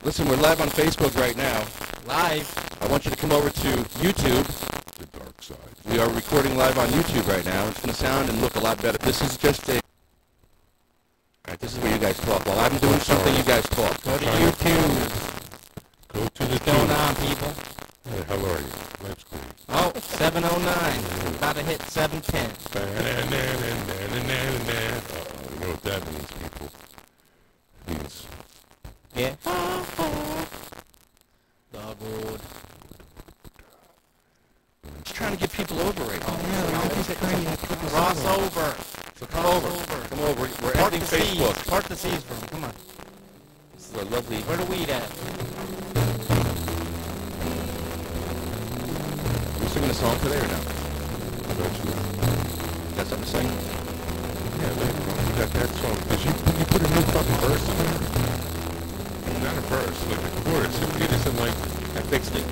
Listen, we're live on Facebook right now. Live. I want you to come over to YouTube. The dark side. We are recording live on YouTube right now. It's going to sound and look a lot better. This is just a... All right, this is where you guys talk. While I'm doing something, you guys talk. Go to YouTube. Go to the What's going on, people? Hey, how are you? Let's go. Oh, 7:09. About to hit 7:10. You know what that means, people? It means... Yeah. Dogwood. Just trying to get people over right now. Cross over. So come over. Come over. We're Part ending the seas. Facebook. Part the seas for 'em. Come on. This is our lovely... Where the weed at? Are we singing a song today or no? Got something to sing? Yeah, man, we got that song. Because you put a new fucking verse in there. Not a verse, like a chorus. If you just like... I fixed it.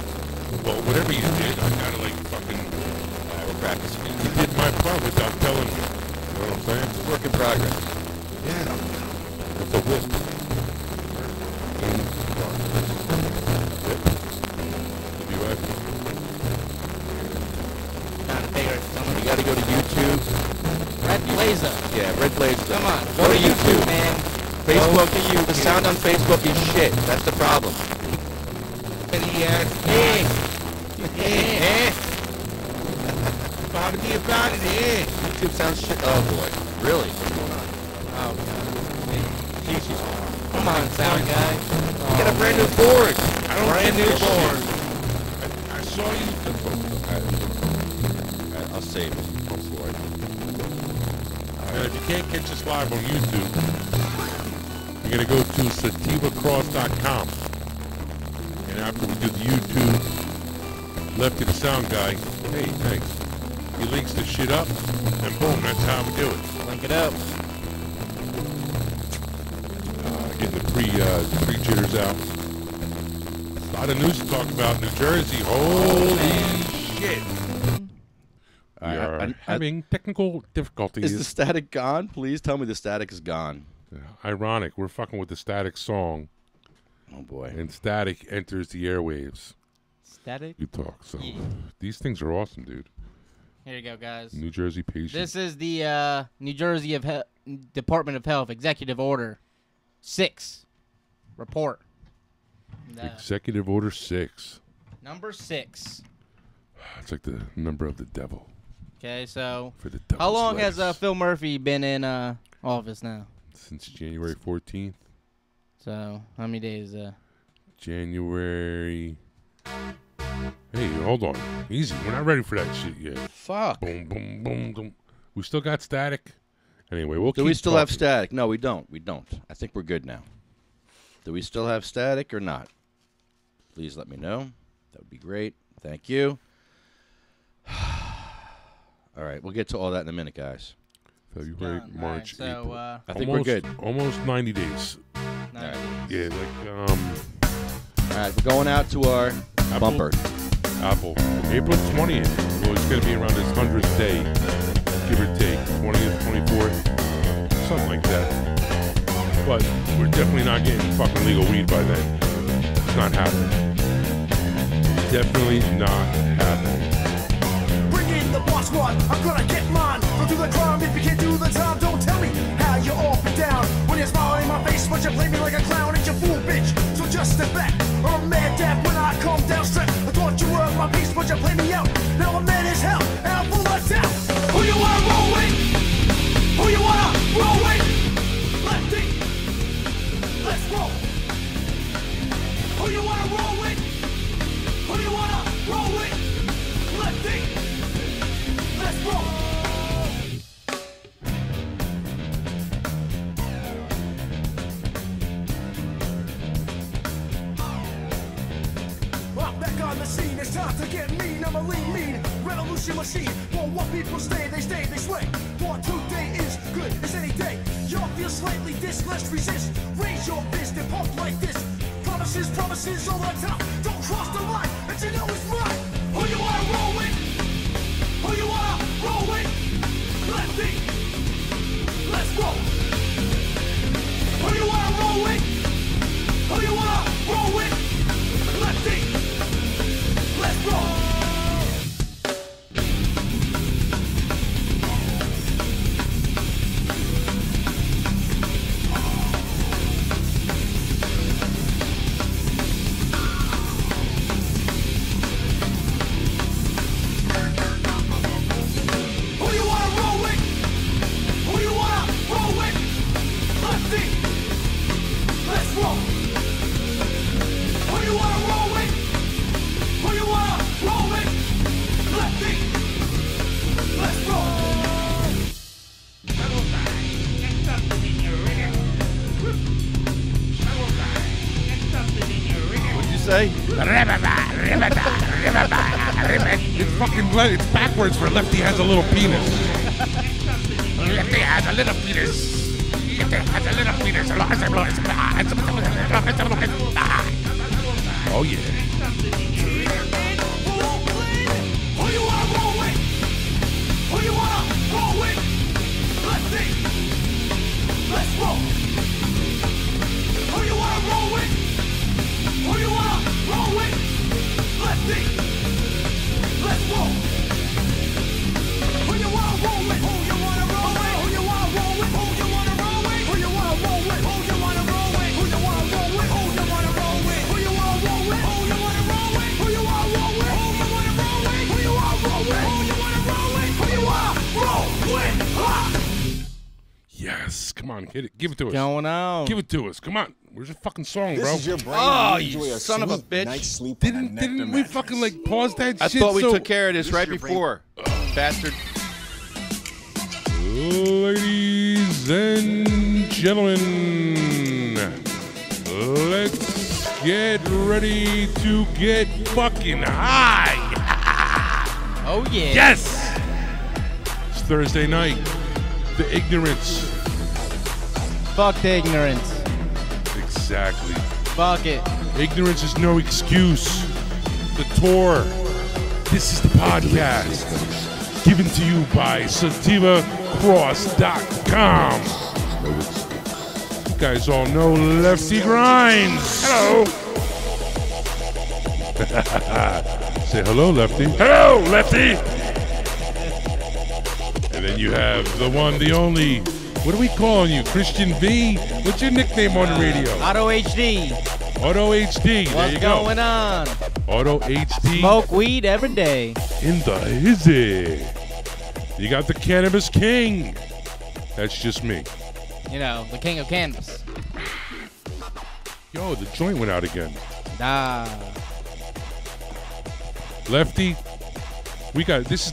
Well, whatever you did, I gotta like fucking... We're practicing. You did my part without telling me. You know what I'm saying? It's a work in progress. Yeah. It's a whip. Trying to figure it out. You gotta go to YouTube. Red Blazer. Yeah, Red Blazer. Come on. Go to YouTube, man. Facebook, the sound on Facebook is shit. That's the problem. About to be about it, eh? YouTube sounds shit. Oh boy. Really? What's going on? Oh, God. Come on, sound guy. Get a brand new board. I don't Brand get new this board. shit. I saw you. I'll save it. Hopefully. And if you can't catch us live on YouTube, you're going to go to sativacross.com. And after we do the YouTube, Lefty the Sound Guy, hey, thanks. He links the shit up, and boom, that's how we do it. Link it up. Getting the pre-jitters out. A lot of news to talk about. New Jersey, holy shit. We are having technical difficulties. Is the static gone? Please tell me the static is gone. Ironic, we're fucking with the Static song. Oh boy. And Static enters the airwaves. Static? You talk. So Yeah. these things are awesome, dude. Here you go, guys. New Jersey patient. This is the New Jersey Department of Health Executive Order 6 report. Executive Order 6. Number 6. It's like the number of the devil. Okay, so For the how long lettuce. has Phil Murphy been in office now? Since January 14th. So how many days? January. Hey, hold on. Easy. We're not ready for that shit yet. Fuck. Boom, boom, boom, boom. We still got static. Anyway, we'll Do keep we still have talking. static? No, we don't. We don't. I think we're good now. Do we still have static or not? Please let me know. That would be great. Thank you. All right, we'll get to all that in a minute, guys. February, Done. March, All right, so, April. I think we're good. Almost 90 days. Yeah, like All right, we're going out to our bumper. Apple. April 20th. Well, it's going to be around his 100th day, give or take. 20th, 24th, something like that. But we're definitely not getting fucking legal weed by then. It's not happening. Definitely not happening. Bring in the boss one, I'm gonna get mine. Don't do the crime if you can't do the time. Don't tell me how you're off and down. When you're smiling in my face, but you play me like a clown. It's your fool, bitch. So just step back. I'm mad dad when I come down straight. I thought you were my piece, but you play me out. Now I'm mad as hell, and I'm full of doubt. Who you wanna roll with? Who you wanna roll with? Lefty, let's roll. Who you wanna roll with? Who you wanna roll with? Lefty, let's roll. I'm back on the scene, it's time to get mean. I'm a lean revolution machine. For what people stay, they sway. For today is good as any day. Y'all feel slightly this, let's resist. Raise your fist and pump like this. Promises all the time. Don't cross the line, and you know it's mine. Who you wanna roll with? Who you wanna roll with? Lefty, let's roll. Who you wanna roll with? Who you wanna roll with? wanna roll with? Who you wanna roll with? Lefty, let's roll. What'd you say? It's fucking it's backwards for Lefty has a little penis. Lefty has a little penis. Lefty has a little penis. Oh yeah. Who you wanna roll with? Who you wanna roll with? Lefty, let's roll. Who you wanna roll with? Who you wanna roll with? Lefty, let's roll. Who you wanna roll with? Who you wanna roll with? Who you wanna roll with? Who you wanna roll with? Who you wanna roll with? Who you wanna roll with? Who you wanna roll with? Who you wanna roll with? Who you wanna roll with? Who you wanna roll with? Who you wanna roll with? Who you wanna roll with? Who you wanna roll with? Who you wanna roll with? Who you wanna roll with? Yes. Come on, hit it. Give it to us. Going on. Give it to us. Come on. Where's your fucking song, This bro? is your brain. Oh, enjoy you a son of a sweet bitch. night's sleep on a Didn't Nectar we mattress. fucking like pause that I shit? thought we so took care of this right your brain- before. Bastard. Ladies and gentlemen, let's get ready to get fucking high. Oh, yeah. Yes! It's Thursday night. The ignorance. Fuck the ignorance. Exactly. Fuck it. Ignorance is no excuse. The tour. This is the podcast. Given to you by SativaCross.com. You guys all know LeftyGrimes. Hello. Say hello, Lefty. Hello, Lefty. And then you have the one, the only. What are we calling you? Christian V? What's your nickname on the radio? Auto HD. Auto HD. There What's you go. going on? Auto HD. Smoke weed every day. In the hizzy. You got the Cannabis King. That's just me. You know, the king of cannabis. Yo, the joint went out again. Nah. Lefty, we got this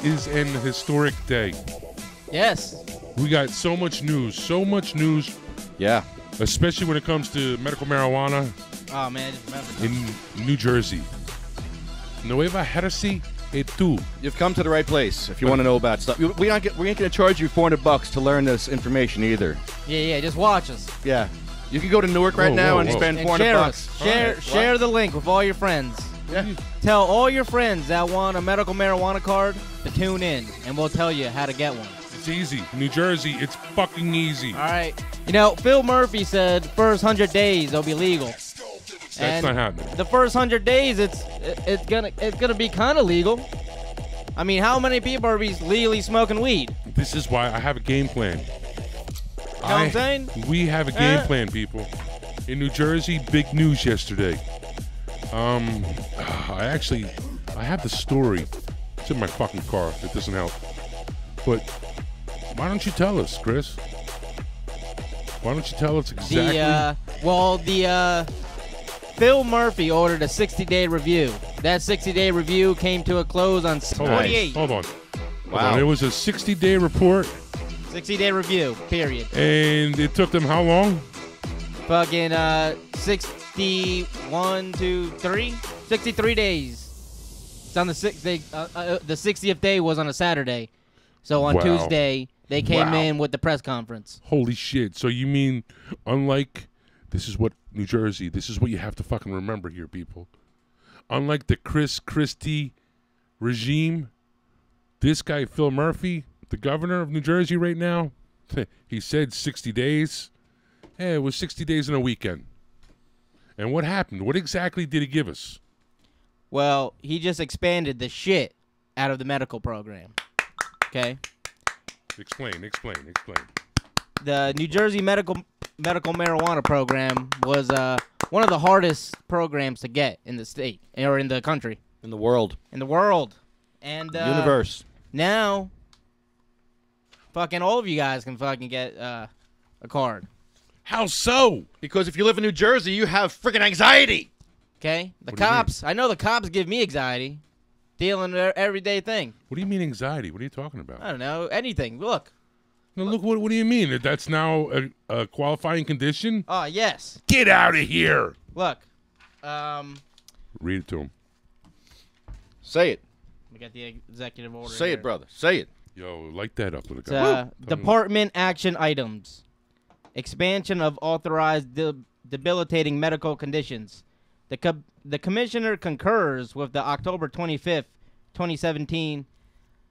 is an historic day. Yes. We got so much news, Yeah. especially when it comes to medical marijuana Oh, man, I just remembered. in New Jersey. Nueva Jersey et tú. You've come to the right place if you want to know about stuff. We ain't going to charge you $400 to learn this information either. Yeah, just watch us. Yeah. You can go to Newark right Whoa, now whoa, and whoa. spend And $400. share us. Share, What? share the link with all your friends. Yeah. Tell all your friends that want a medical marijuana card to tune in, and we'll tell you how to get one. It's easy. New Jersey, it's fucking easy. All right. You know, Phil Murphy said first 100 days they'll be legal. That's not happening. The first 100 days, it's gonna be kind of legal. I mean, how many people are legally smoking weed? This is why I have a game plan. You know what I'm saying? We have a game plan, people. In New Jersey, big news yesterday. I have the story. It's in my fucking car. It doesn't help. But why don't you tell us, Chris? Why don't you tell us exactly? Phil Murphy ordered a 60-day review. That 60-day review came to a close on Hold on. 28. Hold on. Wow. It was a 60-day report, 60-day review, period. and it took them how long? Fucking 63 days. It's on the 6th day. The 60th day was on a Saturday. So on Wow. Tuesday, they came Wow. in with the press conference. Holy shit. So you mean, unlike, this is what New Jersey, this is what you have to fucking remember here, people. Unlike the Chris Christie regime, this guy, Phil Murphy, the governor of New Jersey right now, he said 60 days. Hey, it was 60 days in a weekend. And what happened? What exactly did he give us? Well, he just expanded the shit out of the medical program. Okay? Explain. The New Jersey medical marijuana program was one of the hardest programs to get in the state or in the country, In the world. and Universe. now fucking all of you guys can fucking get a card. How so? Because if you live in New Jersey, you have freaking anxiety. Okay? The What do you mean? cops, I know the cops give me anxiety. Dealing with their everyday thing. What do you mean anxiety? What are you talking about? I don't know. Anything. Look. No, look, what do you mean? That's now a qualifying condition? Oh, yes. Get out of here. Look. Read it to him. Say it. We got the executive order Say here. it, brother. Say it. Yo, light that up with a It's, guy. department action items. Expansion of authorized debilitating medical conditions. The commissioner concurs with the October 25th, 2017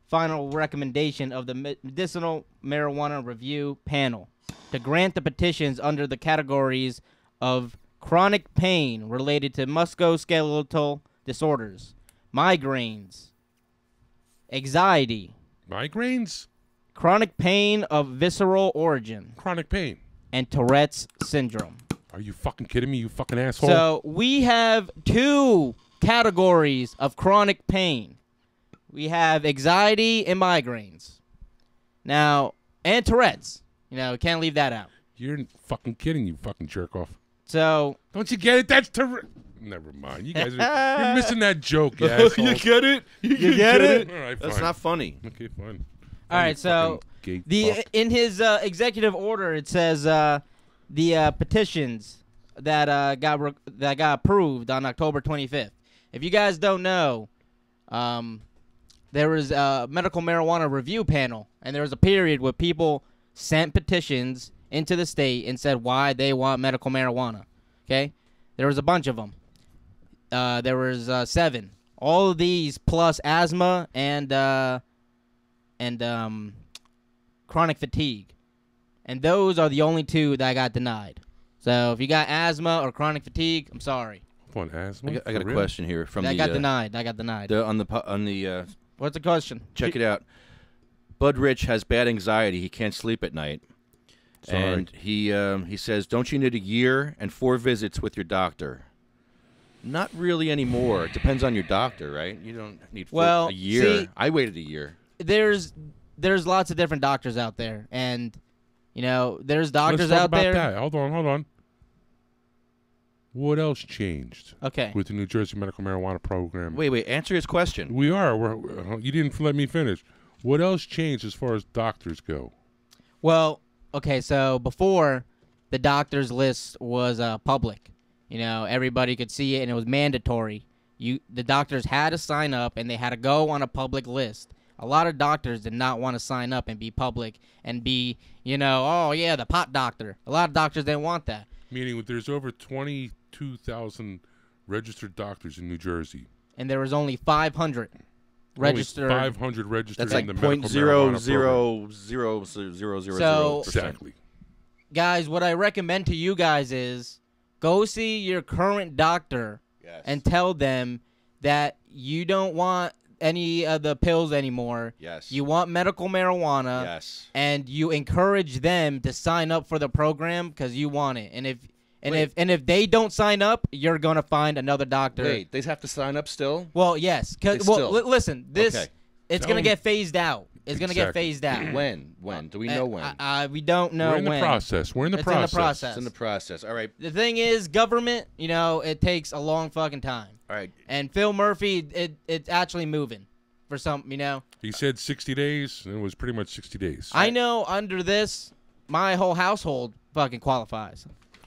final recommendation of the Medicinal Marijuana Review Panel to grant the petitions under the categories of chronic pain related to musculoskeletal disorders, migraines, anxiety, Migraines? chronic pain of visceral origin, Chronic pain. and Tourette's syndrome. Are you fucking kidding me, you fucking asshole? So we have 2 categories of chronic pain. We have anxiety and migraines. Now, and Tourette's. You know, we can't leave that out. You're fucking kidding, you fucking jerk off. So, Don't you get it? That's Never mind. You guys you're missing that joke, you asshole. You get it? You get it? All right, That's fine. not funny. Okay, fine. all right, so in his executive order, it says the petitions that got approved on October 25th. If you guys don't know, there was a medical marijuana review panel, and there was a period where people sent petitions into the state and said why they want medical marijuana. Okay, there was a bunch of them. There was 7. All of these plus asthma and chronic fatigue, and those are the only 2 that got denied. So if you got asthma or chronic fatigue, I'm sorry. Hold on, asthma? I got a For real? question here from That the got denied. That got denied. on the What's the question? check it out. Bud Rich has bad anxiety. He can't sleep at night. Sorry. And he says, don't you need a year and 4 visits with your doctor? Not really anymore. It depends on your doctor, right? You don't need a year. See, I waited a year. There's lots of different doctors out there, and you know there's Let's doctors talk out about there. that. Hold on. What else changed Okay. with the New Jersey Medical Marijuana Program? Wait. Answer his question. We are. You didn't let me finish. What else changed as far as doctors go? Well, okay, so before the doctors list was public, you know, everybody could see it and it was mandatory. The doctors had to sign up and they had to go on a public list. A lot of doctors did not want to sign up and be public and be, you know, oh yeah, the pot doctor. A lot of doctors didn't want that. Meaning there's over 22,000 registered doctors in New Jersey. And there was only 500 registered. Only 500 registered That's like in the medical marijuana program. 0.0000000%. So- Exactly. Guys, what I recommend to you guys is go see your current doctor Yes. and tell them that you don't want any of the pills anymore. Yes. You want medical marijuana. Yes. And you encourage them to sign up for the program because you want it. And if they don't sign up, you're gonna find another doctor. Wait, they have to sign up still? Well, yes. They still- Listen, this Okay. it's Tell gonna them- get phased out. It's gonna get Exactly. phased out. When? Do we know when? We don't know We're in when. the process. We're in the It's in the process. process. It's in the process. All right. The thing is, government, you know, it takes a long fucking time. All right. And Phil Murphy, it's actually moving for some, you know. He said 60 days, and it was pretty much 60 days. I know under this, my whole household fucking qualifies.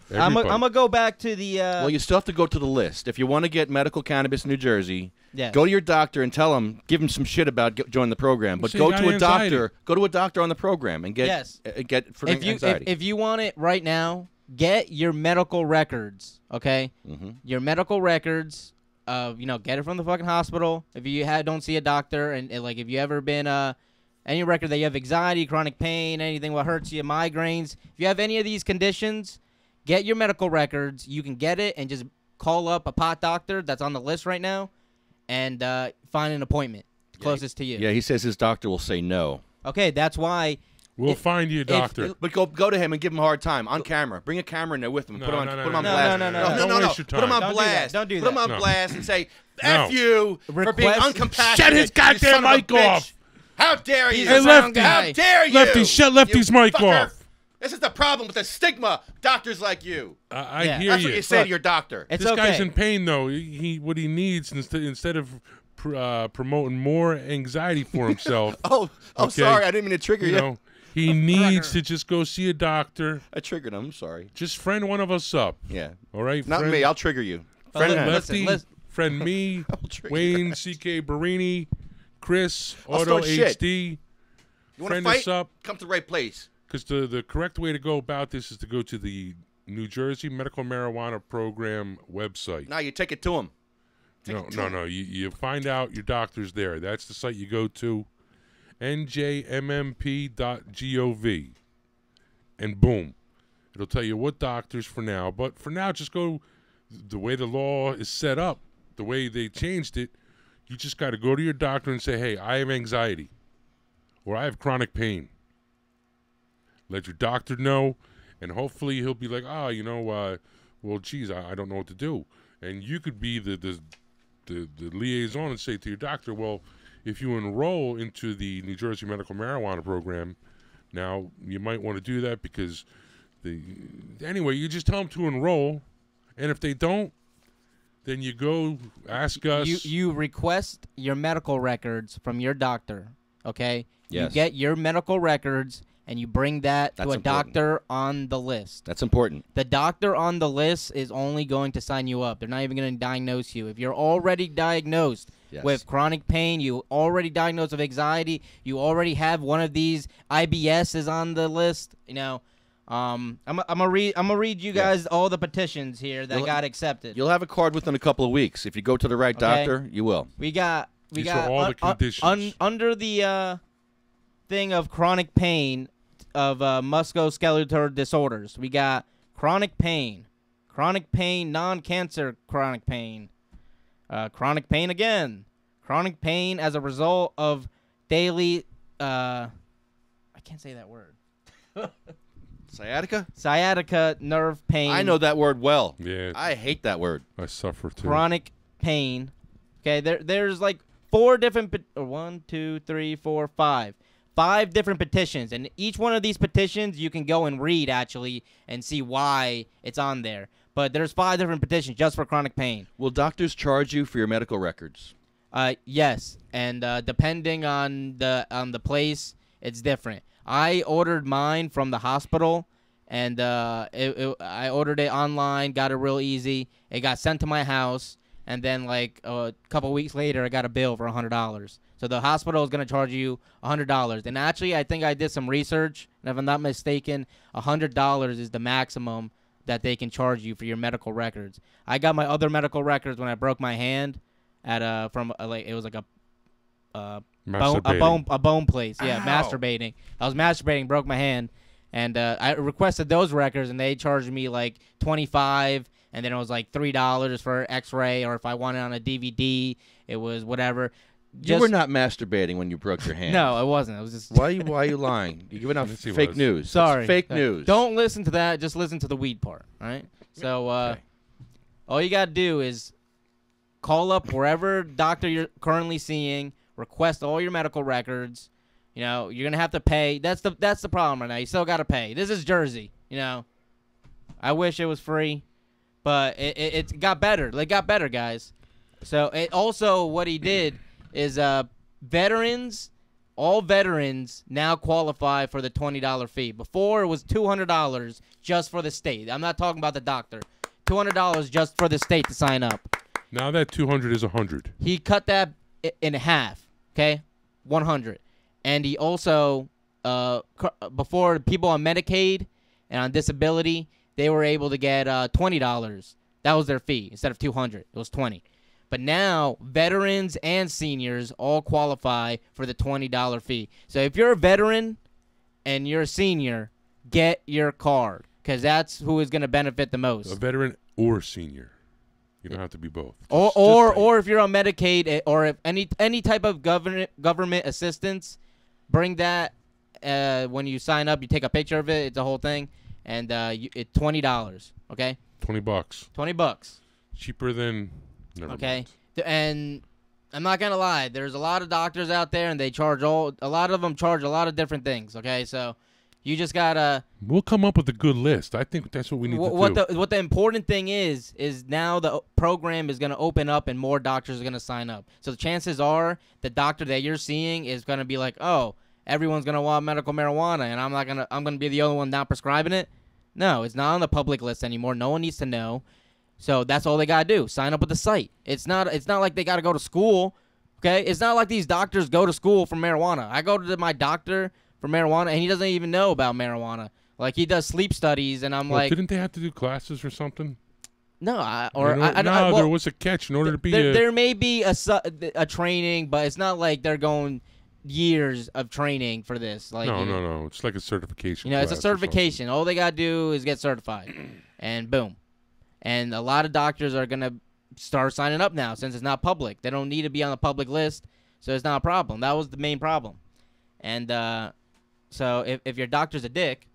I'm Everybody. gonna go back to the. Well, you still have to go to the list. If you want to get medical cannabis in New Jersey, Yes. go to your doctor and tell him, give him some shit about joining the program. But So go you got to a anxiety. doctor. Go to a doctor on the program and get Yes. get for if you anxiety. if you want it right now, get your medical records. Okay. Mhm. Your medical records. You know, get it from the fucking hospital. If you don't see a doctor, and like if you ever been any record that you have anxiety, chronic pain, anything what hurts you, migraines. If you have any of these conditions, get your medical records. You can get it and just call up a pot doctor that's on the list right now, and find an appointment closest to you. Yeah, he says his doctor will say no. Okay, that's why. We'll find you a doctor. But go to him and give him a hard time on camera. Bring a camera in there with him. No, put him on, no, no, put him on no, blast. no. Don't waste your Put him on time. Don't do blast. that. Don't do Put him that. on No. blast and say, No. F you for being Request- uncompassionate. Shut his you goddamn son of a mic bitch. off. How dare you? He's a sound Lefty. How guy. dare you? Lefty, shut Lefty's You mic fucker. off. This is the problem with the stigma. Doctors like you. I hear you. That's what you say to your doctor. It's this okay. guy's in pain, though. What he needs instead of promoting more anxiety for himself. Oh, sorry. I didn't mean to trigger you. You know, he needs to just go see a doctor. I triggered him. I'm sorry. Just friend one of us up. Yeah. All right? Not me. I'll trigger you. Friend Lefty, listen. friend me, Wayne, CK, Burrini, Chris, Autohd. HD. You want to Friend fight? us up. Come to the right place. Because the correct way to go about this is to go to the New Jersey Medical Marijuana Program website. No, you take it to him. No. You find out your doctor's there. That's the site you go to, njmmp.gov. And boom. It'll tell you what doctors for now. But for now, just go the way the law is set up, the way they changed it. You just got to go to your doctor and say, hey, I have anxiety or I have chronic pain. Let your doctor know, and hopefully he'll be like, well, geez, I don't know what to do. And you could be the liaison and say to your doctor, well, if you enroll into the New Jersey Medical Marijuana Program, now you might want to do that because anyway, you just tell them to enroll, and if they don't, then you go ask us. You request your medical records from your doctor, okay? Yes. You get your medical records, and you bring that to a doctor on the list. That's important. The doctor on the list is only going to sign you up. They're not even going to diagnose you. If you're already diagnosed with chronic pain, you already diagnosed with anxiety, you already have one of these IBSs on the list, you know, I'm gonna read you guys all the petitions here that got accepted. You'll have a card within a couple of weeks. If you go to the right doctor, you will. We got all the conditions. Under the thing of chronic pain of musculoskeletal disorders. We got chronic pain, non-cancer chronic pain again, chronic pain as a result of daily, I can't say that word. Sciatica nerve pain. I know that word well. Yeah. I hate that word. I suffer too. Chronic pain. Okay, there's like 4 different, 5 different petitions, and each one of these petitions you can go and read actually and see why it's on there. But there's 5 different petitions just for chronic pain. Will doctors charge you for your medical records? Yes, and depending on the place, it's different. I ordered mine from the hospital, and I ordered it online, got it real easy. It got sent to my house, and then like a couple weeks later, I got a bill for $100. So the hospital is going to charge you $100. And actually, I think I did some research, and if I'm not mistaken, $100 is the maximum that they can charge you for your medical records. I got my other medical records when I broke my hand at it was like a bone place. Yeah, Ow. masturbating. I was masturbating, broke my hand, and I requested those records, and they charged me like $25, and then it was like $3 for X-ray, or if I wanted on a DVD, it was whatever. You were not masturbating when you broke your hand. No, I wasn't. I was just. Why are you lying? You're giving out fake news. Sorry, it's fake news. Don't listen to that. Just listen to the weed part. All right. So all you gotta do is call up wherever doctor you're currently seeing. Request all your medical records. You know, you're gonna have to pay. That's the problem right now. You still gotta pay. This is Jersey. You know, I wish it was free, but it got better. It got better, guys. So it also what he did is all veterans now qualify for the $20 fee. Before it was $200 just for the state. I'm not talking about the doctor. $200 just for the state to sign up. Now that 200 is 100. He cut that in half. Okay, 100. And he also before people on Medicaid and on disability, they were able to get $20. That was their fee instead of $200. It was $20. But now, veterans and seniors all qualify for the $20 fee. So if you're a veteran and you're a senior, get your card, because that's who is going to benefit the most. A veteran or senior. You don't have to be both. Or if you're on Medicaid, or if any type of government assistance, bring that when you sign up. You take a picture of it. It's a whole thing, and it's $20. Okay. $20. $20. Cheaper than. Never mind. And I'm not gonna lie. There's a lot of doctors out there, and they charge a lot of them charge a lot of different things. Okay, so You just gotta. We'll come up with a good list. I think that's what we need to do. What the important thing is now the program is gonna open up and more doctors are gonna sign up. So the chances are the doctor that you're seeing is gonna be like, oh, everyone's gonna want medical marijuana, and I'm gonna be the only one not prescribing it. No, it's not on the public list anymore. No one needs to know. So that's all they gotta do. Sign up with the site. It's not like they gotta go to school. Okay, it's not like these doctors go to school for marijuana. I go to my doctor for marijuana, and he doesn't even know about marijuana. Like, he does sleep studies, and I'm like... Didn't they have to do classes or something? No, there was a catch in order to be there may be a training, but it's not like they're going years of training for this. Like, no. It's like a certification. It's a certification. All they got to do is get certified, and boom. And a lot of doctors are going to start signing up now since it's not public. They don't need to be on the public list, so it's not a problem. That was the main problem. And so if your doctor's a dick,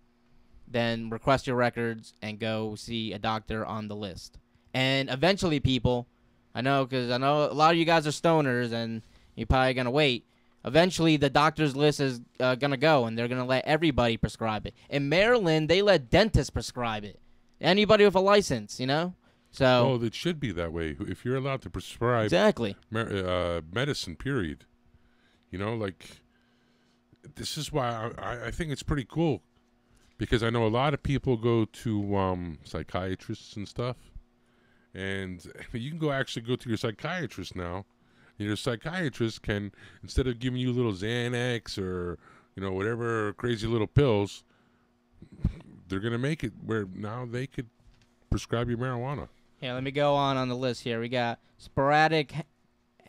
then request your records and go see a doctor on the list. And eventually, people, I know a lot of you guys are stoners and you're probably going to wait. Eventually, the doctor's list is going to go, and they're going to let everybody prescribe it. In Maryland, they let dentists prescribe it. Anybody with a license, So, it should be that way. If you're allowed to prescribe medicine, period. This is why I think it's pretty cool, because I know a lot of people go to psychiatrists and stuff, and you can actually go to your psychiatrist now. Your psychiatrist can, instead of giving you little Xanax or whatever crazy little pills, they're gonna make it where now they could prescribe you marijuana. Yeah, let me go on the list here. We got sporadic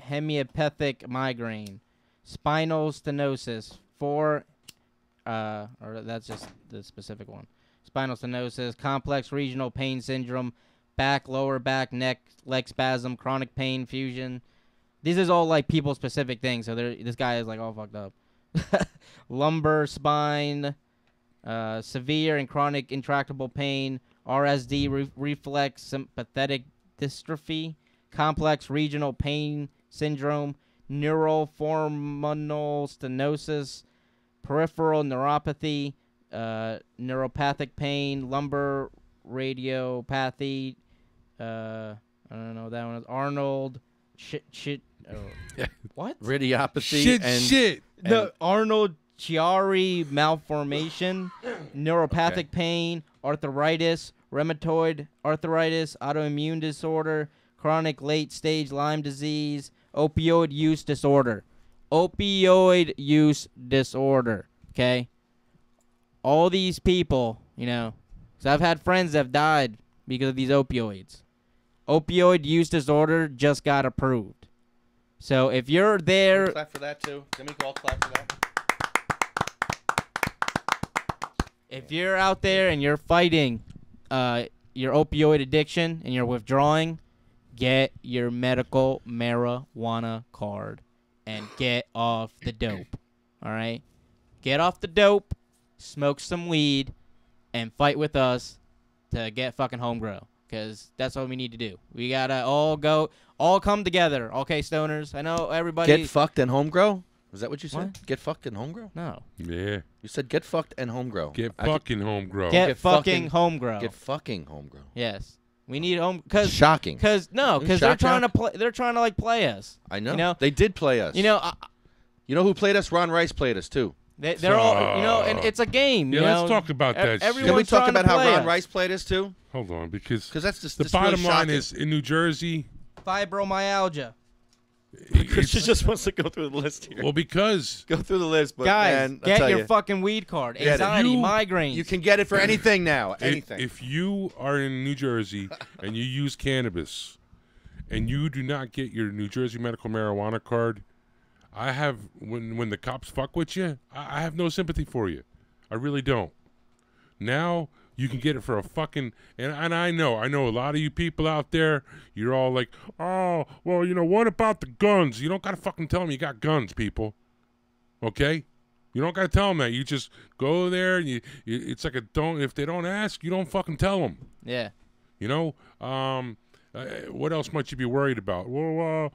hemiopathic migraine, spinal stenosis. Or that's just the specific one. Spinal stenosis, complex regional pain syndrome, back, lower back, neck, leg spasm, chronic pain, fusion. These is all like people specific things. So this guy is like all fucked up. Lumbar spine, severe and chronic intractable pain, RSD, reflex sympathetic dystrophy, complex regional pain syndrome, neuroformal stenosis, peripheral neuropathy, neuropathic pain, lumbar radiopathy. I don't know what that one is. Arnold, what? Radiopathy. The Arnold Chiari malformation, neuropathic pain, arthritis, rheumatoid arthritis, autoimmune disorder, chronic late-stage Lyme disease, opioid use disorder. Opioid use disorder, okay? All these people, so I've had friends that have died because of these opioids. Opioid use disorder just got approved. So if you're there... Clap for that, too. Can we all clap for that? If you're out there and you're fighting your opioid addiction and you're withdrawing, get your medical marijuana card. And get off the dope, all right? Get off the dope, smoke some weed, and fight with us to get fucking homegrown, because that's what we need to do. We got to all come together, okay, stoners? I know everybody... Get fucked and homegrow? Is that what you said? What? Get fucked and homegrow? No. Yeah. You said get fucked and homegrow. Get fucking homegrow. Get fucking homegrow. Get fucking homegrow. Yes. We need home because shocking. Because they're trying to play. They're trying to like play us. I know. They did play us. You know who played us? Ron Rice played us too. They're all and it's a game. Yeah, let's talk about that. Can we talk about how Ron Rice played us too? Hold on, because that's just the bottom line is in New Jersey, fibromyalgia. She just wants to go through the list here. Well, because go through the list, but guys, man, get your fucking weed card. Anxiety, migraines. You can get it for anything now. Anything. If you are in New Jersey and you use cannabis, and you do not get your New Jersey medical marijuana card, I have when the cops fuck with you, I have no sympathy for you. I really don't. Now you can get it for a fucking and I know a lot of you people out there, you're all like, oh, well, what about the guns? You don't gotta fucking tell them you got guns, people. Okay? You don't gotta tell them that. You just go there and you it's like if they don't ask, you don't fucking tell them. Yeah. What else might you be worried about? Well,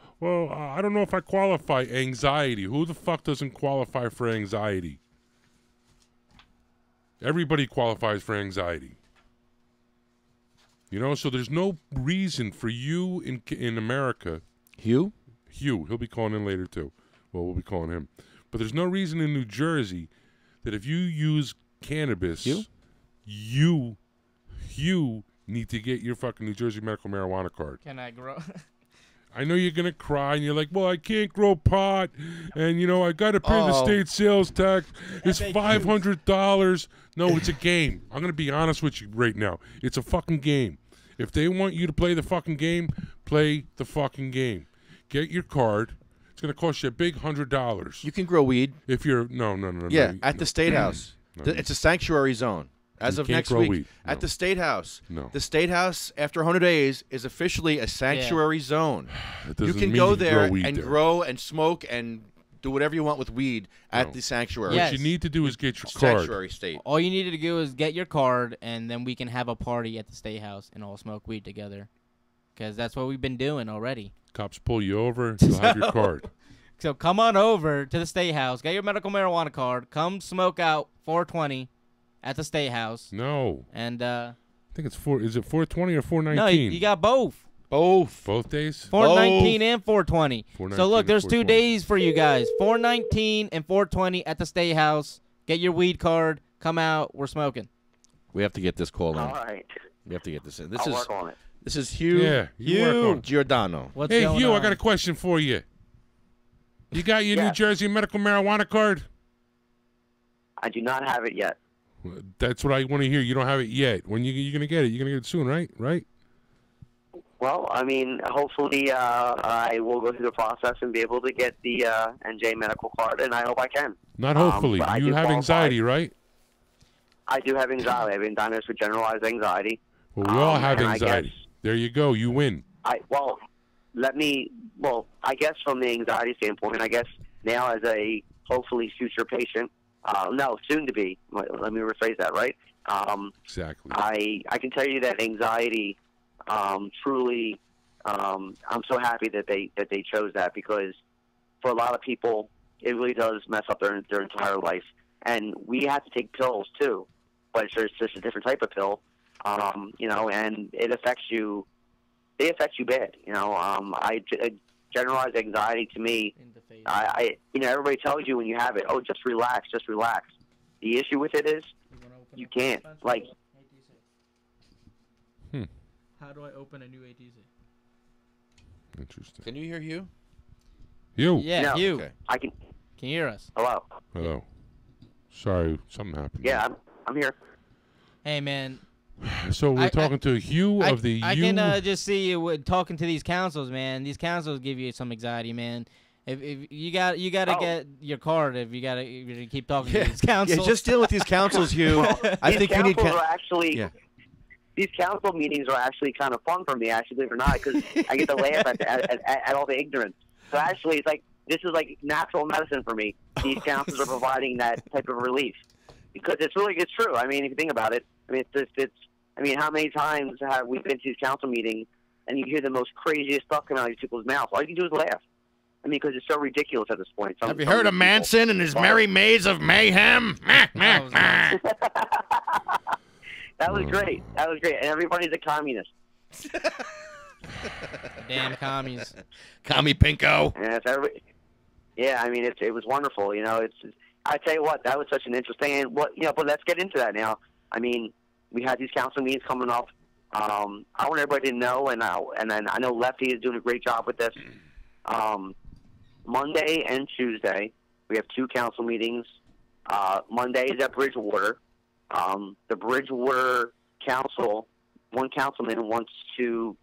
I don't know if I qualify. Anxiety. Who the fuck doesn't qualify for anxiety? Everybody qualifies for anxiety. You know, so there's no reason for you in America. Hugh, he'll be calling in later too. Well, we'll be calling him. But there's no reason in New Jersey that if you use cannabis, you need to get your fucking New Jersey medical marijuana card. Can I grow? I know you're going to cry, and you're like, well, I can't grow pot, and, you know, I got to pay the state sales tax. It's $500. No, it's a game. I'm going to be honest with you right now. It's a fucking game. If they want you to play the fucking game, play the fucking game. Get your card. It's going to cost you a big $100. You can grow weed. If you're, no. Yeah, at the State House. No. It's a sanctuary zone. As of next week, at the State House. No. The State House, after 100 days, is officially a sanctuary zone. You can go there and grow and smoke and do whatever you want with weed at the sanctuary. What you need to do is get your card. Sanctuary state. All you need to do is get your card, and then we can have a party at the State House and all smoke weed together. Because that's what we've been doing already. Cops pull you over, you'll have your card. So come on over to the State House, get your medical marijuana card, come smoke out 420 at the State House. No. And I think it's is it 420 or 419? No, you got both. Both days? 419 and 420. 419 so look, there's 2 420. days for you guys. 419 and 420 at the State House. Get your weed card. Come out. We're smoking. We have to get this call in. All right. We have to get this in. I'll work on it. This is Hugh. Yeah, Hugh Giordano. What's hey, going Hugh, on? I got a question for you. You got your New Jersey medical marijuana card? I do not have it yet. That's what I want to hear. You don't have it yet. When you going to get it? You're going to get it soon, right? Right? Well, I mean, hopefully I will go through the process and be able to get the NJ medical card, and I hope I can. Not hopefully. But I You do have qualify. anxiety, right? I do have anxiety. I've been diagnosed with generalized anxiety. Well, we all have and anxiety. There you go. You win. I guess from the anxiety standpoint, I guess now as a hopefully future patient, no, soon to be. Let me rephrase that, right? Exactly. I can tell you that anxiety, truly, I'm so happy that they chose that, because for a lot of people, it really does mess up their entire life. And we have to take pills too, but it's just a different type of pill, you know, and it affects you. They affect you bad, you know. Generalized anxiety to me, you know, everybody tells you when you have it, oh, just relax, just relax. The issue with it is you can't. Like, how do I open a new ATC? Interesting. Can you hear Hugh? Hugh. Yeah, No. Hugh. Okay. I can. Can you hear us? Hello. Hello. Sorry, something happened. Yeah, I'm here. Hey, man. So we're talking to Hugh of the I can just see you talking to these councils, man. These councils give you some anxiety, man. If you got to get your card. If you keep talking to these councils. Yeah, just deal with these councils, Hugh. I think you need. These council meetings are actually kind of fun for me, actually, believe it or not, because I get to laugh at all the ignorance. So actually, it's like this is like natural medicine for me. These councils are providing that type of relief, because it's true. I mean, if you think about it, I mean, I mean, how many times have we been to these council meetings and you hear the most craziest stuff come out of these people's mouths? All you can do is laugh. I mean, because it's so ridiculous at this point. Have you heard of Manson and his merry maze of mayhem? That was great. That was great. And everybody's a communist. Damn commies. Commie Pinko. Yeah, I mean, it was wonderful. You know, I tell you what, that was such an interesting. And but let's get into that now. I mean, we had these council meetings coming up. I want everybody to know, and then I know Lefty is doing a great job with this. Monday and Tuesday, we have 2 council meetings. Monday is at Bridgewater. The Bridgewater Council, one councilman wants to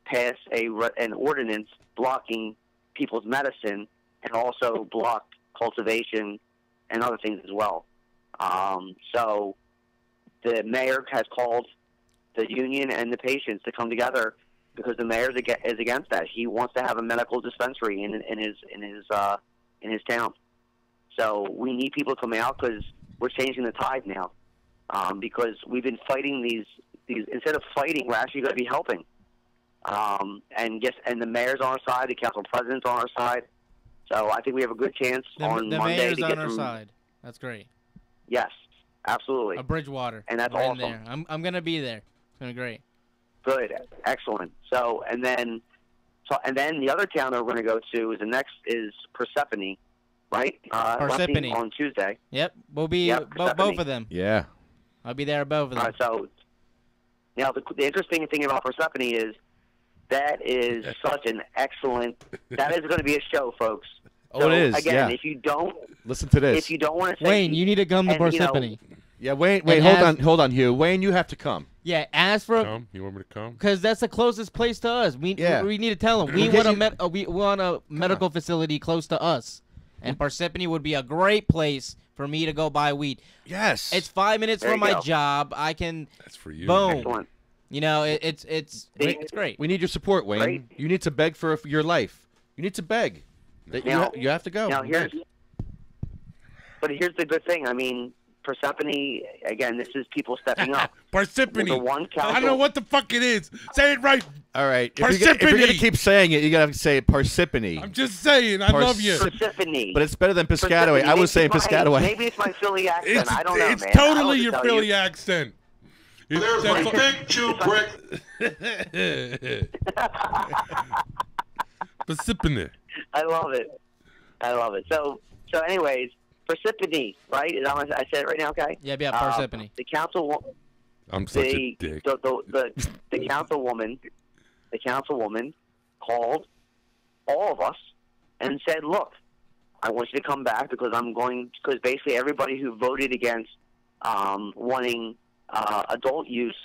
pass an ordinance blocking people's medicine and also block cultivation and other things as well. So the mayor has called the union and the patients to come together, because the mayor is against that. He wants to have a medical dispensary in his town. So we need people to come out, because we're changing the tide now. Because we've been fighting these instead of fighting, we're actually going to be helping. And the mayor's on our side, the council president's on our side. So I think we have a good chance on the Monday mayor's to get on our side. That's great. Yes. Absolutely. A Bridgewater. And that's right awesome. There. I'm gonna be there. It's gonna be great. Good, excellent. So and then the other town that we're going to go to is the next is Persephone, right? Persephone on Tuesday. Yep, we'll be both of them. Yeah, I'll be there both of them. So now the interesting thing about Persephone is that is such an excellent. That is going to be a show, folks. Oh, so, it is. Again, yeah. if you don't listen to this, if you don't want to say Wayne, you need to come to Persephone. You know, yeah, Wayne, and hold on, Hugh. Wayne, you have to come. Yeah, ask for. Come? You want me to come? Because that's the closest place to us. We need to tell them we want a medical facility close to us, and Persephone would be a great place for me to go buy weed. Yes, it's 5 minutes there from you my go. job. I can. That's for you. Boom. Excellent. You know, it's great. We need your support, Wayne. Great. You need to beg for your life. You need to beg. Now, you have to go. Now here's the good thing. I mean, Persephone, again, this is people stepping up. Persephone. The one I don't know what the fuck it is. Say it right. All right. Persephone. If you're going to keep saying it, you got to say Parsippany. I'm just saying. I love you. Persephone. But it's better than Piscataway. I was saying Piscataway. Maybe it's my Philly accent. I don't know, it's man. totally your Philly accent. There's my big chew brick. Persephone. I love it. So anyways, Persephone, right? Is that what I said it right now, okay? Yeah, Persephone. The council. I'm such a dick. The councilwoman called all of us and said, "Look, I want you to come back because because basically everybody who voted against wanting adult use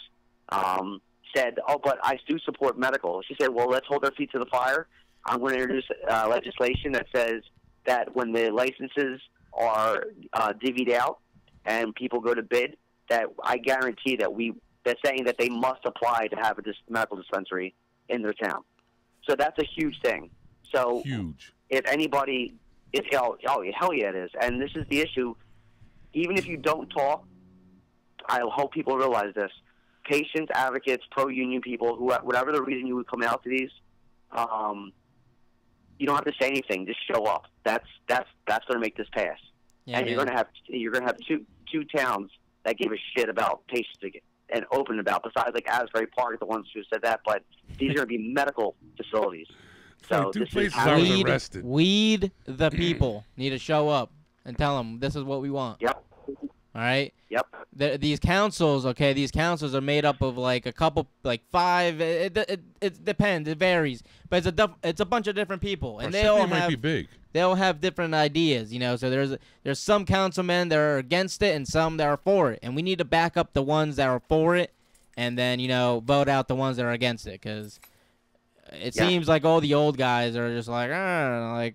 said, oh, but I do support medical." She said, well, let's hold our feet to the fire. I'm going to introduce legislation that says that when the licenses are divvied out and people go to bid, that I guarantee that they're saying that they must apply to have a medical dispensary in their town. So that's a huge thing. So huge. If anybody, hell yeah, it is. And this is the issue. Even if you don't talk, I hope people realize this. Patients, advocates, pro-union people, whatever the reason you would come out to these, you don't have to say anything. Just show up. That's going to make this pass. Yeah, and you're going to have two towns that give a shit about patients and open about. Besides, like Asbury Park, the ones who said that, but these are going to be medical facilities. So two this places is I was arrested. Weed the people need to show up and tell them this is what we want. Yep. All right. Yep. These councils, okay. These councils are made up of like a couple, like 5. It depends. It varies, but it's a bunch of different people, and they all might be big. They all have different ideas, you know. So there's some councilmen that are against it, and some that are for it, and we need to back up the ones that are for it, and then vote out the ones that are against it, because it seems like all the old guys are just like, I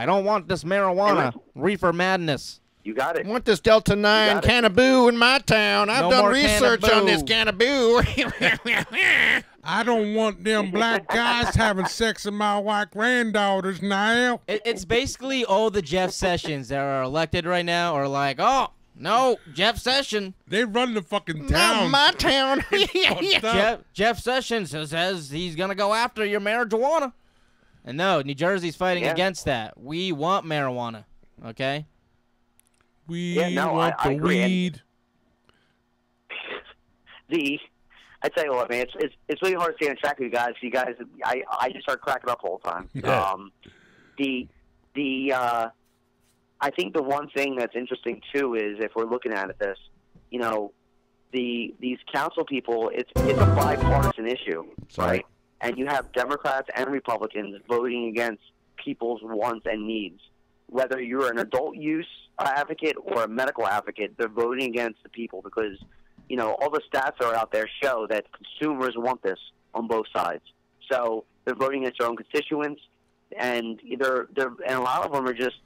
don't want this marijuana, reefer madness. You got it. I want this Delta 9 cannabis in my town. I've done research on this cannabis. I don't want them black guys having sex with my white granddaughters now. It's basically all the Jeff Sessions that are elected right now are like, oh, no, Jeff Sessions. They run the fucking town. Not my town. Jeff Sessions says he's going to go after your marijuana. And no, New Jersey's fighting against that. We want marijuana, okay? We want the weed. I tell you what, man, it's really hard to stay on track with you guys. I just start cracking up the whole time. Yeah. I think the one thing that's interesting too is if we're looking at this, these council people, it's a bipartisan issue, right? And you have Democrats and Republicans voting against people's wants and needs. Whether you're an adult use advocate or a medical advocate, they're voting against the people because, all the stats that are out there show that consumers want this on both sides. So they're voting against their own constituents, and and a lot of them are just,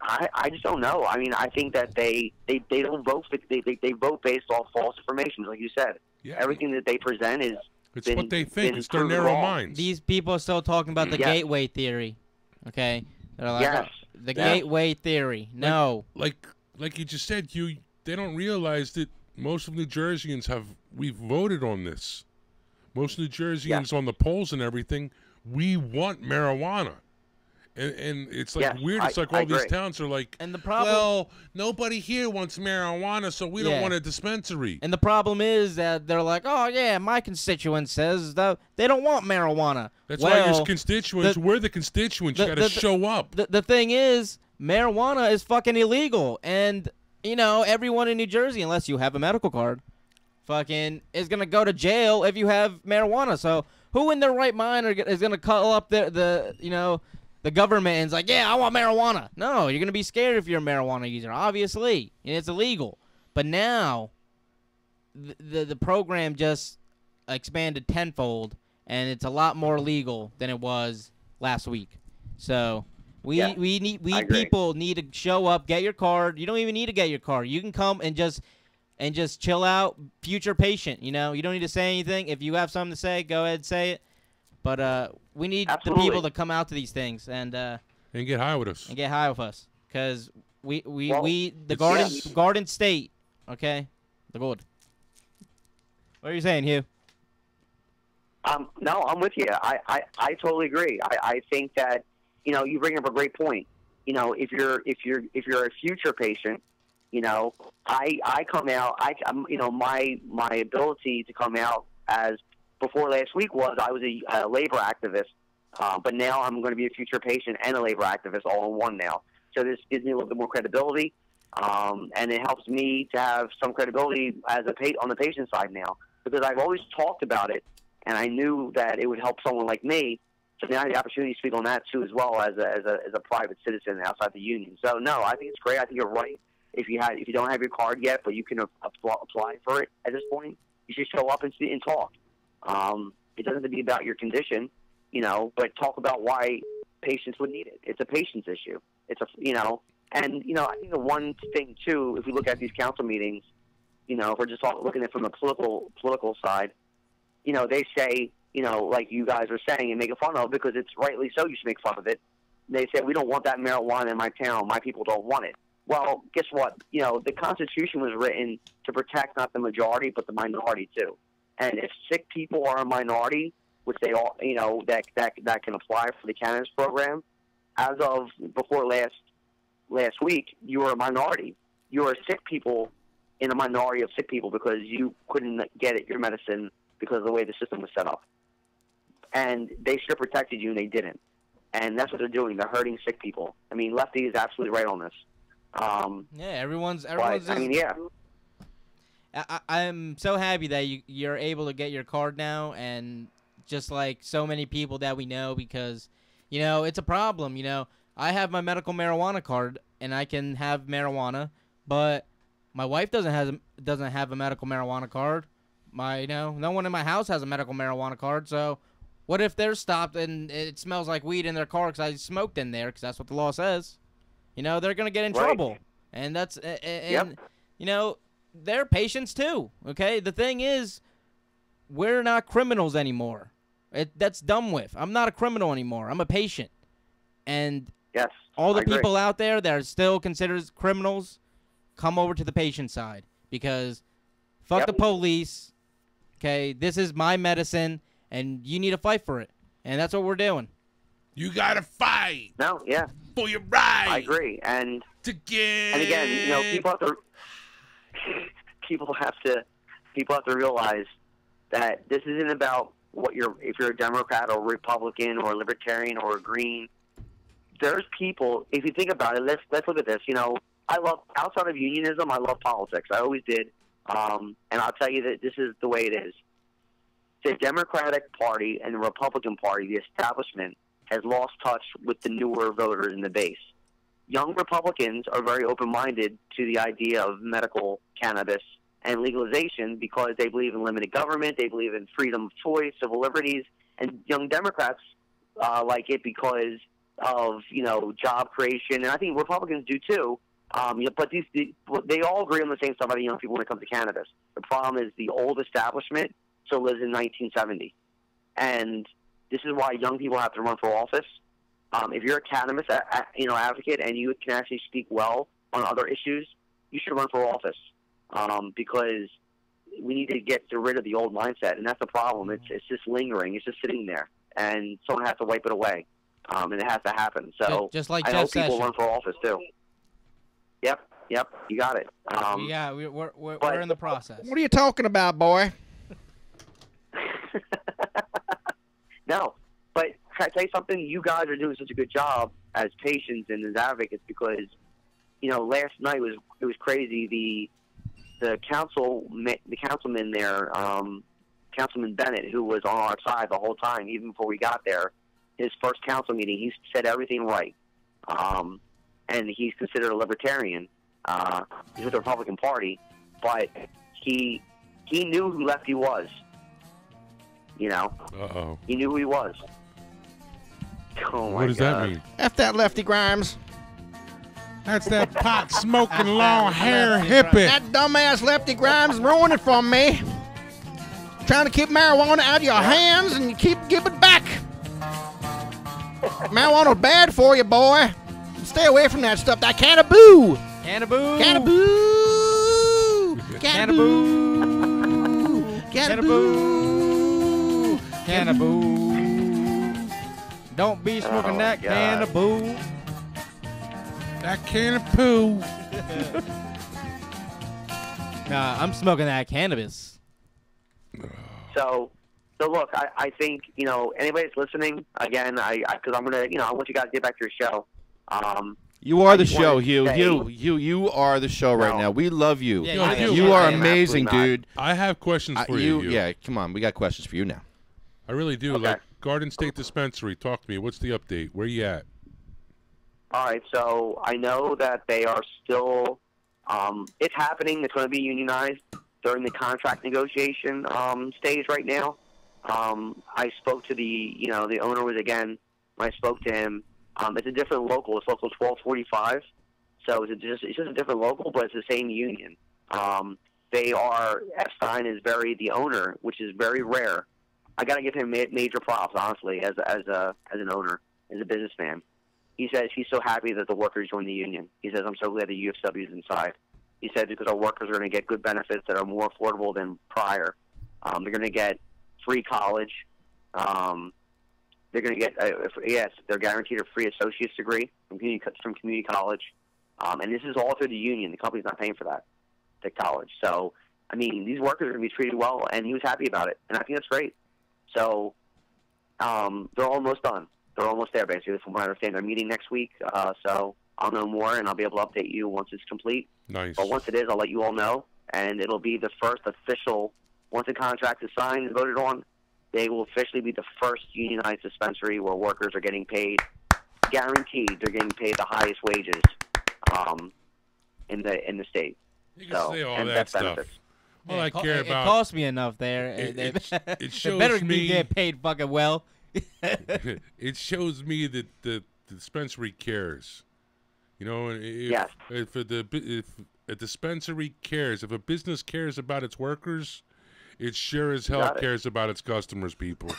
I just don't know. I mean, I think that they don't vote. They vote based off false information, like you said. Yeah. Everything that they present is. It's what they think. It's their narrow minds. These people are still talking about the gateway theory. Okay. They're like, the gateway theory. No. Like you just said, Hugh, they don't realize that most of New Jerseyans we've voted on this. Most New Jerseyans on the polls and everything, we want marijuana. And it's like weird. It's like all these towns are like, and the problem, well, nobody here wants marijuana, so we don't want a dispensary. And the problem is that they're like, oh, yeah, my constituent says that they don't want marijuana. That's why your constituents, we're the constituents. You got to show up. The thing is, marijuana is fucking illegal. And, you know, everyone in New Jersey, unless you have a medical card, fucking is going to go to jail if you have marijuana. So who in their right mind is going to call up the government and's like, yeah, I want marijuana. No, you're going to be scared if you're a marijuana user, obviously. And it's illegal. But now, the program just expanded tenfold, and it's a lot more legal than it was last week. So we people need to show up, get your card. You don't even need to get your card. You can come and just chill out, future patient. You know, you don't need to say anything. If you have something to say, go ahead and say it. But we need the people to come out to these things and get high with us. And get high with us, because the Garden State, okay, the good. What are you saying, Hugh? No, I'm with you. I totally agree. I think that, you know, you bring up a great point. You know, if you're a future patient, you know, I come out. You know, my ability to come out as before last week was I was a labor activist, but now I'm going to be a future patient and a labor activist all in one now. So this gives me a little bit more credibility, and it helps me to have some credibility as on the patient side now, because I've always talked about it, and I knew that it would help someone like me. So now I have the opportunity to speak on that too, as well as a private citizen outside the union. So no, I think it's great. I think you're right. If you don't have your card yet, but you can apply for it at this point, you should show up and talk. It doesn't have to be about your condition, you know, but talk about why patients would need it. It's a patient's issue. It's and you know, I think the one thing too, if we look at these council meetings, you know, if we're just looking at it from the political side, you know, they say, you know, like you guys are saying and making fun of, because it's rightly so, you should make fun of it. They say, we don't want that marijuana in my town. My people don't want it. Well, guess what? You know, the Constitution was written to protect not the majority, but the minority too. And if sick people are a minority, which they all, you know, that can apply for the cannabis program, as of before last week, you were a minority. You were sick people in a minority of sick people because you couldn't get your medicine because of the way the system was set up. And they should have protected you, and they didn't. And that's what they're doing. They're hurting sick people. I mean, Lefty is absolutely right on this. Everyone's. I mean, yeah. I'm so happy that you're able to get your card now, and just like so many people that we know, because, you know, it's a problem. You know, I have my medical marijuana card, and I can have marijuana, but my wife doesn't have a medical marijuana card. No one in my house has a medical marijuana card. So what if they're stopped and it smells like weed in their car because I smoked in there, because that's what the law says? You know, they're gonna get in trouble, and that's you know, they're patients too. Okay, the thing is, we're not criminals anymore. That's done with. I'm not a criminal anymore. I'm a patient, and all the people out there that are still considered criminals, come over to the patient side, because fuck the police. Okay, this is my medicine, and you need to fight for it, and that's what we're doing. You gotta fight. No, yeah. For your right. I agree, and again, you know, people have to realize that this isn't about if you're a Democrat or Republican or Libertarian or a Green. There's people. If you think about it, let's look at this. You know, outside of unionism, I love politics. I always did, and I'll tell you that this is the way it is. The Democratic Party and the Republican Party, the establishment, has lost touch with the newer voters in the base. Young Republicans are very open-minded to the idea of medical cannabis and legalization because they believe in limited government, they believe in freedom of choice, civil liberties, and young Democrats like it because of, you know, job creation, and I think Republicans do too. But they all agree on the same stuff about young people when it comes to cannabis. The problem is the old establishment still lives in 1970, and this is why young people have to run for office. If you're a cannabis, advocate, and you can actually speak well on other issues, you should run for office because we need to get rid of the old mindset, and that's the problem. It's just lingering. It's just sitting there, and someone has to wipe it away. and it has to happen. So just like I know Jeff people Sessions. run for office too. Yep, you got it. We're in the process. What are you talking about, boy? No, but can I tell you something? You guys are doing such a good job as patients and as advocates because, last night it was crazy. The councilman there, Councilman Bennett, who was on our side the whole time, even before we got there, his first council meeting, he said everything right. And he's considered a libertarian. He's with the Republican Party, but he knew who Lefty was. Uh-oh. He knew who he was. Oh what does that mean? F that LeftyGrimes. That's that pot smoking long hair hippie. That dumbass LeftyGrimes ruined it for me. Trying to keep marijuana out of your hands and you keep giving it back. Marijuana's bad for you, boy. Stay away from that stuff. That cannaboo. Cannaboo. Cannaboo. Cannaboo. Cannaboo. Cannaboo. Don't be smoking that cannaboo. That can of poo. Nah, I'm smoking that cannabis. So look, I think, anybody that's listening, again, because I'm going to, I want you guys to get back to your show. You are the show, Hugh. You are the show right now. We love you. You are amazing, dude. I have questions for you, Hugh. Yeah, come on. We got questions for you now. I really do. Okay. Like Garden State Dispensary, talk to me. What's the update? Where you at? All right, so I know that they are still, it's happening. It's going to be unionized during the contract negotiation stage right now. I spoke to the owner when I spoke to him, it's a different local. It's local 1245. So it's just a different local, but it's the same union. Epstein is the owner, which is very rare. I got to give him major props, honestly, as an owner, as a businessman. He says he's so happy that the workers joined the union. He says, I'm so glad the UFCW'S inside. He said because our workers are going to get good benefits that are more affordable than prior. They're going to get free college. They're going to get, they're guaranteed a free associate's degree from community college. And this is all through the union. The company's not paying for that, the college. So, I mean, these workers are going to be treated well, and he was happy about it. And I think that's great. So, they're almost done. They're almost there, basically, from what I understand. They're meeting next week, so I'll know more, and I'll be able to update you once it's complete. Nice. But once it is, I'll let you all know, and it'll be the first official, once the contract is signed and voted on, they will officially be the first unionized dispensary where workers are getting paid, guaranteed they're getting paid the highest wages in the state. You can say all that stuff. Benefits. All I care about. It cost me enough there. It shows better me. be get paid fucking well. It shows me that the dispensary cares. If a dispensary cares, if a business cares about its workers, it sure as hell cares about its customers, people.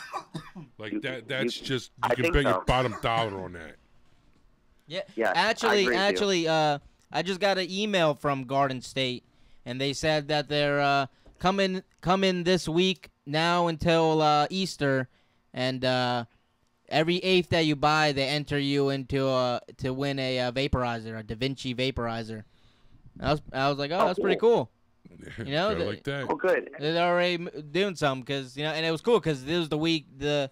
Like that's just, you can bet your bottom dollar on that. Yeah. Actually, I just got an email from Garden State, and they said that they're coming this week now until Easter, and every eighth that you buy, they enter you into to win a vaporizer, a Da Vinci vaporizer. I was like, oh, that's pretty cool. Like that. Oh, good. They're already doing something because and it was cool because this was the week they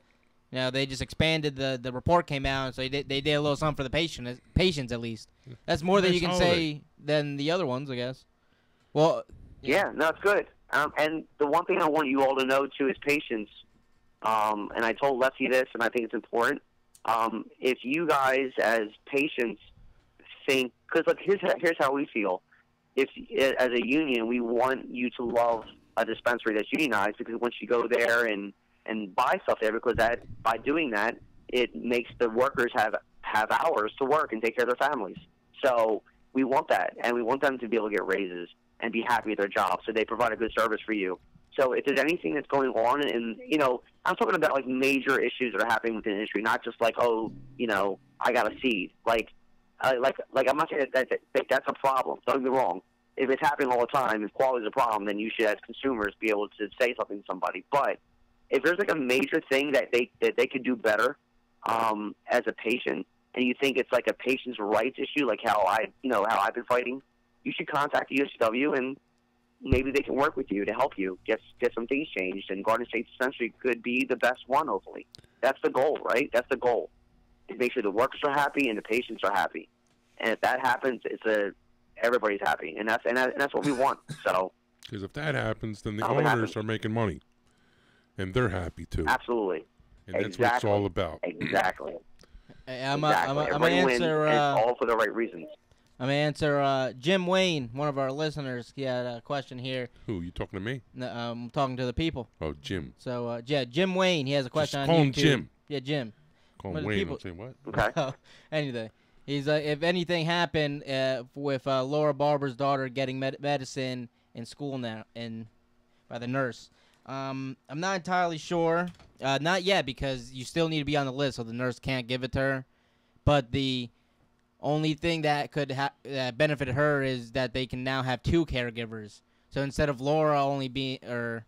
just expanded the report came out, so they did a little something for the patients at least. That's more than you can say than the other ones, I guess. Well, yeah, no, it's good. And the one thing I want you all to know too is patience. And I told Lefty this, and I think it's important. If you guys as patients think, because look, here's how we feel. If as a union, we want you to love a dispensary that's unionized, because once you go there and buy stuff there, because that by doing that, it makes the workers have hours to work and take care of their families. So we want that, and we want them to be able to get raises and be happy at their job, so they provide a good service for you. So if there's anything that's going on, and I'm talking about like major issues that are happening within the industry, not just like, I got a seed. Like I'm not saying that's a problem. Don't get me wrong. If it's happening all the time, if quality is a problem, then you should, as consumers, be able to say something to somebody. But if there's like a major thing that they could do better, as a patient, and you think it's like a patient's rights issue, like how I've been fighting, you should contact the UFCW and maybe they can work with you to help you get some things changed. And Garden State Dispensary could be the best one, hopefully. That's the goal, right? That's the goal. To make sure the workers are happy and the patients are happy. And if that happens, everybody's happy, and that's what we want. So, because if that happens, then the owners are making money, and they're happy too. Absolutely. And that's what it's all about. Exactly. I'm gonna answer all for the right reasons. I'm gonna answer Jim Wayne, one of our listeners. He had a question here. Who, you talking to me? No, I'm talking to the people. Oh, Jim. So yeah, Jim Wayne. He has a question Just on call YouTube. him Jim. Yeah, Jim. Call him Wayne. I'll say what? Okay. Anything. He's if anything happened with Laura Barber's daughter getting medicine in school now, by the nurse. I'm not entirely sure. Not yet, because you still need to be on the list, so the nurse can't give it to her. But the only thing that could that benefited her is that they can now have 2 caregivers. So instead of Laura only being her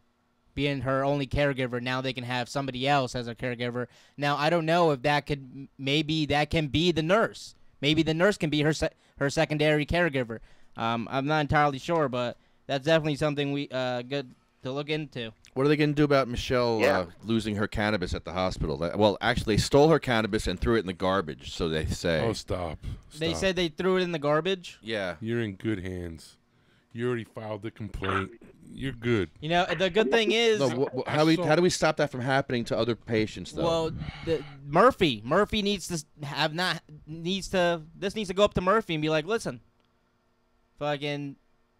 only caregiver, now they can have somebody else as a caregiver. Now I don't know if that can be the nurse. Maybe the nurse can be her secondary caregiver. I'm not entirely sure, but that's definitely something we good to look into. What are they going to do about Michelle losing her cannabis at the hospital? Well, actually, they stole her cannabis and threw it in the garbage, so they say. Oh, stop. They said they threw it in the garbage? Yeah. You're in good hands. You already filed the complaint. You're good. You know, the good thing is... No, how do we stop that from happening to other patients, though? Well, Murphy needs to this needs to go up to Murphy and be like, listen, fucking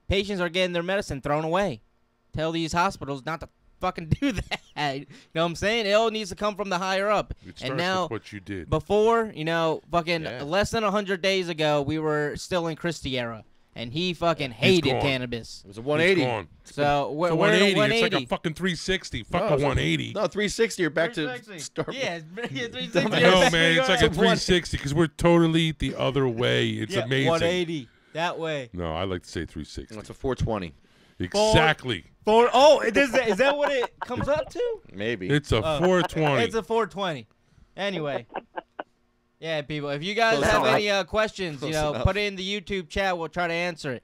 patients are getting their medicine thrown away. Tell these hospitals not to fucking do that. You know what I'm saying? It all needs to come from the higher up. It starts and now, with what you did. Before, fucking less than 100 days ago, we were still in Christie era. And he fucking hated cannabis. It was a 180. So we're 180. 180. It's like a fucking 360. Fuck a 180. No, 360. You're back to start. Yeah, 360. I know, man. It's like a 360 because we're totally the other way. It's amazing. 180. That way. No, I like to say 360. It's a 420. Exactly. Is that what it comes up to? Maybe. It's a 420. It's a 420. Anyway. Yeah, people. If you guys have any questions, put it in the YouTube chat. We'll try to answer it.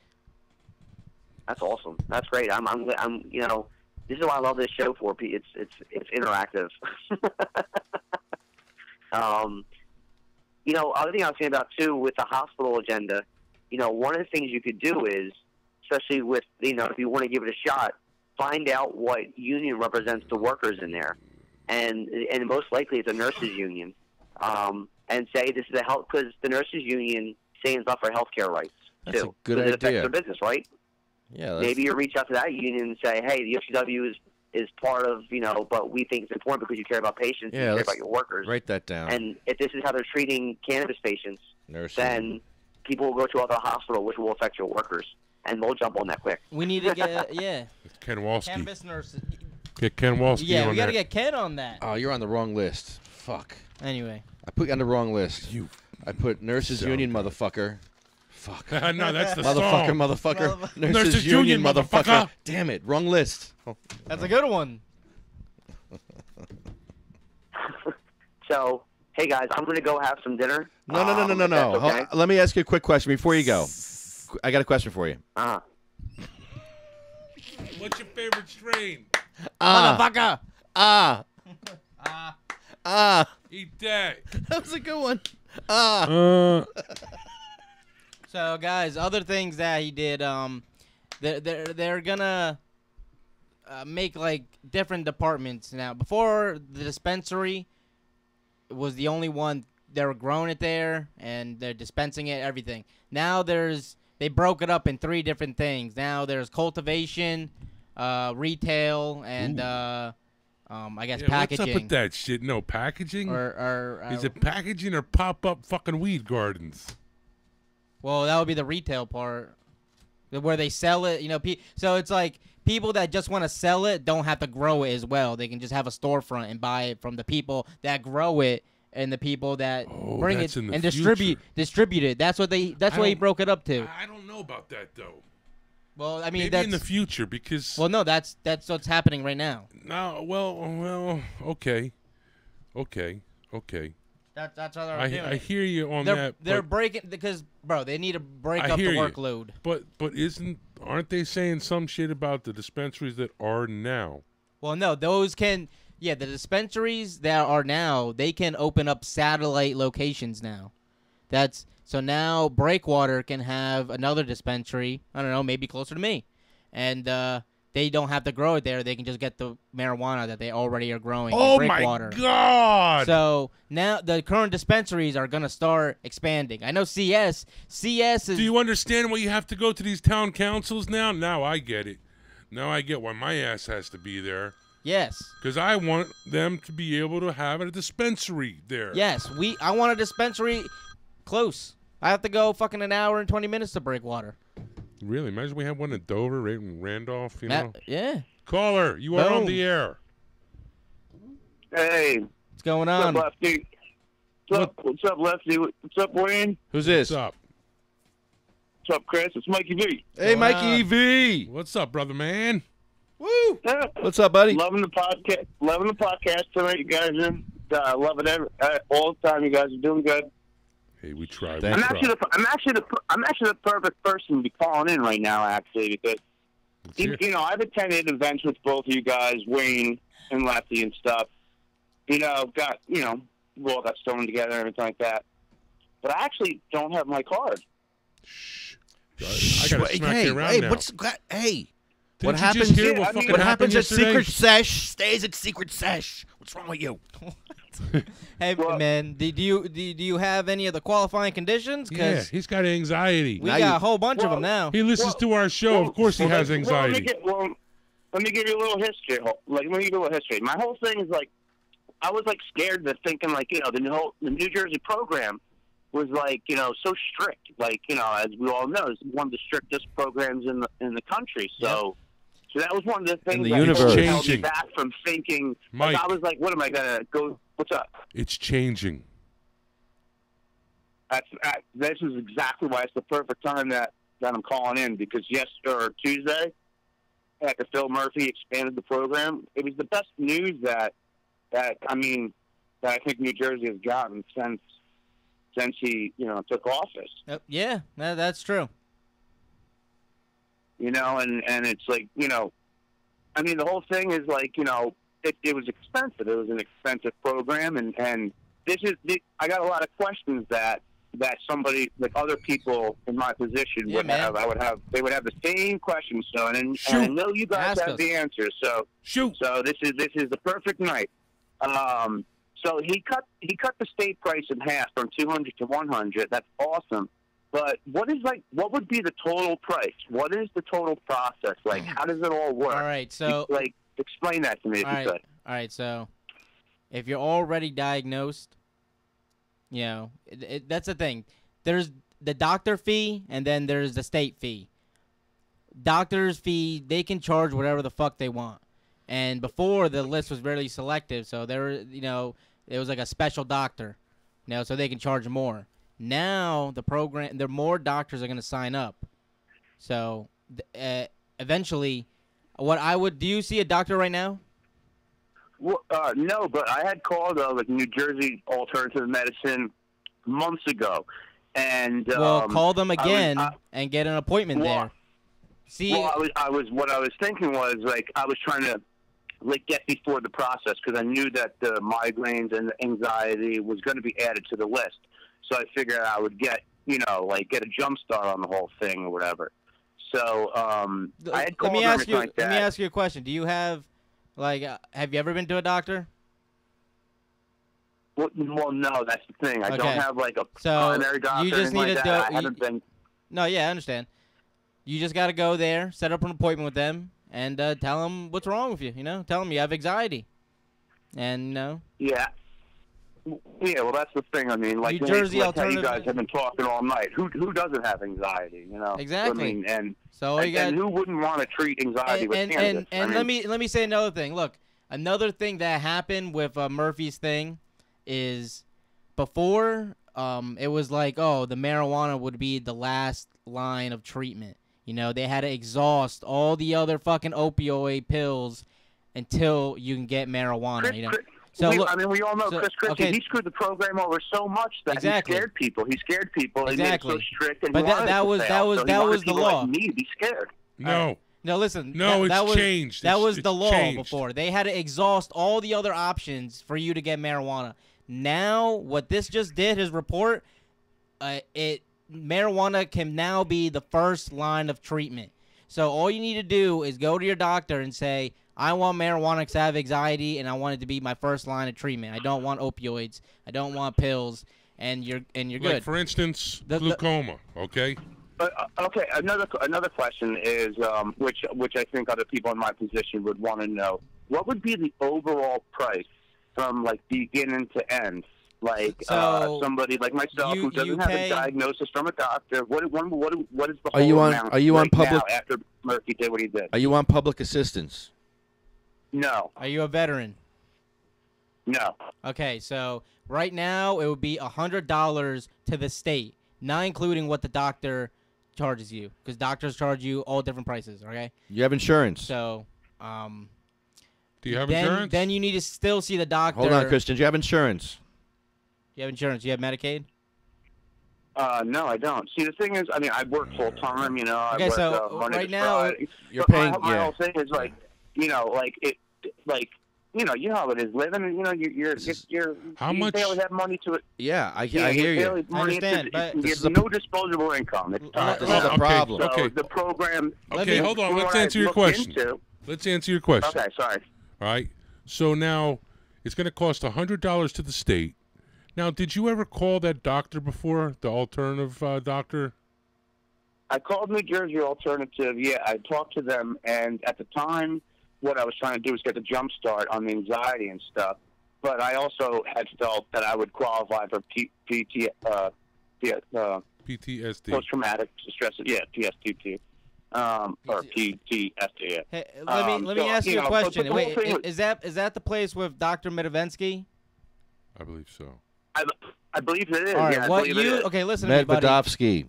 That's awesome. That's great. I'm this is why I love this show for. It's interactive. Other thing I was thinking about too with the hospital agenda. One of the things you could do is, especially with if you want to give it a shot, find out what union represents the workers in there, and most likely it's a nurses union. And say this is a health, because the nurses union stands up for healthcare rights too. That's a good idea. It affects their business, right? Yeah. Maybe you reach out to that union and say, hey, the UFCW is part of, but we think it's important because you care about patients, and you care about your workers. Write that down. And if this is how they're treating cannabis patients, then people will go to other hospital, which will affect your workers, and they'll jump on that quick. We need to get It's Ken Walski. Cannabis nurses. Get Ken Walski. Yeah, we got to get Ken on that. Oh, you're on the wrong list. Fuck. Anyway. I put you on the wrong list. I put Nurses Union, motherfucker. Fuck. No, that's the motherfucker, song. Motherfucker. Nurses Union, motherfucker. Damn it, wrong list. That's a good one. So, hey guys, I'm gonna go have some dinner. No. Okay? Let me ask you a quick question before you go. I got a question for you. What's your favorite strain? Motherfucker. Eat that. That was a good one. So, guys, other things that he did, they're gonna make like different departments now. Before, the dispensary was the only one. They were growing it there and they're dispensing it, everything. Now they broke it up in 3 different things. Now there's cultivation, retail, and I guess packaging. What's up with that shit? No, packaging? Is it packaging or pop-up fucking weed gardens? Well, that would be the retail part, where they sell it. So it's like people that just want to sell it don't have to grow it as well. They can just have a storefront and buy it from the people that grow it and the people that bring it and distribute it. That's what he broke it up to. I don't know about that though. Well, I mean, maybe that's in the future because. Well, no, that's what's happening right now. No, well, okay. That's how they're doing. I hear you on that. They're but breaking because, bro, they need to break up the workload. But aren't they saying some shit about the dispensaries that are now? Well, no, those can. Yeah, the dispensaries that are now, they can open up satellite locations now. So now Breakwater can have another dispensary. I don't know, maybe closer to me, and they don't have to grow it there. They can just get the marijuana that they already are growing in Breakwater. Oh, my God! So now the current dispensaries are going to start expanding. I know CS is... Do you understand why you have to go to these town councils now? Now I get it. Now I get why my ass has to be there. Yes. Because I want them to be able to have a dispensary there. Yes, I want a dispensary close. I have to go fucking an hour and 20 minutes to Breakwater. Really? Imagine we had one in Dover, right in Randolph, you know? Yeah. Caller, you are on the air. Hey. What's going on? What's up, Lefty? What's up, Lefty? What's up, Wayne? Who's this? What's up? What's up, Chris? It's Mikey V. Hey, Mikey V. What's up, brother man? Woo! What's up, buddy? Loving the podcast tonight, you guys. Loving it all the time. You guys are doing good. Hey, we tried. I'm actually the perfect person to be calling in right now, actually, because you know I've attended events with both of you guys, Wayne and Lefty and stuff. We all got stoned together and everything like that. But I actually don't have my card. Shh. I gotta smack you around now. What happens? What happens at Secret Sesh stays at Secret Sesh. What's wrong with you? Hey, man, do you have any of the qualifying conditions? Yeah, he's got anxiety. We got a whole bunch of them now. He listens to our show. Of course he has anxiety. Let me give you a little history. My whole thing is like, I was like scared to thinking like, you know, the New Jersey program was like, you know, so strict. Like, you know, as we all know, it's one of the strictest programs in the country. So. Yep. So that was one of the things that held me back from thinking. Mike, like, I was like, what am I going to go? What's up? It's changing. This is exactly why it's the perfect time that I'm calling in, because Tuesday, after Phil Murphy expanded the program, it was the best news that I think New Jersey has gotten since he, you know, took office. Yeah, that's true. You know, and it's like, you know, I mean, the whole thing is like, you know, it was expensive. It was an expensive program, and I got a lot of questions that somebody, like other people in my position would have. They would have the same questions, so and I know you guys have the answers. So this is the perfect night. So he cut the state price in half from 200 to 100. That's awesome. But what would be the total price? What is the total process? Like, how does it all work? All right, so explain that to me if you could. All right, so if you're already diagnosed, you know, that's the thing. There's the doctor fee, and then there's the state fee. Doctor's fee, they can charge whatever the fuck they want. And before, the list was really selective, so it was like a special doctor, you know, so they can charge more. Now the more doctors are going to sign up. So eventually, do you see a doctor right now? Well, no, but I had called like New Jersey Alternative Medicine months ago, and call them again and get an appointment there. See, what I was thinking was like I was trying to like get before the process because I knew that the migraines and the anxiety was going to be added to the list. So I figured I would get a jump start on the whole thing or whatever. So I had called Let me ask you a question. Do you have, have you ever been to a doctor? Well, no, that's the thing. I don't have like a primary doctor. You just need I haven't been. No, yeah, I understand. You just got to go there, set up an appointment with them, and tell them what's wrong with you. You know, tell them you have anxiety, and Yeah. Yeah, well, that's the thing. I mean, like how you guys have been talking all night. Who doesn't have anxiety? You know, exactly. I mean, and who wouldn't want to treat anxiety with cannabis? And let me say another thing. Look, another thing that happened with Murphy's thing is before it was like, oh, the marijuana would be the last line of treatment. You know, they had to exhaust all the other fucking opioid pills until you can get marijuana. So I mean, we all know Chris Christie. He screwed the program over so much that he scared people. He scared people. Exactly. He made it so strict, and but that was the law. Like me to be scared. No. No, listen. No, it's changed. That was the law changed. before. They had to exhaust all the other options for you to get marijuana. Now, what this just did, his report, marijuana can now be the first line of treatment. So all you need to do is go to your doctor and say, I want marijuana because I have anxiety and I want it to be my first line of treatment. I don't want opioids. I don't want pills, and you're good. Like, for instance, glaucoma, okay? Okay, another question is, which I think other people in my position would want to know. What would be the overall price from, like, beginning to end? Like, somebody like myself who doesn't have a diagnosis from a doctor, what is the whole amount are you on public, now after Murphy did what he did? Are you on public assistance? No. Are you a veteran? No. Okay, so right now it would be $100 to the state, not including what the doctor charges you, because doctors charge you all different prices, okay? You have insurance. So, do you have insurance? Then you need to still see the doctor. Hold on, Christian. Do you have insurance? You have insurance. You have Medicaid? No, I don't. See, the thing is, I mean, I work full time. You know, okay, I work so Monday right to now Friday. You're but paying. My whole thing is like, you know, like it, like. You know how it is living, and you know you're how you much? barely have money to it. Yeah, I hear you. I understand, but you have no disposable income. It's tough. This is a problem. So okay. The program. Okay, hold on. Let's answer your question. Let's answer your question. Okay, sorry. All right. So now it's going to cost $100 to the state. Now, did you ever call that doctor before, the alternative doctor? I called New Jersey Alternative. Yeah, I talked to them, and at the time, what I was trying to do was get the jump start on the anxiety and stuff. But I also had felt that I would qualify for PTSD. Post-traumatic stress. Yeah, PSTT. Or PTSD. Yeah. Hey, let me ask you a question. Wait, is that the place with Dr. Medvensky? I believe so. I believe it is. All right, yeah, okay, listen to me, buddy. Medvedovsky.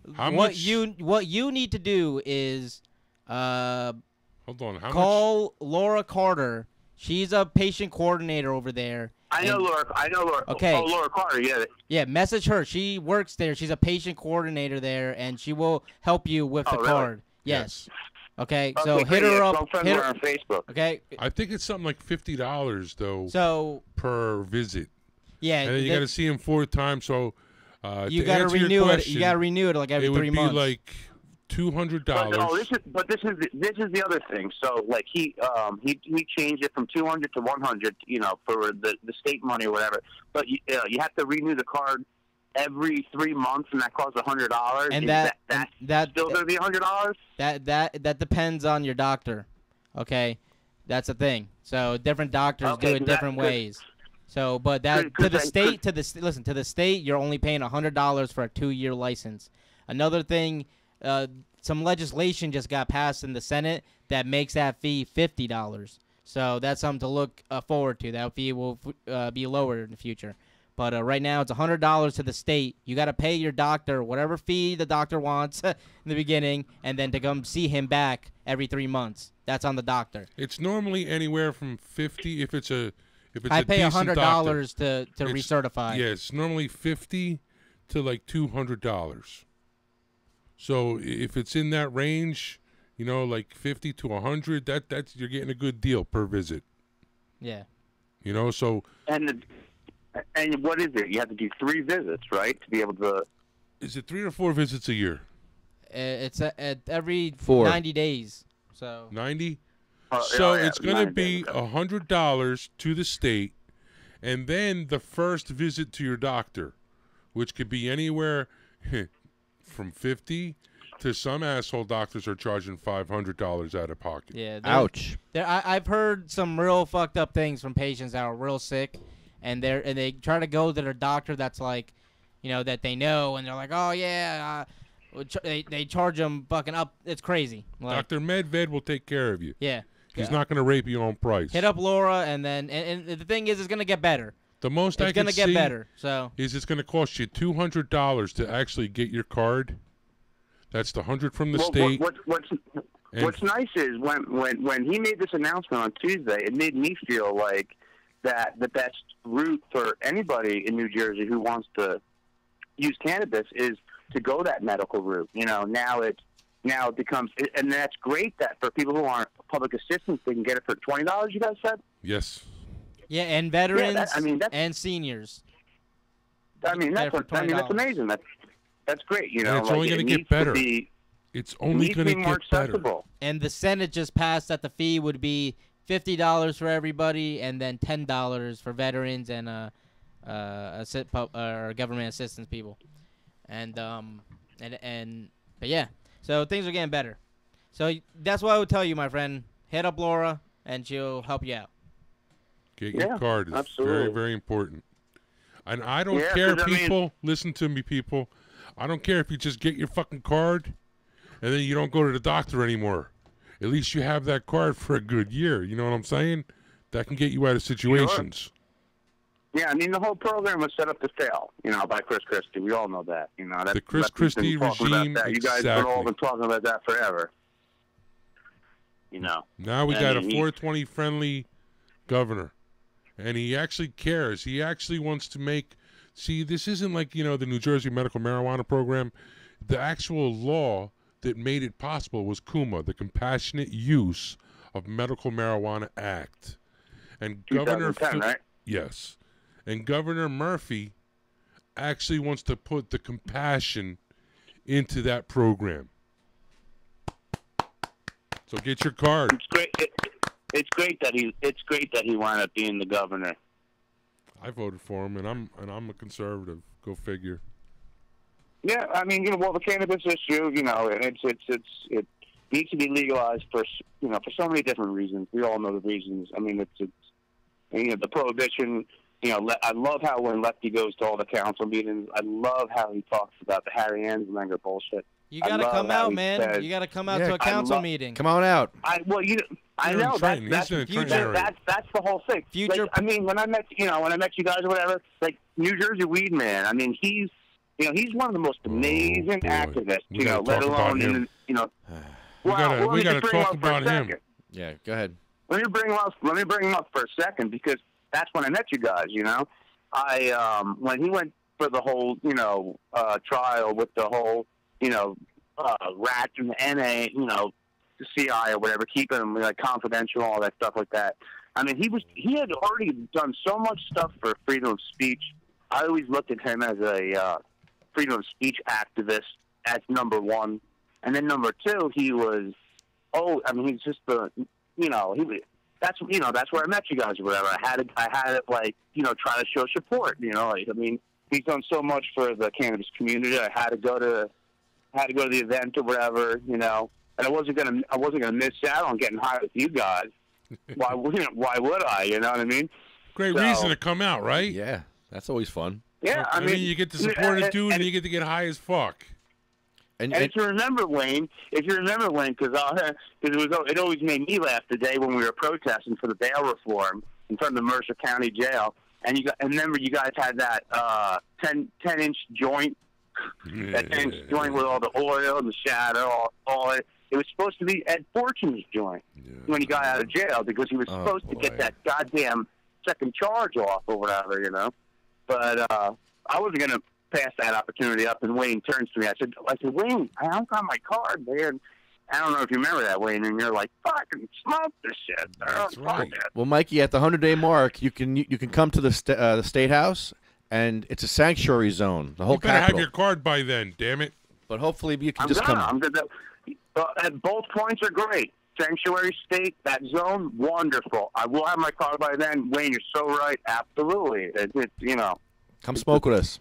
What you need to do is hold on. Call Laura Carter. She's a patient coordinator over there. I know Laura. Okay. Oh, Laura Carter, yeah. Yeah, message her. She works there. She's a patient coordinator there, and she will help you with the card. Yes. Okay, so hit her up. Hit her on Facebook. Okay. I think it's something like $50 though. So per visit. Yeah. And then you got to see him 4 times. So you got to renew it. You got to renew it like every 3 months. It would be like $200. This is the other thing. So like he changed it from 200 to 100, you know, for the state money or whatever. But you have to renew the card every 3 months, and that costs $100. And that's still going to be $100. That depends on your doctor. Okay, that's the thing. So different doctors do it different ways. So, but to the state, you're only paying $100 for a 2-year license. Another thing. Some legislation just got passed in the Senate that makes that fee $50. So that's something to look forward to. That fee will be lower in the future. But right now it's $100 to the state. You got to pay your doctor whatever fee the doctor wants in the beginning, and then to come see him back every 3 months. That's on the doctor. It's normally anywhere from $50 if it's a I pay $100 to recertify. Yeah, it's normally $50 to like $200. So if it's in that range, you know, like 50 to 100, that's you're getting a good deal per visit. Yeah. You know, so and what is it? You have to do 3 visits, right, to be able to. Is it 3 or 4 visits a year? It's every 4. 90 days. So 90. So it's going to be $100 to the state, and then the first visit to your doctor, which could be anywhere. From 50 to some asshole doctors are charging $500 out of pocket. Yeah. Ouch. I've heard some real fucked up things from patients that are real sick, and they try to go to their doctor that's like, you know, that they know, and they're like, oh yeah, they charge them fucking up. It's crazy. Like, Dr. Medved will take care of you. Yeah. He's not going to rape you on price. Hit up Laura, and then and the thing is, it's gonna get better. The most it's gonna get better. So it's going to cost you $200 to actually get your card. That's the $100 from the state. What's nice is when he made this announcement on Tuesday, it made me feel like that the best route for anybody in New Jersey who wants to use cannabis is to go that medical route. You know, now it becomes, and that's great that for people who aren't public assistants, they can get it for $20. You guys said? Yes. Yeah, and veterans and seniors. That's amazing. That's great. You know, and it's only going to get better. It's only going to get better. And the Senate just passed that the fee would be $50 for everybody, and then $10 for veterans and government assistance people. But yeah, so things are getting better. So that's what I would tell you, my friend. Hit up Laura, and she'll help you out. Get your card. It's very, very important. And I don't care, people. Listen to me, people. I don't care if you just get your fucking card and then you don't go to the doctor anymore. At least you have that card for a good year. You know what I'm saying? That can get you out of situations. Sure. Yeah, I mean, the whole program was set up to fail, you know, by Chris Christie. We all know that. You know, the Chris Christie regime, you guys have all been talking about that forever. You know. Now we got a 420-friendly governor. And he actually cares. He actually wants to make... See, this isn't like, you know, the New Jersey medical marijuana program. The actual law that made it possible was CUMA, the Compassionate Use of Medical Marijuana Act. And 2010, right? Yes. And Governor Murphy actually wants to put the compassion into that program. So get your card. It's great. It's great that he wound up being the governor. I voted for him, and I'm a conservative. Go figure. Yeah, I mean, you know, well, the cannabis issue, you know, it needs to be legalized for so many different reasons. We all know the reasons. I mean, it's you know, the prohibition. You know, I love how when Lefty goes to all the council meetings, I love how he talks about the Harry Anslinger bullshit. You got to come out, man. You got to come out to a council meeting. Come on out. I know that's the whole thing. Future. Like, I mean, when I met you guys or whatever, like New Jersey Weed Man. I mean, he's one of the most amazing activists. You know, let alone you know. We gotta talk about him. Yeah, go ahead. Let me bring him up for a second because that's when I met you guys. You know, when he went for the whole trial with the whole rat and the NA, the CI or whatever, keeping him like confidential, all that stuff like that. I mean, he had already done so much stuff for freedom of speech. I always looked at him as a freedom of speech activist as number one, and then number two, he was. Oh, I mean, he's just that's where I met you guys or whatever. I had it like try to show support. I mean, he's done so much for the cannabis community. I had to go to the event or whatever, and I wasn't gonna miss out on getting high with you guys. Why would I? You know what I mean? Great reason to come out, right? Yeah, that's always fun. Yeah, I mean you get to support a dude and you get to get high as fuck. And if you remember, Wayne, because it always made me laugh the day when we were protesting for the bail reform in front of the Mercer County Jail, and remember you guys had that 10-inch joint, that 10-inch joint with all the oil and the shadow, all it. It was supposed to be Ed Fortune's joint when he got out of jail because he was supposed to get that goddamn second charge off or whatever, But I wasn't going to pass that opportunity up, and Wayne turns to me. I said, Wayne, I don't got my card, man. I don't know if you remember that, Wayne, and you're like, fucking smoke this shit. That's right. Well, Mikey, at the 100-day mark, you can come to the State House, and it's a sanctuary zone. The whole you better capital. Have your card by then, damn it. But hopefully you can come. I'm good. Both points are great. Sanctuary state, that zone, wonderful. I will have my card by then. Wayne, you're so right. Absolutely. Come smoke with us.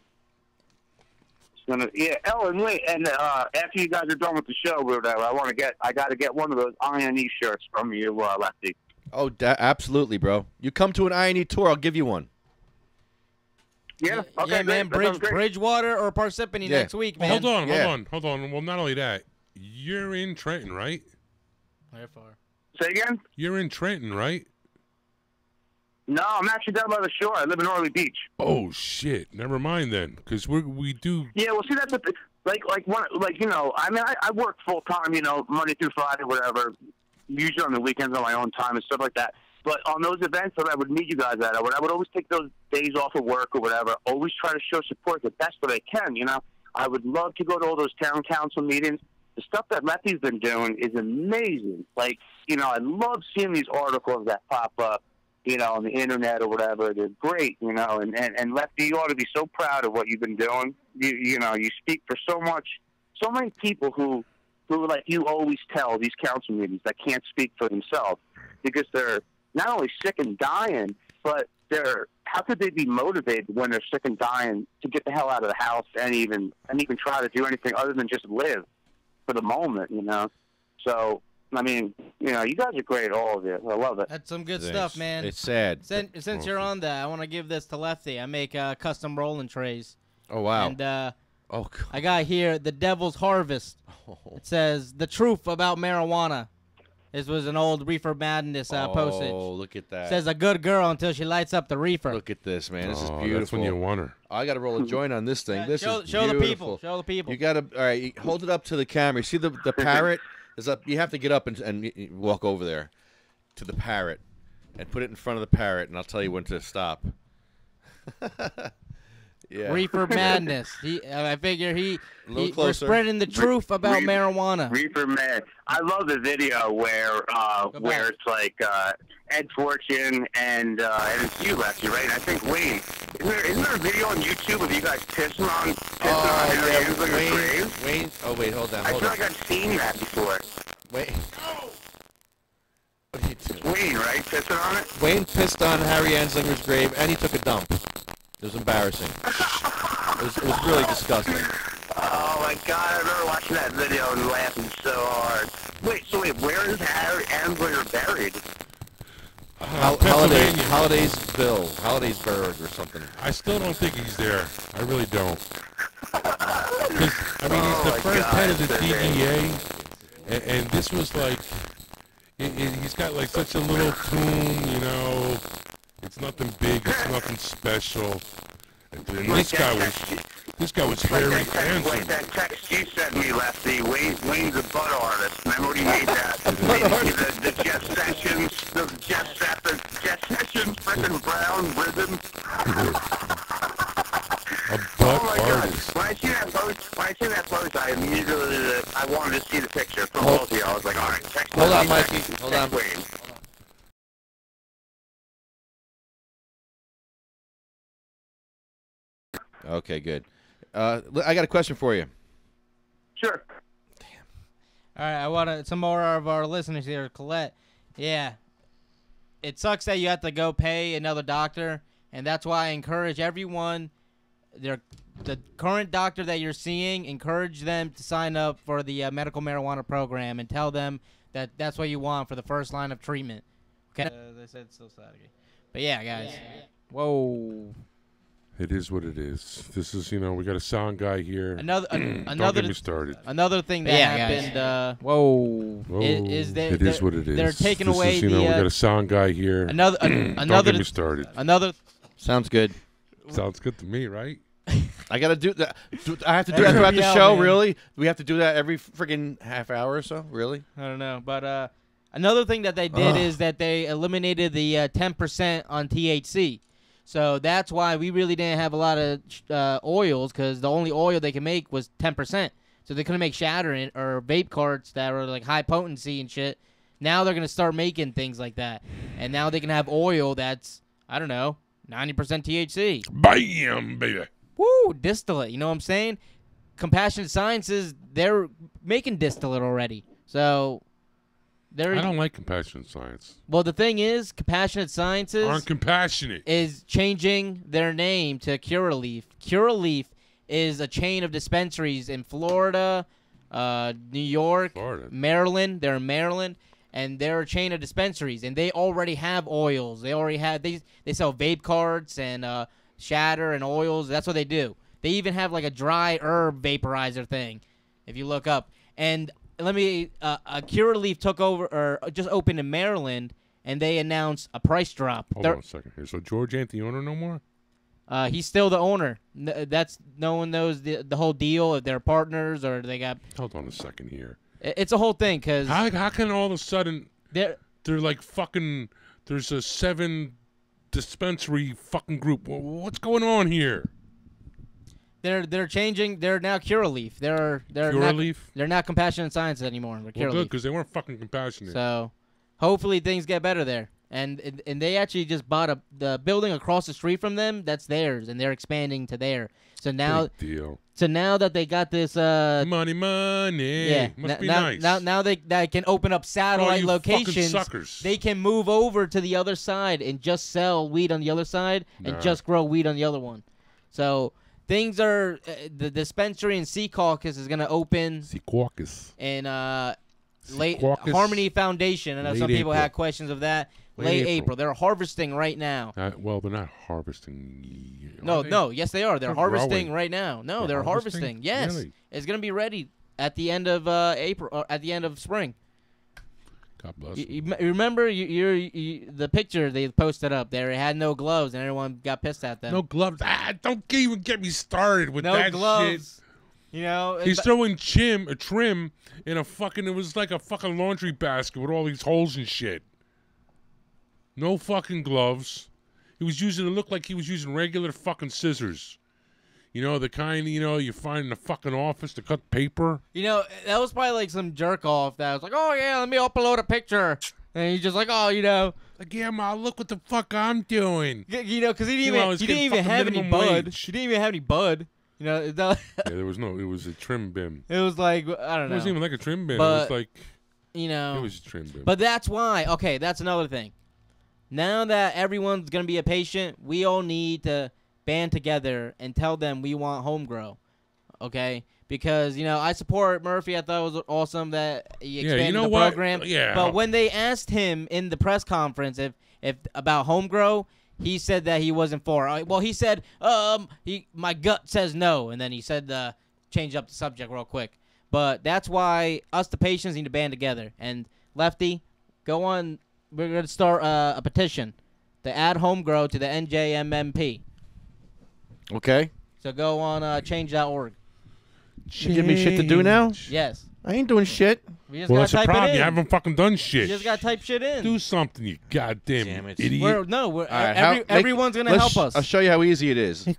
Yeah. Oh, and wait. And after you guys are done with the show, whatever, I got to get one of those INE shirts from you, Lefty. Oh, absolutely, bro. You come to an INE tour, I'll give you one. Yeah. Okay. Yeah, man. Bridgewater or Parsippany next week, man. Hold on. Well, not only that, you're in Trenton, right? How far? Say again? You're in Trenton, right? No, I'm actually down by the shore. I live in Orly Beach. Oh shit! Never mind then, because we do. Yeah, well, see, that's I mean, I work full time, Monday through Friday, whatever. Usually on the weekends on my own time and stuff like that. But on those events that I would meet you guys at, I would always take those days off of work or whatever, always try to show support the best that I can, you know. I would love to go to all those town council meetings. The stuff that Lefty's been doing is amazing. Like, you know, I love seeing these articles that pop up, you know, on the internet or whatever. They're great, you know, and Lefty, you ought to be so proud of what you've been doing. You know, you speak for so many people who like you always tell these council meetings that can't speak for themselves because they're not only sick and dying, but how could they be motivated when they're sick and dying to get the hell out of the house and even try to do anything other than just live for the moment, you know? So, I mean, you know, you guys are great, all of you. I love it. That's some good stuff, man. It's sad. Since you're on that, I want to give this to Lefty. I make custom rolling trays. Oh, wow. And oh, God. I got here The Devil's Harvest. Oh. It says, the truth about marijuana. This was an old Reefer Madness postage. Oh, look at that. It says a good girl until she lights up the reefer. Look at this, man. This is beautiful. That's when you want her. I got to roll a joint on this thing. This is show beautiful. the people. Show the people. You got to, all right, hold it up to the camera. See the parrot? Is up. You have to get up and walk over there to the parrot and put it in front of the parrot, and I'll tell you when to stop. Yeah. Reefer Madness. I figure we're spreading the truth about marijuana. Reefer Mad. I love the video where it's like Ed Fortune and it's you, Lefty, right? And I think Wayne. Isn't there a video on YouTube of you guys pissing on Harry Anslinger's grave? Wayne. Oh wait, hold on. I feel like I've seen that before. Wait. What are you doing? Wayne, right? Pissing on it. Wayne pissed on Harry Anslinger's grave, and he took a dump. It was embarrassing. It was really disgusting. Oh my God! I remember watching that video and laughing so hard. Wait, where is Harry Anslinger buried? Hollidaysburg or something. I still don't think he's there. I really don't. Because I mean, he's the first head of the DEA, and this was like, he's got like such a little tune, you know. It's nothing big. It's nothing special. And this guy was Harry Anslinger. Like that text you sent me, Lefty. Wayne's a butt artist. Remember when he made that? the Jeff Sessions, freaking Brown rhythm. A butt artist. When I see that post, I immediately I wanted to see the picture from both of you. I was like, all right, text. Hold on, Mikey. Hold on. Wayne. Okay, good. I got a question for you. Sure. All right, I want some more of our listeners here. Colette, yeah, it sucks that you have to go pay another doctor, and that's why I encourage everyone, the current doctor that you're seeing, encourage them to sign up for the medical marijuana program and tell them that that's what you want for the first line of treatment. Okay. They said it's still Saturday. But yeah, guys. Yeah. Whoa. It is what it is. This is, you know, we got a sound guy here. Don't get me started. Another thing that happened. Whoa. Is that it is what it is. They're taking this away is, you know, we got a sound guy here. Don't get me started. Sounds good. Sounds good to me, right? I gotta do that. I have to do that throughout the show. Man. Really? We have to do that every friggin' half hour or so. Really? I don't know, but another thing that they did is that they eliminated the 10% on THC. So that's why we really didn't have a lot of oils, because the only oil they could make was 10%. So they couldn't make shatter or vape carts that were like high potency and shit. Now they're gonna start making things like that, and now they can have oil that's, I don't know, 90% THC. Bam, baby. Woo, distillate. You know what I'm saying? Compassionate Sciences, they're making distillate already. So I don't like Compassionate Science. Well, the thing is, Compassionate Sciences aren't compassionate. Is changing their name to Curaleaf. Curaleaf is a chain of dispensaries in Florida, New York, Maryland. They're in Maryland, and they're a chain of dispensaries, and they already have oils. They already have they sell vape carts and shatter and oils. That's what they do. They even have like a dry herb vaporizer thing, if you look up. And Curaleaf took over or just opened in Maryland, and they announced a price drop. Hold on a second here. So George ain't the owner no more? He's still the owner. No one knows the whole deal, if they're partners or they got. Hold on a second here. It's a whole thing, because how can all of a sudden they're like fucking There's a 7 dispensary fucking group. What's going on here? They're changing. They're now Curaleaf. They're Curaleaf? They're not Compassionate Science anymore. They're Well, Curaleaf. good, because they weren't fucking compassionate. So, hopefully things get better there. And they actually just bought the building across the street from them. That's theirs, and they're expanding to there. So now, Big deal. So now that they got this, money, yeah, must be nice. Now they can open up satellite locations. Suckers. They can move over to the other side and just sell weed on the other side and just grow weed on the other one. So things are the dispensary in Secaucus is going to open. Secaucus. In late Harmony Foundation. I know some people had questions of that. Late April. They're harvesting right now. Well, they're not harvesting. No. Yes, they are. They're harvesting growing. right now. No, they're harvesting. Yes, really? It's gonna be ready at the end of April or at the end of spring. God bless. You remember the picture they posted up there? It had no gloves, and everyone got pissed at them. No gloves. Don't even get me started with that gloves. shit. You know, he's throwing a trim in a fucking. It was like a fucking laundry basket with all these holes and shit. No fucking gloves. He was using. It looked like he was using regular fucking scissors. You know, the kind you find in the fucking office to cut paper. You know, that was probably like some jerk off that was like, oh yeah, let me upload a picture, and he's just like, oh, like, yeah, ma, look what the fuck I'm doing. You know, because he didn't even have any bud. He didn't even have any bud. You know, yeah, there was no. It was a trim bin. It was like, I don't know. It wasn't even like a trim bin. But, it was like, it was a trim bin. But that's why. Okay, that's another thing. Now that everyone's gonna be a patient, we all need to band together and tell them we want home grow. Okay, because I support Murphy. I thought it was awesome that he expanded the program. Yeah. But when they asked him in the press conference if about home grow, he said that he wasn't for it. Well, he said, my gut says no, and then he said change up the subject real quick. But that's why us, the patients, need to band together. And Lefty, go on. We're going to start a petition to add home grow to the NJMMP. Okay. So go on change.org. You give me shit to do now? Yes. I ain't doing shit. We just well, gotta that's type a problem. it in. You haven't fucking done shit. You just got to type shit in. Do something, you goddamn idiot. Everyone's going to help us. I'll show you how easy it is. Should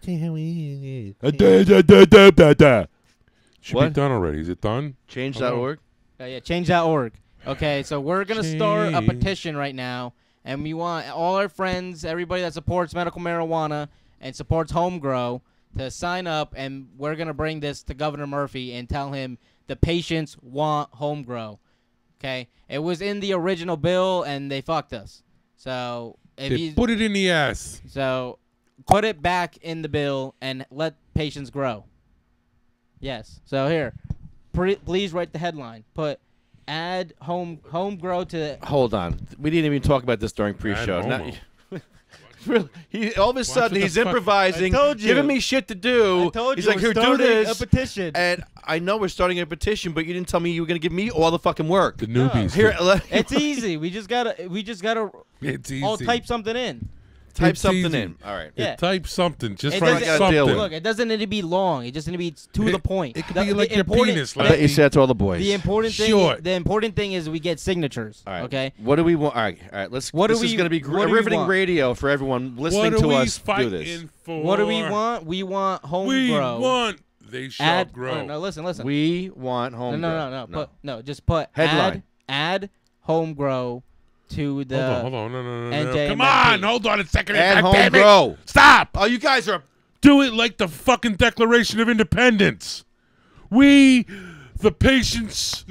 What? be done already. Is it done? Change.org? Yeah, change.org. Okay, so we're going to start a petition right now, and we want all our friends, everybody that supports medical marijuana and supports home grow, to sign up, and we're going to bring this to Governor Murphy and tell him the patients want home grow. Okay? It was in the original bill, and they fucked us. So they put it in the ass. So put it back in the bill and let patients grow. Yes. So here, please write the headline. Put add home grow to. Hold on, we didn't even talk about this during pre-show. All of a sudden he's improvising, giving me shit to do. He's like, "Here, do this." A petition. And I know we're starting a petition, but you didn't tell me you were going to give me all the fucking work. The newbies. Here, it's easy. We just gotta. It's easy. All type something in. Type something in. All right. Yeah. Type something. Just write something. Look, it doesn't need to be long. It just need to be to the point. It could be like your penis. I bet you said to all the boys. The important thing is we get signatures. All right. okay. What do we want? All right. Let's. This is going to be riveting radio for everyone listening to us do this. What do we want? We want home grow. We want. They shall grow. No, listen. We want home grow. Just put headline. Add home grow to the. Hold on. No. NJMMP. Come on. Hold on a second. Add home grow. Stop. Oh, you guys are. Do it like the fucking Declaration of Independence. We, the patients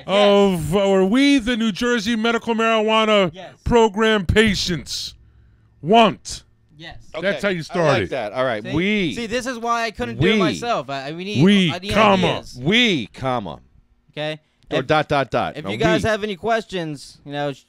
or we, the New Jersey medical marijuana program patients, want. Yes. Okay. That's how you started. I like that. All right. See, this is why I couldn't do it myself. I need ideas. We, comma. Okay. Or dot. If you guys have any questions,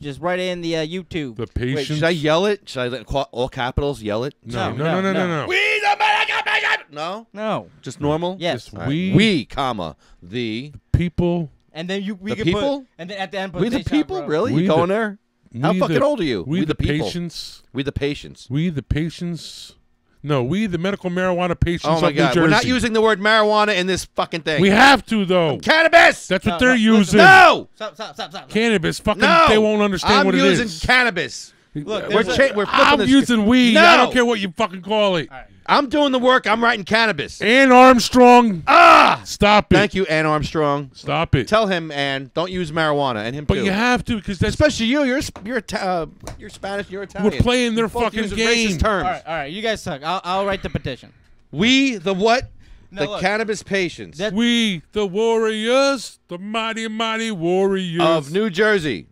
just write it in the YouTube. The patients. Wait, should I yell it? Should I let all capitals yell it? No. We the medical patient. No. Just normal. Yes. Right. We, comma the people. And then we can people. Put, and then at the end, put we the people. Really? You going there? How fucking old are you? We the people. patients. We the patients. We the patients. No, we the medical marijuana patients. Oh my God, we're not using the word marijuana in this fucking thing. We have to though. Cannabis. That's what they're using. No. Stop. Cannabis. Fucking. No. They won't understand what it is. I'm using cannabis. Look, we're flipping I'm this. using weed. No! I don't care what you fucking call it. All right. I'm doing the work. I'm writing cannabis. Ann Armstrong. Ah! Stop it. Thank you, Ann Armstrong. Stop it. Tell him, Ann, don't use marijuana, and him But too. you have to, because that's Especially you. You're Spanish. You're Italian. we're playing their Both fucking using game. racist terms. All right. You guys suck. I'll write the petition. We the what? No, the look. cannabis patients We, the warriors, the mighty, mighty warriors of New Jersey.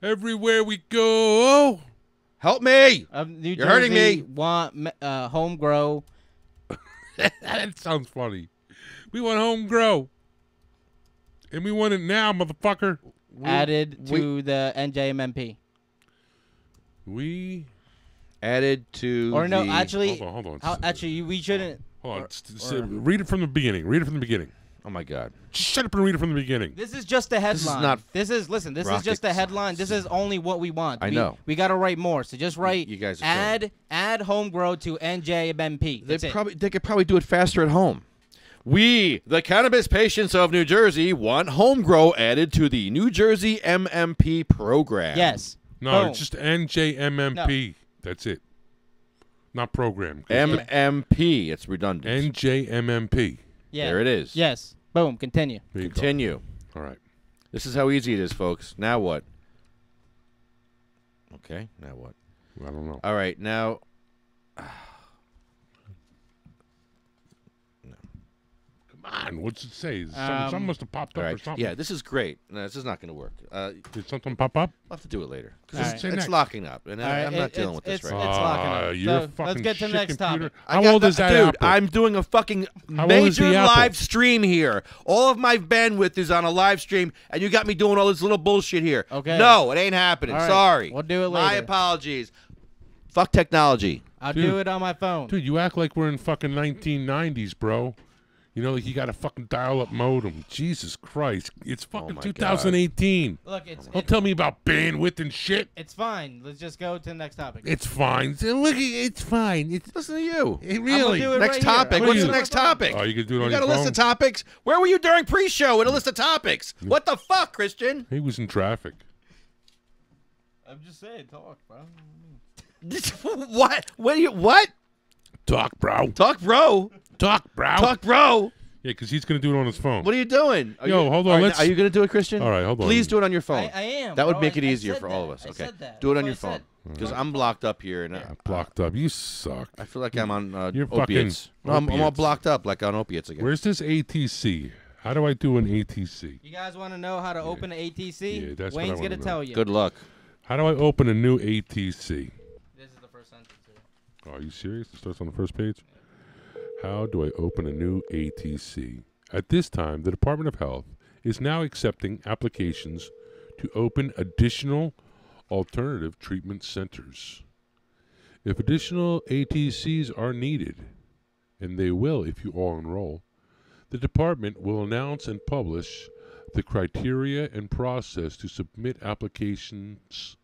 Everywhere we go. Help me! New You're hurting Jersey me. Want home grow. That sounds funny. We want home grow. And we want it now, motherfucker. Added to the NJMMP. We added to Or no, the, actually, hold on. actually, we shouldn't. Hold on. Read it from the beginning. Read it from the beginning. Oh my God! Just shut up and read it from the beginning. This is just the headline. This is not Listen. This is just the headline. This is only what we want. I know. We got to write more. So just write. You guys are add home grow to NJMMP. They could probably do it faster at home. We, the cannabis patients of New Jersey, want home grow added to the New Jersey MMP program. Yes. No, Boom. it's just NJMMP. That's it. Not program. MMP. It's redundant. NJMMP. Yeah. There it is. Yes. Boom. Continue. There you go. Continue. All right. This is how easy it is, folks. Now what? Okay. Now what? I don't know. All right. Now. Come on. What's it say? Something must have popped up or something. Yeah, this is great. No, this is not going to work. Did something pop up? I'll have to do it later. All Because right. it's locking up, and I'm not dealing with this right now. It's locking up. You're So, fucking let's get to the shit next computer. topic. How old is that Dude, apple? I'm doing a fucking How old is the major apple? live stream here. All of my bandwidth is on a live stream, and you got me doing all this little bullshit here. Okay. No, it ain't happening. All right. Sorry. We'll do it My later. apologies. Fuck technology. I'll Dude. do it on my phone. Dude, you act like we're in fucking 1990s, bro. You know, like you got a fucking dial-up modem. Jesus Christ. It's fucking my 2018. Look, Don't tell me about bandwidth and shit. it's fine. Let's just go to the next topic. It's fine. Look, it's fine. It's Listen to you. really. do it Next right topic. here. What's What the are you- next topic? Oh, you can do it You on got your a list phone? of topics? Where were you during pre-show with a list of topics? What the fuck, Christian? He was in traffic. I'm just saying, talk, bro. What? What? Talk, bro. Talk, bro. Talk, bro. Talk, bro. Yeah, because he's going to do it on his phone. What are you doing? Yo, hold on, let's- Are you going to do it, Christian? All right, hold on. Please do it on your phone. I am. That would bro. make it I easier said for that. all of us. I Okay. said that. Do it That's on what your I phone. said. Because I'm blocked up here. And Blocked up. You suck. I feel like I'm on You're opiates. fucking No, I'm all opiates. blocked up like on opiates again. Where's this ATC? How do I do an ATC? You guys want to know how to open an ATC? Yeah, that's what I Wayne's wanna going to know. tell you. Good luck. How do I open a new ATC? This is the first sentence here. Oh, are you serious? It starts on the first page? How do I open a new ATC? At this time, the Department of Health is now accepting applications to open additional alternative treatment centers. If additional ATCs are needed, and they will if you all enroll, the department will announce and publish the criteria and process to submit applications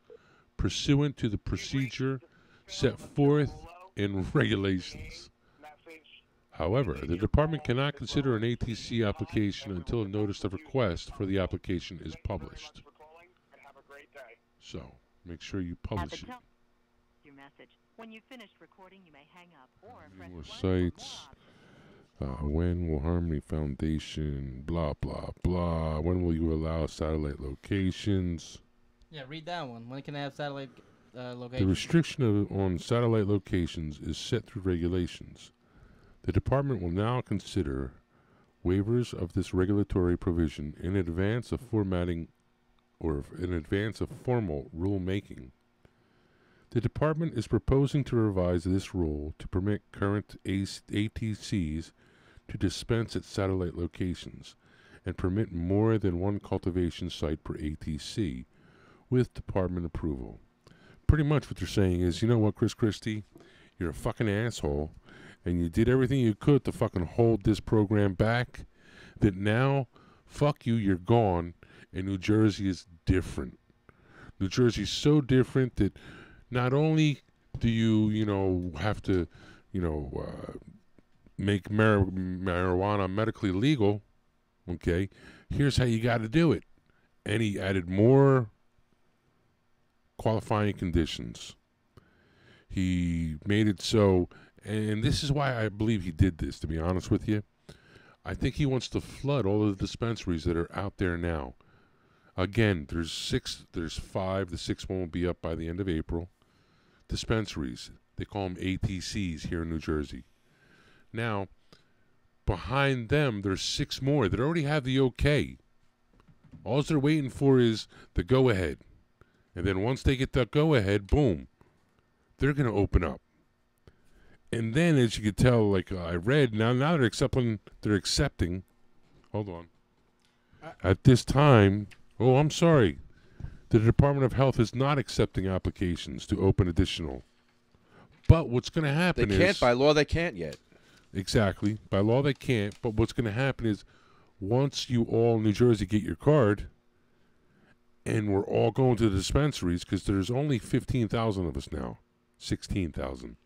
pursuant to the procedure set forth in regulations. However, the department cannot consider an ATC application until a notice of request for the application is published. So, make sure you publish it. Your message. When you've finished recording, you may hang up or press More 1 for sites. When will Harmony Foundation, blah, blah, blah. When will you allow satellite locations? Yeah, read that one. When can I have satellite The location? restriction on satellite locations is set through regulations. The department will now consider waivers of this regulatory provision in advance of formatting or in advance of formal rulemaking. The department is proposing to revise this rule to permit current ATCs to dispense at satellite locations and permit more than one cultivation site per ATC with department approval. Pretty much what they're saying is, you know what, Chris Christie? You're a fucking asshole, and you did everything you could to fucking hold this program back, that now, fuck you, you're gone, and New Jersey is different. New Jersey's so different that not only do you, have to, make marijuana medically legal, okay, here's how you got to do it. And he added more qualifying conditions. He made it so, and this is why I believe he did this, to be honest with you. I think he wants to flood all of the dispensaries that are out there now. Again, there's 5. The 6th one will be up by the end of April. Dispensaries. They call them ATCs here in New Jersey. Now, behind them, there's 6 more that already have the okay. All they're waiting for is the go-ahead. And then once they get the go-ahead, boom, they're going to open up. And then, as you can tell, like I read, now they're accepting. Hold on. At this time, I'm sorry. The Department of Health is not accepting applications to open additional. But what's going to happen is... They can't. By law, they can't yet. Exactly. By law, they can't. But what's going to happen is once you all, New Jersey, get your card, and we're all going to the dispensaries, because there's only 15,000 of us now. 16,000.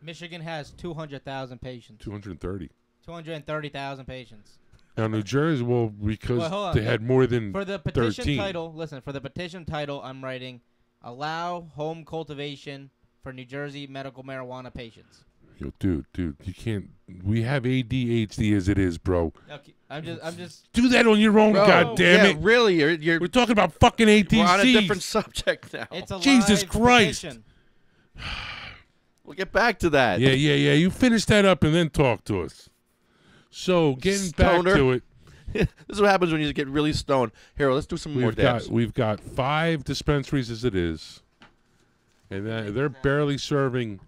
Michigan has 200,000 patients. 230. 230,000 patients. Now, New Jersey, because they had more than 13. For the petition title, listen, for the petition title, I'm writing, allow home cultivation for New Jersey medical marijuana patients. Yo, dude, you can't. We have ADHD as it is, bro. Okay, I'm just. Do that on your own, goddammit. Yeah, really, you're. We're talking about fucking ATCs. We're on a different subject now. It's a Jesus live Christ. petition. We'll get back to that. Yeah. You finish that up and then talk to us. So, getting back to it. This is what happens when you get really stoned. Here, let's do some more dabs. We've got 5 dispensaries as it is. And they're barely serving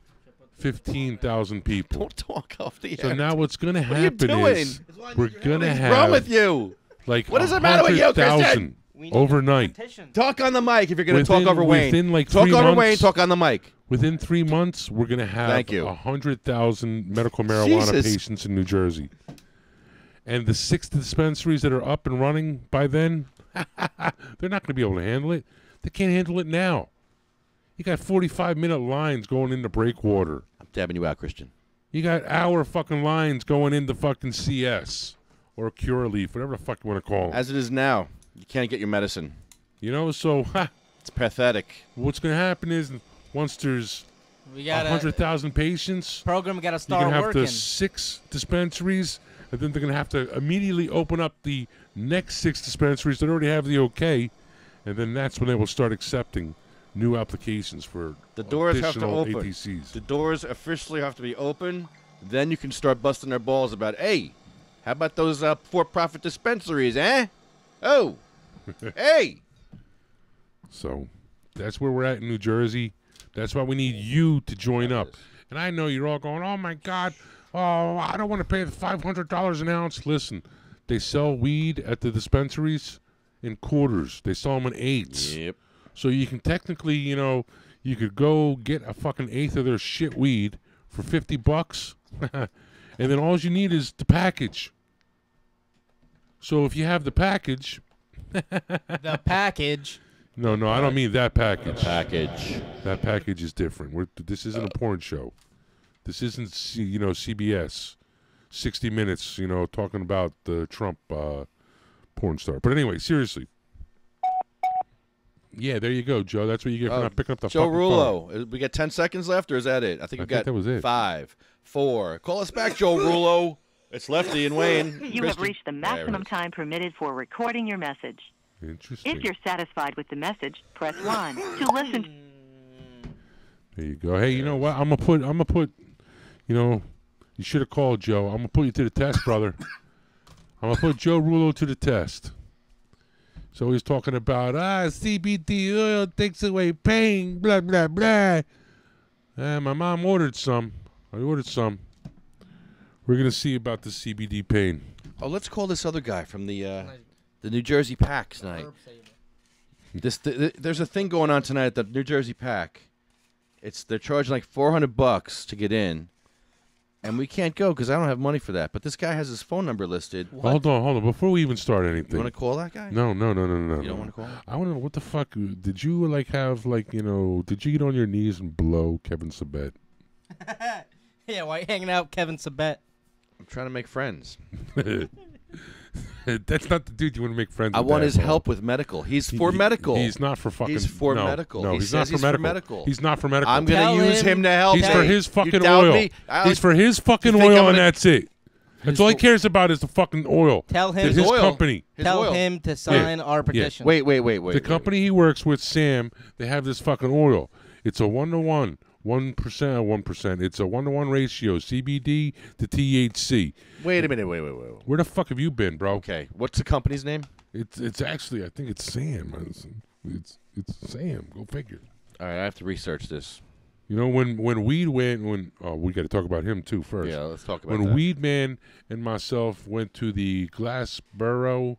15,000 people. Don't talk off the air. So now what's going to happen is we're going to have... What's wrong with you? Like what does it matter with you, Christian? Overnight. Talk on the mic if you're going to talk over Wayne. Within like talk 3 over months, Wayne, talk on the mic. Within 3 months, we're going to have 100,000 medical marijuana patients in New Jersey. And the 6 dispensaries that are up and running by then, they're not going to be able to handle it. They can't handle it now. You got 45-minute lines going into Breakwater. I'm dabbing you out, Christian. You got hour fucking lines going into fucking CS or Curaleaf, whatever the fuck you want to call them. As it is now, you can't get your medicine. You know, so it's pathetic. What's going to happen is once there's 100,000 patients, program got to start you're gonna working. have 6 dispensaries, and then they're going to have to immediately open up the next 6 dispensaries that already have the okay, and then that's when they will start accepting new applications for the doors have to open. ATCs. The doors officially have to be open. Then you can start busting their balls about, hey, how about those for-profit dispensaries, eh? Oh, hey. So that's where we're at in New Jersey. That's why we need you to join up. And I know you're all going, oh, my God, I don't want to pay the $500 an ounce. Listen, they sell weed at the dispensaries in quarters. They sell them in 8s. Yep. So you can technically, you could go get a fucking 1/8 of their shit weed for $50, and then all you need is the package. So if you have the package... The package? No, I don't mean that package. The package. That package is different. This isn't a porn show. This isn't, CBS. 60 Minutes, talking about the Trump porn star. But anyway, seriously. Yeah, there you go, Joe. That's what you get for not picking up the Joe fucking Rullo. phone. We got 10 seconds left, or is that it? I think that was it. 5, 4. Call us back, Joe Rullo. It's Lefty and Wayne. You have reached the maximum time permitted for recording your message. Interesting. If you're satisfied with the message, press 1 to listen. There you go. Hey, you know what? I'm gonna put. You should have called Joe. I'm gonna put you to the test, brother. I'm gonna put Joe Rullo to the test. So he's talking about CBD oil takes away pain, blah blah blah. My mom ordered some. I ordered some. We're gonna see about the CBD pain. Oh, let's call this other guy from the New Jersey Pack tonight. There's a thing going on tonight at the New Jersey Pack. They're charging like $400 to get in, and we can't go because I don't have money for that. But this guy has his phone number listed. Hold on. Before we even start anything, you want to call that guy? No. You don't want to call him? I want to know what the fuck did you Did you get on your knees and blow Kevin Sabet? Yeah, why are you hanging out with Kevin Sabet? I'm trying to make friends. That's not the dude you want to make friends with. I want his help with medical. He's for medical. He's not for fucking... He's for medical. No, he's not for medical. He's not for medical. I'm going to use him to help. He's for his fucking oil. He's for his fucking oil, and that's it. That's all he cares about is the fucking oil. Tell him his company. Tell him to sign our petition. Wait. The company he works with, Sam, they have this fucking oil. It's a 1-to-1, 1%. It's a 1-to-1 ratio, CBD to THC. Wait a minute. Wait. Where the fuck have you been, bro? Okay, what's the company's name? It's actually, I think it's Sam. It's Sam. Go figure. All right, I have to research this. You know, when Weed went, we got to talk about him too first. Yeah, let's talk about when that. Weed Man and myself went to the Glassboro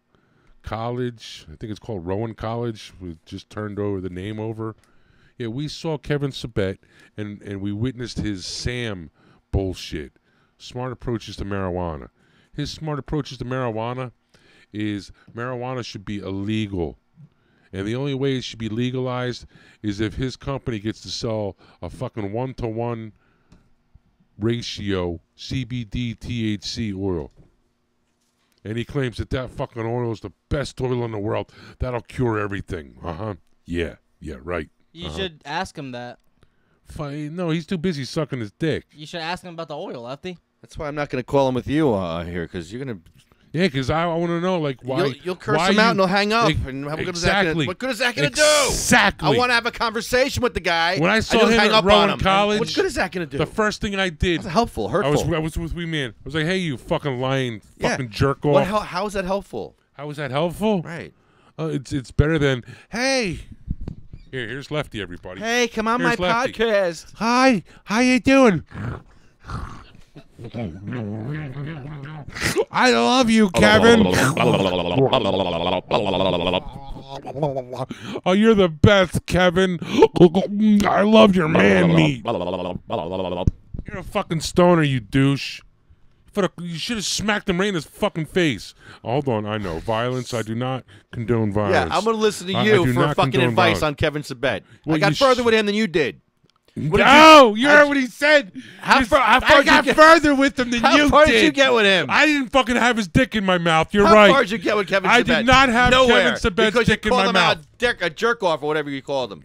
College, I think it's called Rowan College. We just turned over the name over. Yeah, we saw Kevin Sabet, and we witnessed his Sam bullshit. Smart approaches to marijuana. His smart approaches to marijuana is marijuana should be illegal. And the only way it should be legalized is if his company gets to sell a fucking 1-to-1 ratio CBD THC oil. And he claims that fucking oil is the best oil in the world. That'll cure everything. Yeah, right. You should ask him that. No, he's too busy sucking his dick. You should ask him about the oil, Lefty. That's why I'm not going to call him with you here, because you're going to... Yeah, because I want to know, like, why... You'll curse him out and he'll hang up. And what good is that going to do? Exactly. I want to have a conversation with the guy. When I saw him at Rowan College... What good is that going to do? The first thing I did... That's helpful, hurtful. I was with Wee Man. I was like, hey, you fucking lying fucking jerk off. How is that helpful? How is that helpful? Right. It's better than, hey... Here's Lefty, everybody. Hey, come on my Lefty. podcast. Hi, how you doing? I love you, Kevin. Oh, you're the best, Kevin. I love your man meat. You're a fucking stoner, you douche. You should have smacked him right in his fucking face. Hold on, I know. Violence, I do not condone violence. Yeah, I'm going to listen to you for fucking advice on Kevin Sabet. I got further with him than you did. You heard what he said. How far I got further with him than you did. How far did you get with him? I didn't fucking have his dick in my mouth. You're right. How far did you get with Kevin Sabet? I did not have Kevin Sabet's dick in my mouth. A jerk off or whatever you called him.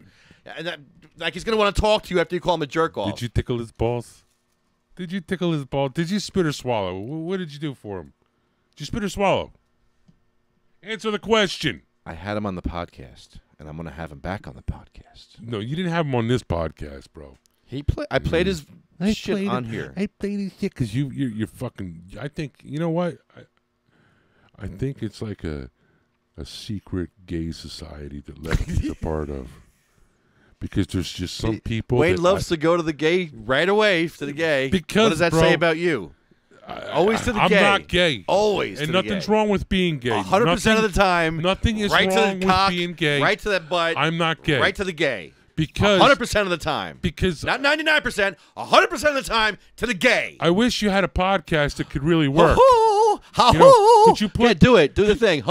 Like he's going to want to talk to you after you call him a jerk off. Did you tickle his balls? Did you tickle his ball? Did you spit or swallow? What did you do for him? Did you spit or swallow? Answer the question. I had him on the podcast, and I'm going to have him back on the podcast. No, you didn't have him on this podcast, bro. I played his shit on here. I played his shit because you're fucking... I think, you know what? I think it's like a secret gay society that Lefty's a part of. Because there's just some people. Wayne loves to go to the gay right away to the gay. Because, what does that say about you? Always to the gay. I'm not gay. Always. And nothing's wrong with being gay. 100% of the time. Nothing is wrong with being gay. Right to the butt. I'm not gay. Right to the gay. Because 100% of the time. Because not 99%. 100% of the time to the gay. I wish you had a podcast that could really work. Could you put? Do it. Do the thing.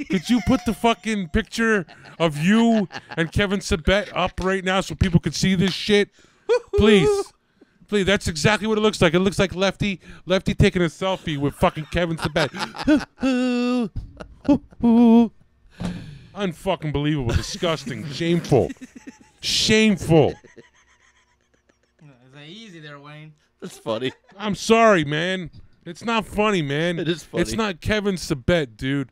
Could you put the fucking picture of you and Kevin Sabet up right now so people could see this shit? Please. Please, that's exactly what it looks like. It looks like Lefty taking a selfie with fucking Kevin Sabet. Unfucking believable, disgusting, shameful. Shameful. Is that easy there, Wayne? That's funny. I'm sorry, man. It's not funny, man. It is funny. It's not Kevin Sabet, dude.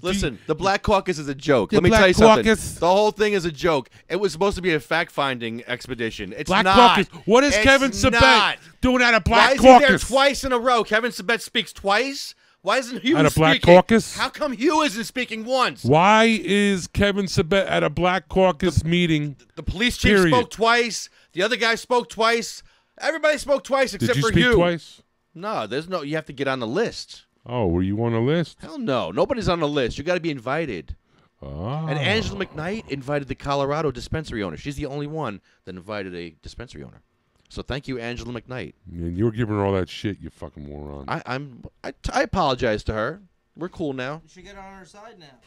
Listen, the Black Caucus is a joke. Let me tell you something. The whole thing is a joke. It was supposed to be a fact-finding expedition. It's Black not. Caucus. What is Kevin Sabet doing at a Black Caucus? Why is he there twice in a row? Kevin Sabet speaks twice? Why isn't Hugh at a Black speaking? Caucus? How come Hugh isn't speaking once? Why is Kevin Sabet at a Black Caucus meeting? The police chief spoke twice. The other guy spoke twice. Everybody spoke twice except for Hugh. Did you speak twice? No, you have to get on the list. Oh, were you on the list? Hell no. Nobody's on the list. You got to be invited. Oh. And Angela McKnight invited the Colorado dispensary owner. She's the only one that invited a dispensary owner. So thank you, Angela McKnight. And you were giving her all that shit, you fucking moron. I apologize to her. We're cool now. You should get her on her side now.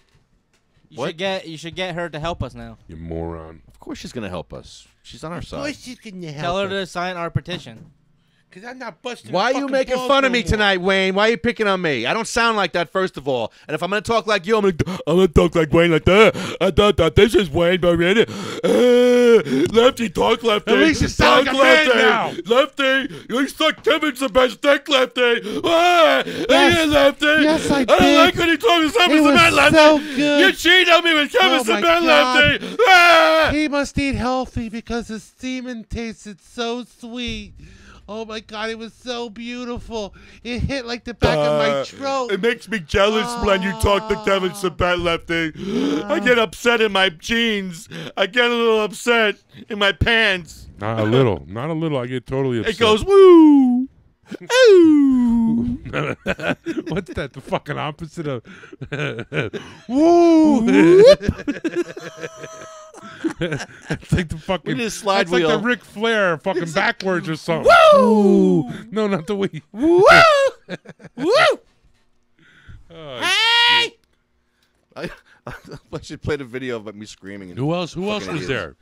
You should get her to help us now. You moron. Of course she's gonna help us. She's on our side. Of course she's gonna help. Tell her to sign our petition. Because I'm not busting. Why are you making fun of me tonight, Wayne? Why are you picking on me? I don't sound like that, first of all. And if I'm going to talk like you, I'm going to talk like Wayne like that. I thought that this is Wayne, Burrini. Lefty, talk Lefty. At least you sound like a man now. Lefty, you suck Kevin's the best dick, Lefty. Yes, Lefty. Yes, I I don't did. like when he talks to It Kevin was Cement, Lefty. so good. You cheated on me with Kevin Oh, my Cement, God. Lefty. He must eat healthy because his semen tasted so sweet. Oh my God, it was so beautiful. It hit like the back of my throat. It makes me jealous when you talk to Kevin Cement, Lefty. I get upset in my jeans. I get a little upset in my pants. Not a little. Not a little. I get totally upset. It goes, woo. Ooh. What's that? The fucking opposite of Woo. It's like the fucking. We need a slide it's wheel. like the Ric Flair fucking backwards or something. Woo. No, not the way. Woo. Woo. Oh, Hey. I should play the video of me screaming. And Who else was idiots. there?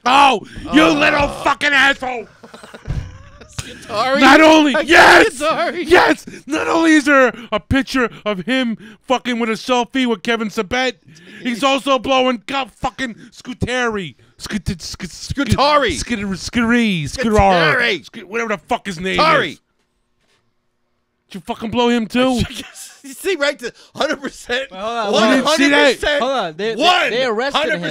Oh, you little fucking asshole! Atari? Not only Atari. yes, not only is there a picture of him fucking with a selfie with Kevin Sabet, he's also blowing fucking Scutari, whatever the fuck his name Atari. is. Did you fucking blow him too? You see, right to 100%. Hold on. You didn't see that? Hold on. They arrested him.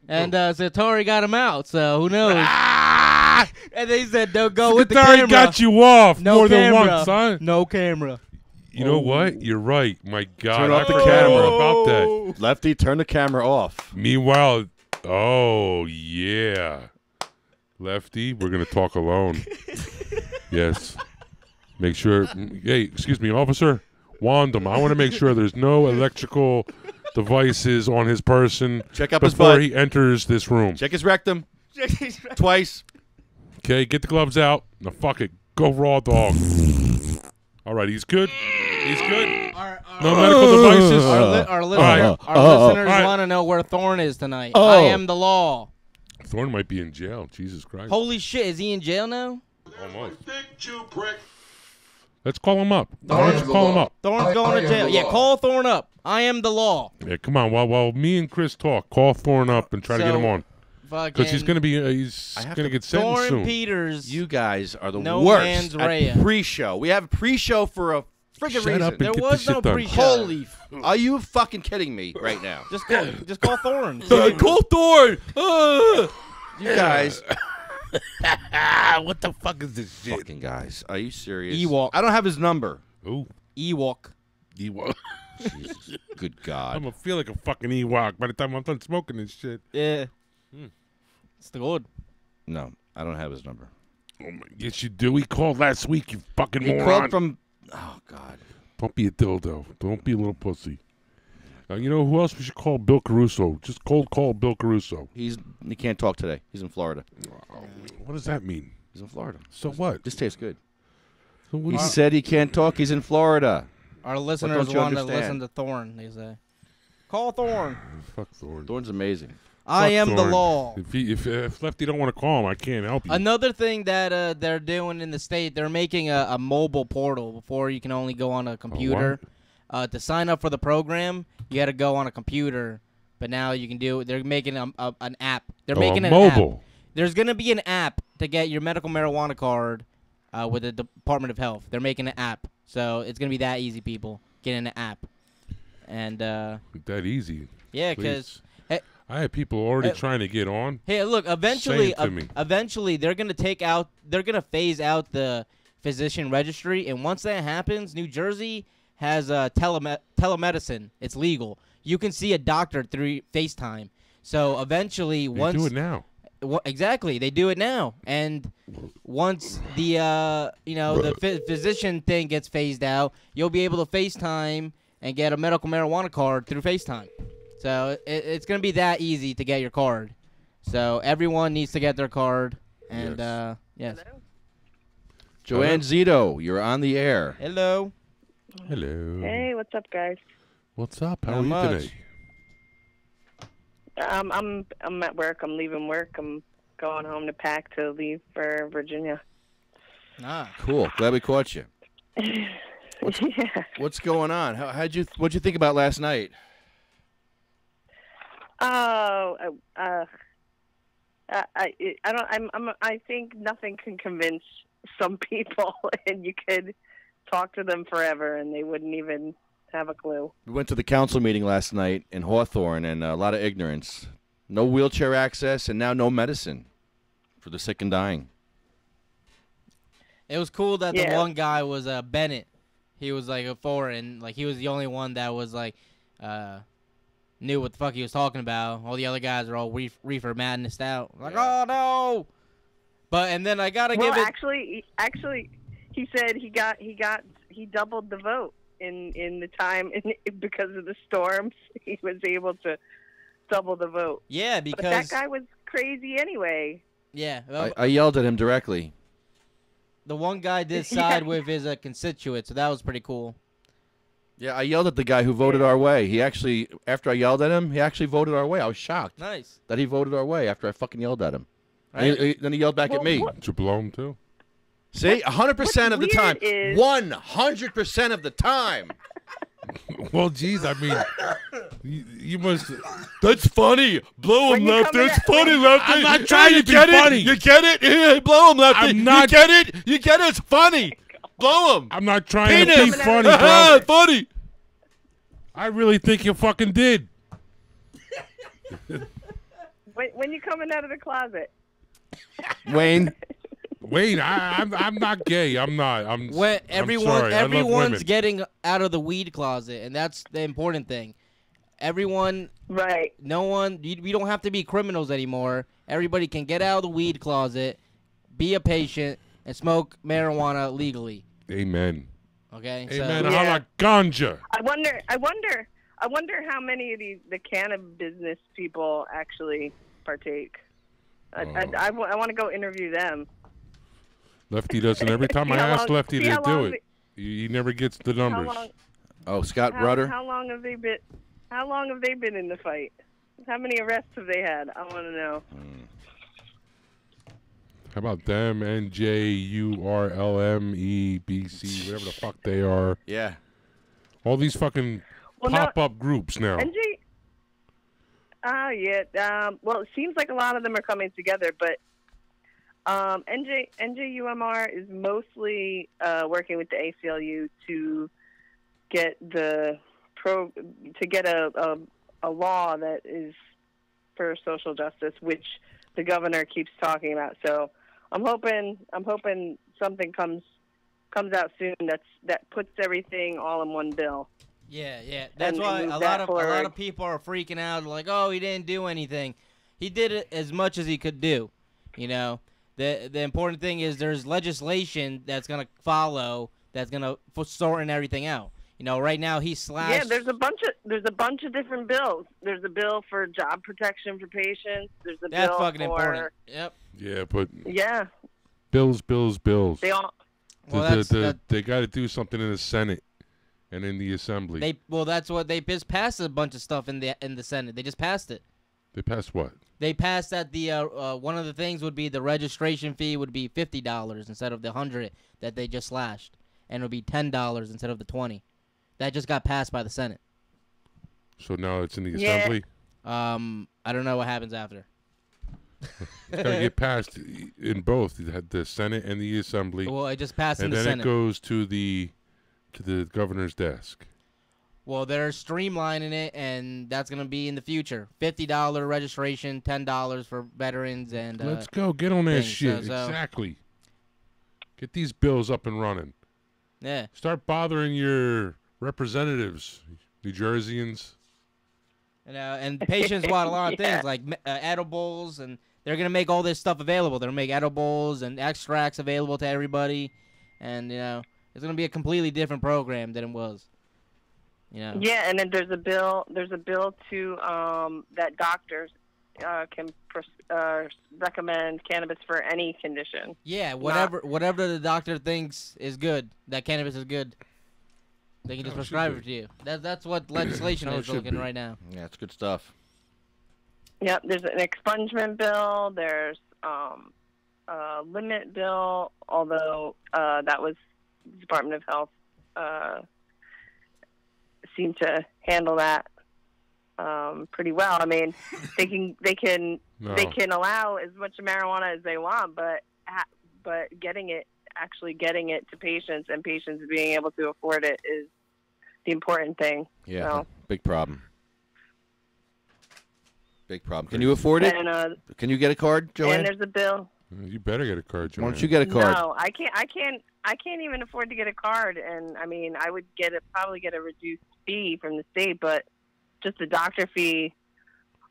And Satori got him out, so who knows? And they said, don't go with the camera. Scutari got you off more than once, son. No camera. You know what? You're right. My God. Turn off the I forgot camera. all about that. Lefty, turn the camera off. Meanwhile, oh, yeah. Lefty, we're going to talk alone. Yes. Make sure. Hey, excuse me, officer. Wand him. I want to make sure there's no electrical devices on his person Check up his before butt. he enters this room. Check his rectum. Twice. Okay, get the gloves out. Now, fuck it. Go raw dog. All right, he's good. He's good. No medical devices. Our listeners want to know where Thorne is tonight. I am the law. Thorne might be in jail. Jesus Christ. Holy shit, is he in jail now? Almost. Thank you, prick. Let's call him up. Let's call him up. Thorne's going to jail. Yeah, call Thorne up. I am the law. Yeah, come on. While me and Chris talk, call Thorne up and try to get him on. Because he's gonna be he's gonna get sentenced Thorne soon. Peters. You guys are the No worst man's at Rhea. pre-show. We have a pre-show for a friggin' Shut reason. up and There get was this shit no done. pre-show. Holy, are you fucking kidding me right now? Just call Thorne. Call Thorne. You guys. What the fuck is this shit? Fucking guys. Are you serious? Ewok. I don't have his number. Ooh, Ewok. Ewok. Jesus. Good God. I'm gonna feel like a fucking Ewok by the time I'm done smoking this shit. Yeah. It's the good. No, I don't have his number. Oh my, yes, you do. He called last week. You fucking He moron. called from. Oh God. Don't be a dildo. Don't be a little pussy. You know who else we should call? Bill Caruso. Just cold call Bill Caruso. He can't talk today. He's in Florida. What does that mean? He's in Florida. So what? This tastes good. So what He said he can't talk. He's in Florida. Our listeners don't you want to understand? listen to Thorne, they say. Call Thorne. Fuck Thorne. Thorne's amazing. I Fuck am the Thorne. law. If Lefty don't want to call him, I can't help you. Another thing that they're doing in the state, they're making a mobile portal before you can only go on a computer. To sign up for the program, you got to go on a computer. But now you can do. They're making an app. They're making an mobile. app. There's gonna be an app to get your medical marijuana card with the Department of Health. They're making an app, so it's gonna be that easy. People get in the app, and that easy. yeah, because. I had people already trying to get on. Hey, look! Eventually, Say it to me. eventually, they're gonna phase out the physician registry, and once that happens, New Jersey has telemedicine. It's legal. You can see a doctor through FaceTime. So eventually, They do it now. Exactly, they do it now, and once the the physician thing gets phased out, you'll be able to FaceTime and get a medical marijuana card through FaceTime. So it's going to be that easy to get your card. So everyone needs to get their card. And, yes. Joanne Zito, you're on the air. Hello. Hello. Hey, what's up, guys? What's up? How Not are you much. today? I'm at work. I'm leaving work. I'm going home to pack to leave for Virginia. Ah. Cool. Glad we caught you. Yeah. What's going on? What'd you think about last night? Oh, I think nothing can convince some people, and you could talk to them forever, and they wouldn't even have a clue. We went to the council meeting last night in Hawthorne, and a lot of ignorance. No wheelchair access, and now no medicine for the sick and dying. It was cool that the one guy was Bennett. He was like a foreign, like he was the only one that was like knew what the fuck he was talking about. All the other guys are all reefer madness out. Like, oh no! But and then I gotta give it. Actually, he said he doubled the vote in the time because of the storms. He was able to double the vote. Yeah, because but that guy was crazy anyway. Yeah, I yelled at him directly. The one guy did side with his constituent, so that was pretty cool. Yeah, I yelled at the guy who voted our way. He actually, after I yelled at him, he actually voted our way. I was shocked. Nice. That he voted our way after I fucking yelled at him. Right. Then he yelled back at me. Did you blow him too? See, 100% of the time. Is... 100% of the time. Well, geez, I mean, you must. That's funny. Blow him, Lefty. It's funny, Lefty. I'm not trying to be funny. You get it? Yeah, blow him, Lefty. I'm not. You get it? You get it? It's funny. Blow him. I'm not trying to be funny, bro. Funny. I really think you fucking did. When you coming out of the closet? Wayne, I'm not gay. I'm not. I'm sorry. Everyone's getting out of the weed closet, and that's the important thing. Everyone, right? No one. We don't have to be criminals anymore. Everybody can get out of the weed closet, be a patient, and smoke marijuana legally. Amen. Okay. Amen. So, How like ganja? I wonder how many of the cannabis business people actually partake. I want to go interview them. Lefty doesn't. Every time I ask Lefty to do it, he never gets the numbers. Scott Rudder. How long have they been? How long have they been in the fight? How many arrests have they had? I want to know. How about them? NJURLMEBC, whatever the fuck they are. Yeah. All these fucking pop-up groups now. Well, it seems like a lot of them are coming together, but NJUMR is mostly working with the ACLU to get a law that is for social justice, which the governor keeps talking about. So I'm hoping something comes out soon that puts everything all in one bill. Yeah. That's why a lot of people are freaking out, like, oh, he didn't do anything. He did it as much as he could do. You know, the important thing is there's legislation that's gonna follow that's gonna sorting everything out. You know, right now he slashed. Yeah, there's a bunch of different bills. There's a bill for job protection for patients. There's a that's bill fucking for important. Yep. Yeah, but yeah. Bills. They all. They got to do something in the Senate and in the Assembly. That's what they just passed a bunch of stuff in the Senate. They just passed it. They passed what? They passed that the one of the things would be the registration fee would be $50 instead of the $100 that they just slashed, and it would be $10 instead of the $20. That just got passed by the Senate. So now it's in the Assembly? I don't know what happens after. It's got to get passed in both the Senate and the Assembly. Well, it just passed in the Senate. Senate. And then it goes to the governor's desk. Well, they're streamlining it, and that's going to be in the future. $50 registration, $10 for veterans. And let's go. Get on that shit. Exactly. Get these bills up and running. Yeah. Start bothering your representatives, New Jerseyans. And patients want a lot of things like edibles, and they're going to make all this stuff available. They're going to make edibles and extracts available to everybody. And, it's going to be a completely different program than it was. Yeah, and then there's a bill to that doctors can recommend cannabis for any condition. Yeah, whatever the doctor thinks is good, that cannabis is good, they can just prescribe it to you. That's what legislation is looking right now. Yeah, it's good stuff. Yep, there's an expungement bill. There's limit bill, although that was Department of Health seemed to handle that pretty well. I mean, they can allow as much marijuana as they want, but actually getting it to patients and patients being able to afford it is the important thing. Yeah, so. Big problem. Big problem. Can you afford it? And, can you get a card, Joanne? And there's a bill. You better get a card, Joanne. Why don't you get a card? No, I can't even afford to get a card. And I mean, I would probably get a reduced fee from the state, but just the doctor fee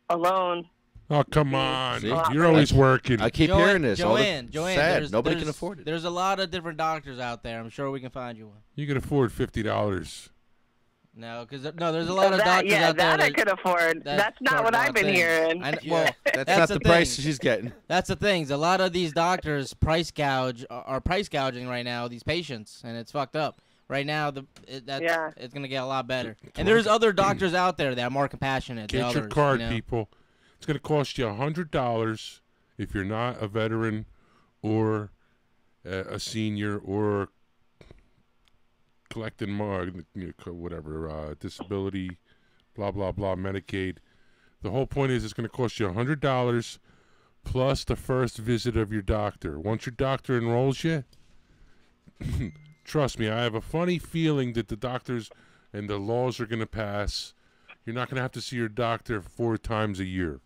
alone. Oh, come on. See? You're always working. I keep hearing this. Joanne, sad. Nobody can afford it. There's a lot of different doctors out there. I'm sure we can find you one. You can afford $50. No, there's a lot of doctors out there that I could afford. That's not what I've been hearing. Well, that's not the price she's getting. That's the thing. A lot of these doctors are price gouging right now, these patients, and it's fucked up. Right now, it's going to get a lot better. And there's other doctors out there that are more compassionate. Get your card, people. It's going to cost you $100 if you're not a veteran or a senior or collecting whatever, disability, blah, blah, blah, Medicaid. The whole point is it's going to cost you $100 plus the first visit of your doctor. Once your doctor enrolls you, trust me, I have a funny feeling that the doctors and the laws are going to pass. You're not going to have to see your doctor 4 times a year.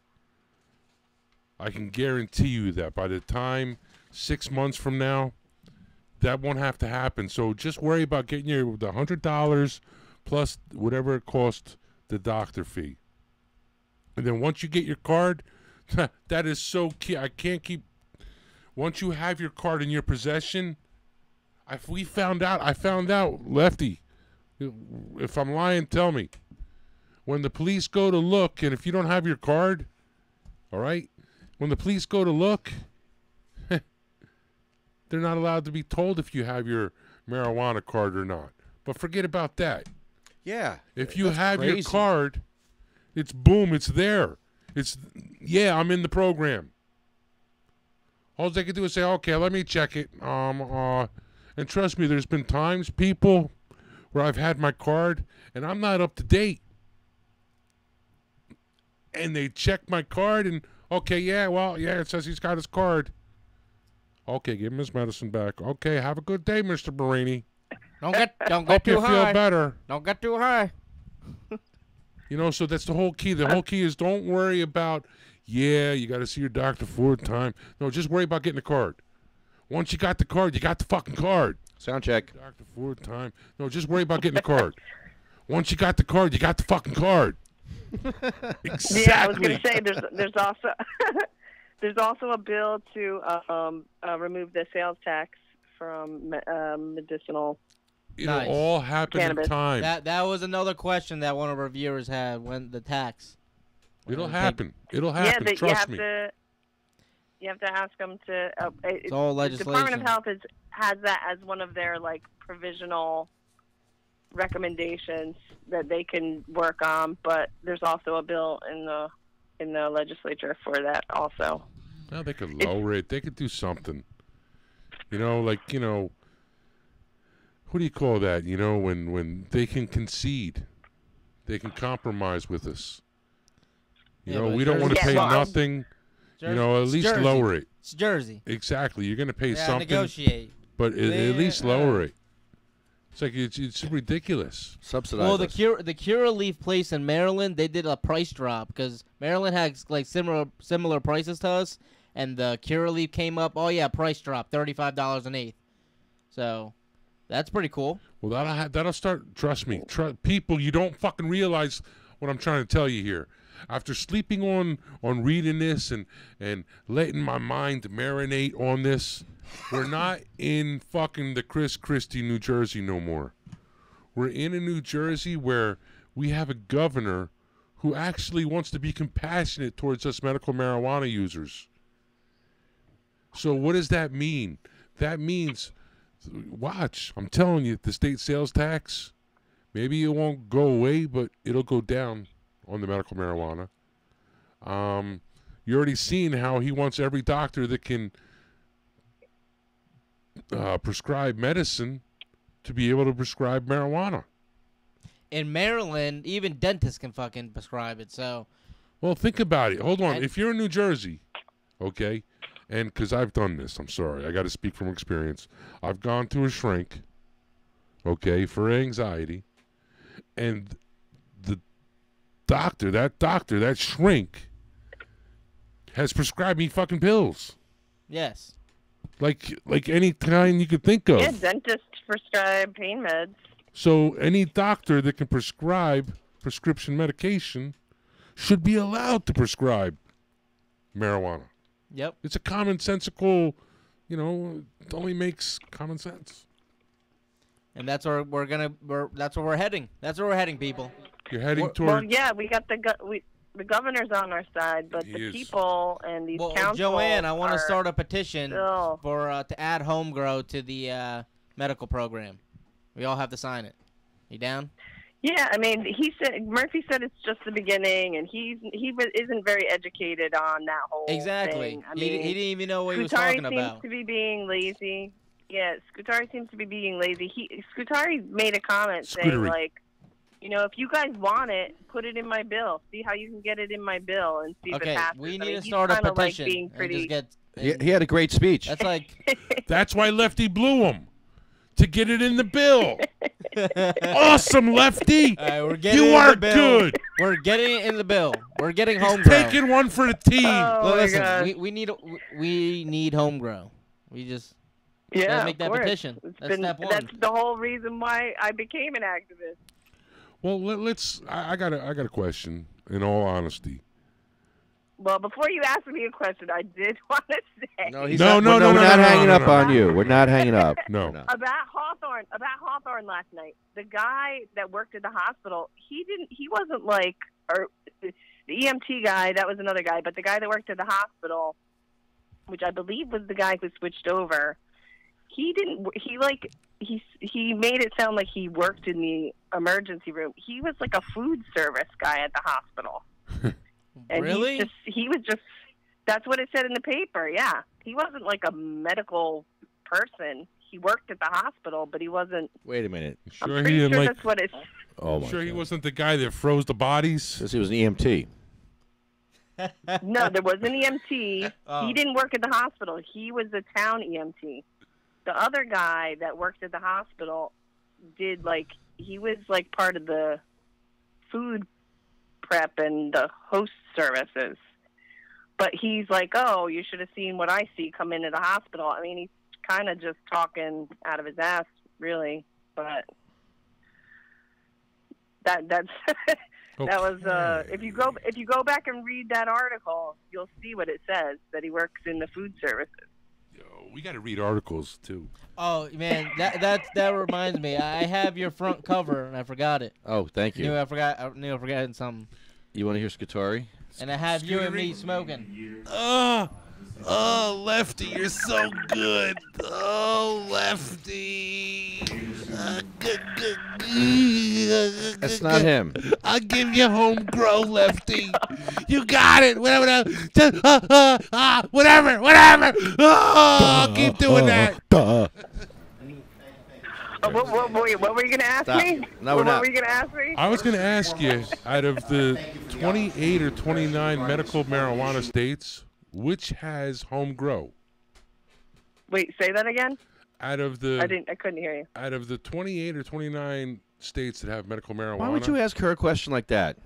I can guarantee you that by the time 6 months from now, that won't have to happen. So just worry about getting the $100 plus whatever it costs the doctor fee. And then once you get your card, that is so key. I can't keep. Once you have your card in your possession, I found out, Lefty. If I'm lying, tell me. When the police go to look, and if you don't have your card, all right, when the police go to look, they're not allowed to be told if you have your marijuana card or not. But forget about that. Yeah. If you have your card, it's boom, it's there. I'm in the program. All they can do is say, okay, let me check it. And trust me, there's been times, people, where I've had my card and I'm not up to date. And they check my card and, okay, it says he's got his card. Okay, give him his medicine back. Okay, have a good day, Mr. Burrini. Don't get Hope too you high. feel better. Don't get too high. So that's the whole key. The whole key is don't worry about, you got to see your doctor 4 times. No, just worry about getting the card. Once you got the card, you got the fucking card. Sound check. Doctor 4 times. No, just worry about getting the card. Once you got the card, you got the fucking card. Exactly. Yeah, I was going to say there's also there's also a bill to remove the sales tax from medicinal. It'll all happen cannabis. in time. That was another question that one of our viewers had when the tax. It'll happen. It'll happen. Trust me. You have to ask them to. It's all legislation. The Department of Health has that as one of their provisional recommendations that they can work on, but there's also a bill in the legislature for that also. Well, they could lower it. They could do something. What do you call that? When they can concede, they can compromise with us. We don't want to pay nothing. Jersey. At least Jersey. lower it. It's Jersey. Exactly. You're going to pay something. Negotiate. But at least lower it. It's like it's ridiculous. Subsidize. Well, the Curaleaf place in Maryland, they did a price drop because Maryland has similar prices to us, and the Curaleaf came up. Oh yeah, price drop, $35 an eighth. So that's pretty cool. Well, that'll start. Trust me, people. You don't fucking realize what I'm trying to tell you here. After sleeping on reading this and letting my mind marinate on this, we're not in fucking the Chris Christie, New Jersey no more. We're in a New Jersey where we have a governor who actually wants to be compassionate towards us medical marijuana users. So what does that mean? That means, watch, I'm telling you, the state sales tax, maybe it won't go away, but it'll go down on the medical marijuana. You're already seeing how he wants every doctor that can prescribe medicine to be able to prescribe marijuana. In Maryland, even dentists can fucking prescribe it. So, well, think about it. Hold on. If you're in New Jersey, okay, and because I've done this, I'm sorry, I got to speak from experience. I've gone to a shrink, okay, for anxiety, and the doctor, that shrink, has prescribed me fucking pills. Yes. Like any kind you could think of. Yeah, dentists prescribe pain meds. So any doctor that can prescribe prescription medication should be allowed to prescribe marijuana. Yep. It's a commonsensical, it only makes common sense. And that's where that's where we're heading. That's where we're heading, people. You're heading toward. Well, yeah, we got the governor's on our side, but the people and these councils. Joanne, I want to start a petition still to add home grow to the medical program. We all have to sign it. You down? Yeah, I mean, Murphy said it's just the beginning, and he isn't very educated on that whole thing. I mean, he didn't even know what he was talking about. Scutari seems to be being lazy. Yeah, Scutari seems to be being lazy. Scutari made a comment saying, like, if you guys want it, put it in my bill. See how you can get it in my bill and see if it passes. We need to start a petition. Like being pretty... He had a great speech. That's like. That's why Lefty blew him. To get it in the bill. Awesome, Lefty. We're getting you it are in the bill. good. We're getting it in the bill. We're getting home grow. Taking one for the team. Oh, listen, we need home grow. We just gotta make that petition. That's step one. That's the whole reason why I became an activist. Well, let's. I got a question. In all honesty. Well, before you ask me a question, I did want to say. No, we're not hanging up on you. We're not hanging up. No. About Hawthorne last night. The guy that worked at the hospital, he wasn't like, or the EMT guy, that was another guy, but the guy that worked at the hospital, which I believe was the guy who switched over, he made it sound like he worked in the emergency room. He was like a food service guy at the hospital. And really? He was just, that's what it said in the paper, yeah. He wasn't like a medical person. He worked at the hospital, but he wasn't. Wait a minute. I'm pretty sure that's what it's. Oh my sure God. He wasn't the guy that froze the bodies? Because he was an EMT. No, there was an EMT. Oh. He didn't work at the hospital. He was a town EMT. The other guy that worked at the hospital he was like part of the food prep and the host services. But he's like, oh, you should have seen what I see come into the hospital. I mean, he's kind of just talking out of his ass, really. But that's that was if you go back and read that article, you'll see what it says, that he works in the food services. We got to read articles too. Oh man, that reminds me. I have your front cover and I forgot it. Oh, thank you. I knew I forgot something. You want to hear Scutari? And I have you and me smoking. Oh, Lefty, you're so good. Oh, Lefty. That's not him. I'll give you home grow, Lefty. You got it. Whatever. Oh, keep doing that. What were you going to ask me? No, what were you going to ask me? I was going to ask you, out of the 28 or 29 medical marijuana states, which has home grow? Wait, say that again? I couldn't hear you. Out of the 28 or 29 states that have medical marijuana. Why would you ask her a question like that?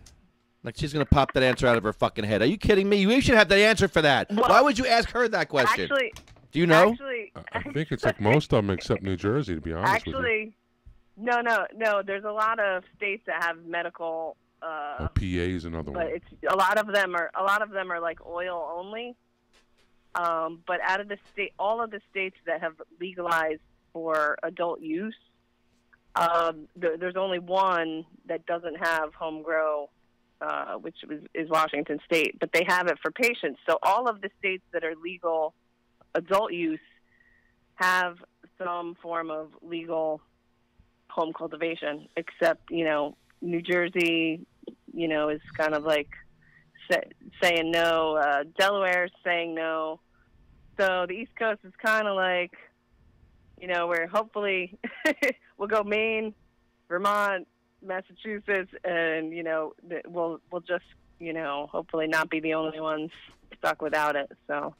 Like she's going to pop that answer out of her fucking head. Are you kidding me? You should have the answer for that. Well, why would you ask her that question? Actually, do you know? I think it's like most of them except New Jersey, to be honest with you. No. There's a lot of states that have medical. PA's another one. But it's a lot of them are like oil only. But out of all of the states that have legalized for adult use, there's only one that doesn't have home grow, which is Washington State. But they have it for patients. So all of the states that are legal adult use have some form of legal home cultivation, except, New Jersey, is kind of like saying no. Delaware's saying no. So the East Coast is kind of like, where hopefully we'll go Maine, Vermont, Massachusetts, and we'll just hopefully not be the only ones stuck without it. So.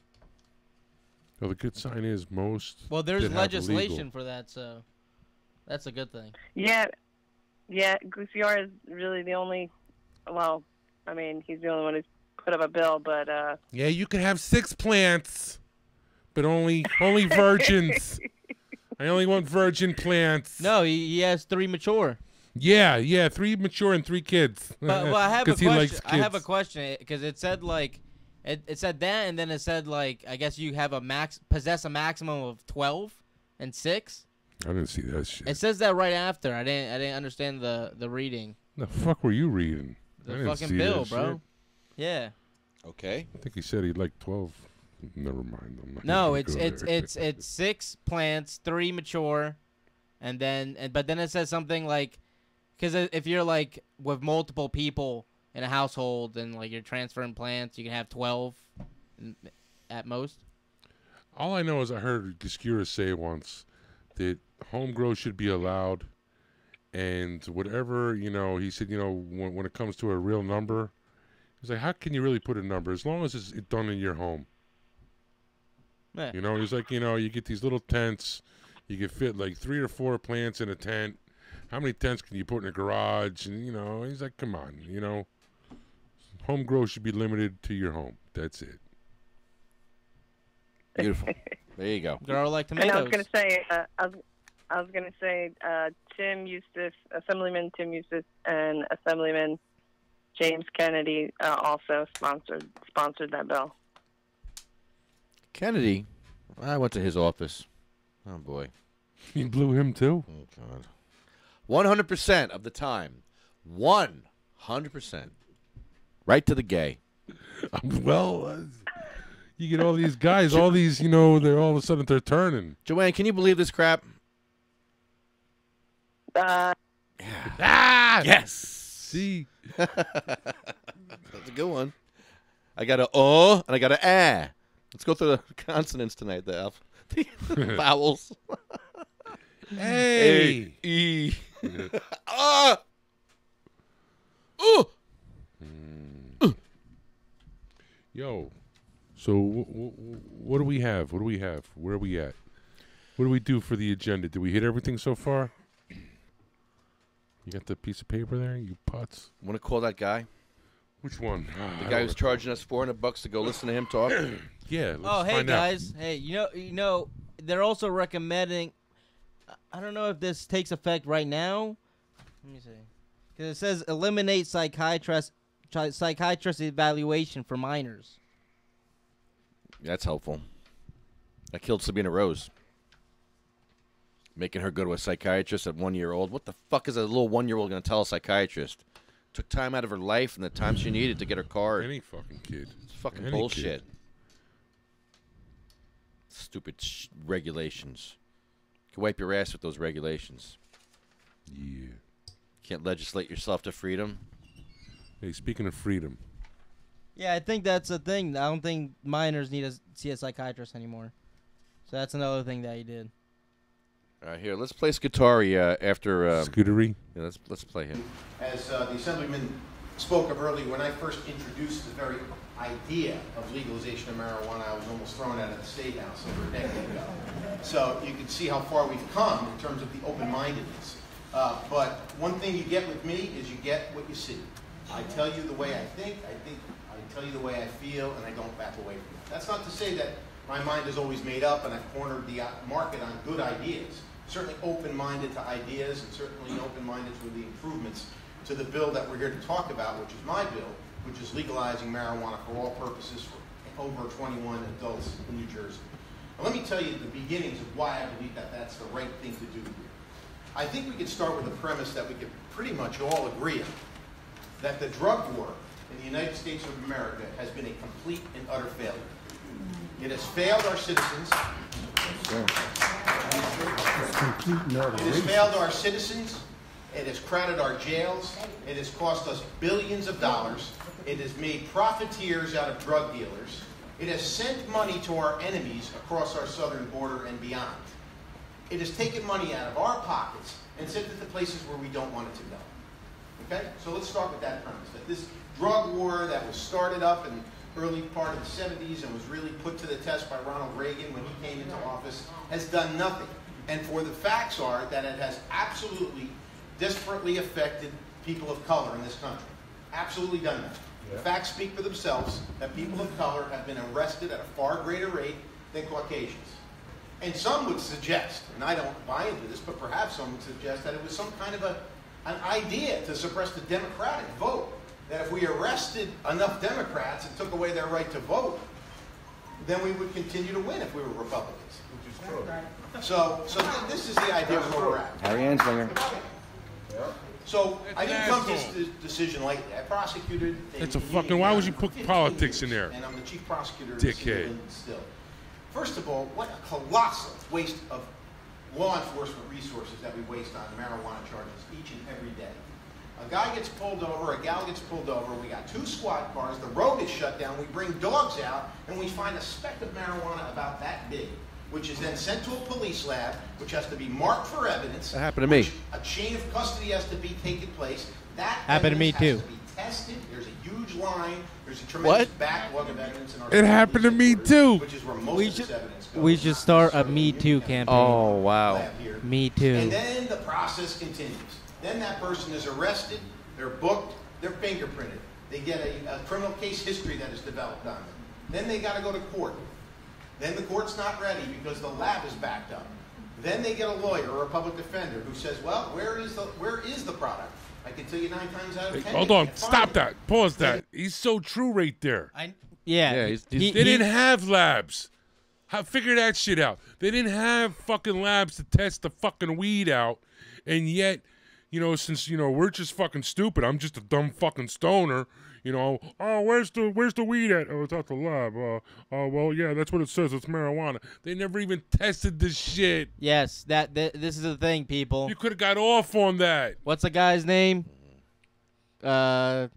Well, the good sign is most. Well, there's legislation for that, so that's a good thing. Yeah, Gusiar is really the only. Well, I mean, he's the only one who's put up a bill, but. Yeah, you can have 6 plants, but only virgins. I only want virgin plants. No, he has 3 mature. Yeah, 3 mature and 3 kids. But well, I have a question. I have a question because it said like. It said that, and then it said like I guess you have possess a maximum of 12 and 6. I didn't see that shit. It says that right after. I didn't understand the reading. The fuck were you reading? The fucking bill, bro. Shit. Yeah. Okay. I think he said he'd like 12. Never mind. No, it's 6 plants, 3 mature, and then but then it says something like because if you're like with multiple people in a household and like you're transferring plants, you can have 12 at most. All I know is I heard Giordano say once that home grow should be allowed, and whatever he said, when it comes to a real number, he's like, how can you really put a number as long as it's done in your home? Yeah. He's like, you get these little tents, you can fit like 3 or 4 plants in a tent. How many tents can you put in a garage? And he's like, come on, home grow should be limited to your home. That's it. Beautiful. There you go. Grow like tomatoes. And I was gonna say, Tim Eustace, Assemblyman Tim Eustace, and Assemblyman James Kennedy also sponsored that bill. Kennedy, I went to his office. Oh boy. You blew him too? Oh God. 100% of the time. 100%. Right to the gay. Well, you get all these guys, all these, they're all of a sudden they're turning. Joanne, can you believe this crap? Yeah. Yes. See? That's a good one. I got a and I got a ah. Let's go through the consonants tonight, the vowels. Hey. E. Yo, so what do we have? What do we have? Where are we at? What do we do for the agenda? Did we hit everything so far? You got the piece of paper there, you putz? Want to call that guy? Which one? The guy who's charging us $400 to go listen to him talk? Yeah, let's Oh, hey, find guys. out. Hey, you know, they're also recommending, I don't know if this takes effect right now. Let me see. Because it says eliminate psychiatrist evaluation for minors. That's helpful. I killed Sabina Rose. Making her go to a psychiatrist at 1 year old. What the fuck is a little 1 year old going to tell a psychiatrist? Took time out of her life and the time she needed to get her card. Any fucking kid. It's fucking Any bullshit. Kid. Stupid regulations. You can wipe your ass with those regulations. Yeah. Can't legislate yourself to freedom. Hey, speaking of freedom. Yeah, I think that's a thing. I don't think minors need to see a psychiatrist anymore. So that's another thing that he did. All right, here, let's play Scutari after... Scutari? Yeah, let's play him. As the Assemblyman spoke of earlier, when I first introduced the very idea of legalization of marijuana, I was almost thrown out of the State House over a decade ago. So you can see how far we've come in terms of the open-mindedness. But one thing you get with me is you get what you see. I tell you the way I think, I tell you the way I feel, and I don't back away from it. That's not to say that my mind is always made up and I've cornered the market on good ideas. Certainly open-minded to ideas and certainly open-minded to the improvements to the bill that we're here to talk about, which is my bill, which is legalizing marijuana for all purposes for over 21 adults in New Jersey. Now, let me tell you the beginnings of why I believe that that's the right thing to do here. I think we could start with the premise that we could pretty much all agree on, that the drug war in the United States of America has been a complete and utter failure. It has failed our citizens. It has failed our citizens. It has crowded our jails. It has cost us billions of dollars. It has made profiteers out of drug dealers. It has sent money to our enemies across our southern border and beyond. It has taken money out of our pockets and sent it to places where we don't want it to go. Okay? So let's start with that premise, that this drug war that was started up in the early part of the 70s and was really put to the test by Ronald Reagan when he came into office has done nothing. And for the facts are that it has absolutely disparately affected people of color in this country. Absolutely done that. Yeah. The facts speak for themselves that people of color have been arrested at a far greater rate than Caucasians. And some would suggest, and I don't buy into this, but perhaps some would suggest that it was some kind of an idea to suppress the Democratic vote. That if we arrested enough Democrats and took away their right to vote, then we would continue to win if we were Republicans. Which is true. So this is the idea of where we're at. Harry Anslinger. So I didn't come to this decision lightly. I prosecuted. It's a fucking. Why would you put politics in there? And I'm the chief prosecutor. Dickhead. Still. First of all, what a colossal waste of law enforcement resources that we waste on marijuana charges each and every day. A guy gets pulled over, a gal gets pulled over, we got 2 squad cars, the road is shut down, we bring dogs out, and we find a speck of marijuana about that big, which is then sent to a police lab, which has to be marked for evidence. That happened to me. A chain of custody has to be taken place. That happened to me too. Has to be tested. There's a huge line. There's a tremendous backlog of evidence in our It happened to me too. Which is where most of this evidence goes. We should start a Me Too campaign. Oh, wow. Me Too. And then the process continues. Then that person is arrested, they're booked, they're fingerprinted. They get a criminal case history that is developed on them. Then they got to go to court. Then the court's not ready because the lab is backed up. Then they get a lawyer or a public defender who says, well, where is the product? I can tell you 9 times out of 10. Hold on, stop that. Pause that. He's so true right there. Yeah, they didn't have labs. Figure that shit out. They didn't have fucking labs to test the fucking weed out, and yet, since we're just fucking stupid. I'm just a dumb fucking stoner. Oh, where's the weed at? Oh, it's at the lab. Well, yeah, that's what it says. It's marijuana. They never even tested this shit. Yes, this is the thing, people. You could have got off on that. What's the guy's name? Shaw.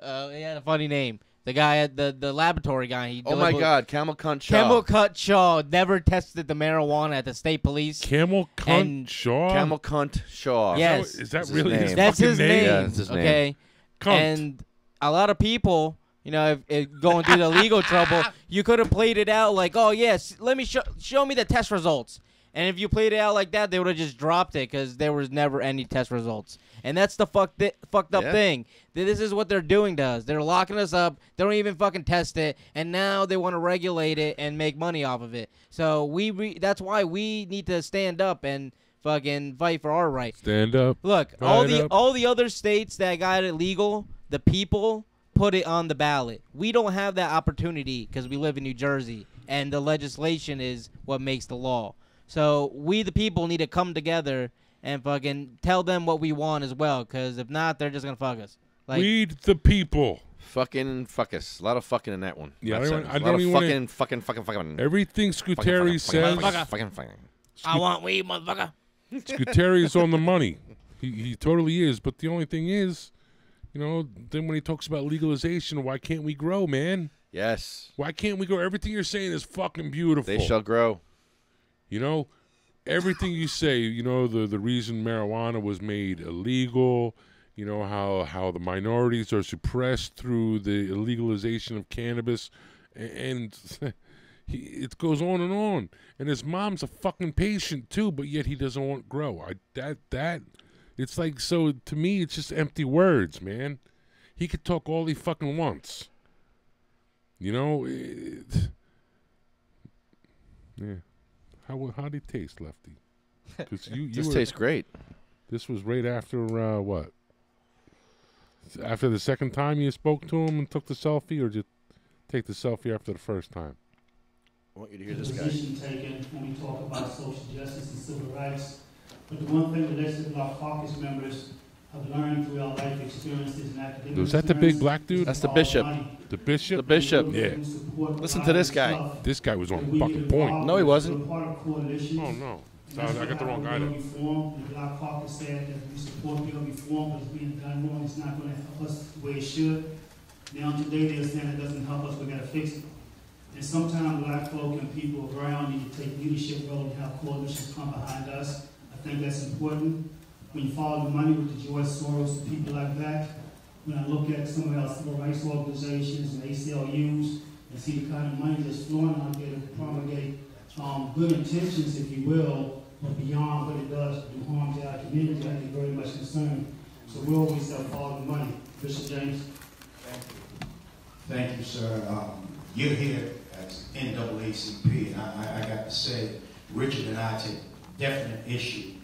He had a funny name. The guy at the laboratory guy. Oh my God, Camel Cunt Shaw. Camel Cunt Shaw never tested the marijuana at the state police. Camel Cunt Shaw. Camel Cunt Shaw. Yes, is that really his That's fucking his name. Yeah, that's his name. Okay, Cunt. And a lot of people, if going through the legal trouble, you could have played it out like, oh yes, let me show me the test results. And if you played it out like that, they would have just dropped it because there was never any test results. And that's the fucked up thing. This is what they're doing to us. They're locking us up. They don't even fucking test it. And now they want to regulate it and make money off of it. So that's why we need to stand up and fucking fight for our right. Stand up. Look, all the other states that got it legal, the people put it on the ballot. We don't have that opportunity because we live in New Jersey. And the legislation is what makes the law. So we, the people, need to come together and fucking tell them what we want as well, because if not, they're just going to fuck us. Lead the people. Fucking fuck us. A lot of fucking in that one. Yeah, I don't even fucking. Everything Scuteri says. Fucking. I want weed, motherfucker. Scuteri is on the money. He totally is. But the only thing is, then when he talks about legalization, why can't we grow, man? Yes. Why can't we grow? Everything you're saying is fucking beautiful. They shall grow. Everything you say, the reason marijuana was made illegal, how the minorities are suppressed through the illegalization of cannabis, and it goes on and on. And his mom's a fucking patient too, but yet he doesn't want to grow. It's like, so to me, it's just empty words, man. He could talk all he fucking wants. Yeah. How did it taste, Lefty? Because this tastes great. This was right after what? After the second time you spoke to him and took the selfie, or did you take the selfie after the first time? I want you to hear this guy. Position taken when we talk about social justice and civil rights. But the one thing the legislative law caucus members have learned through our life experiences and academic Was that the big black dude? That's the bishop. The bishop? The bishop. Yeah. Listen to this guy. This guy was on fucking point. No, he wasn't. Oh, no. I got the wrong guy there. The Black Caucus said that we support bill reform, but it's being done wrong. It's not going to help us the way it should. Now today they're saying it doesn't help us. We got to fix it. And sometimes black folk and people around need to take leadership role and have coalitions come behind us. I think that's important. When you follow the money with the George Soros and people like that, when I look at some of our civil rights organizations and ACLUs and see the kind of money that's flowing out there to promulgate good intentions, if you will, but beyond what it does to do harm to our community, I get very much concerned. So we always follow the money. Bishop James. Thank you, sir. You're here as NAACP, and I got to say, Richard and I take definite issue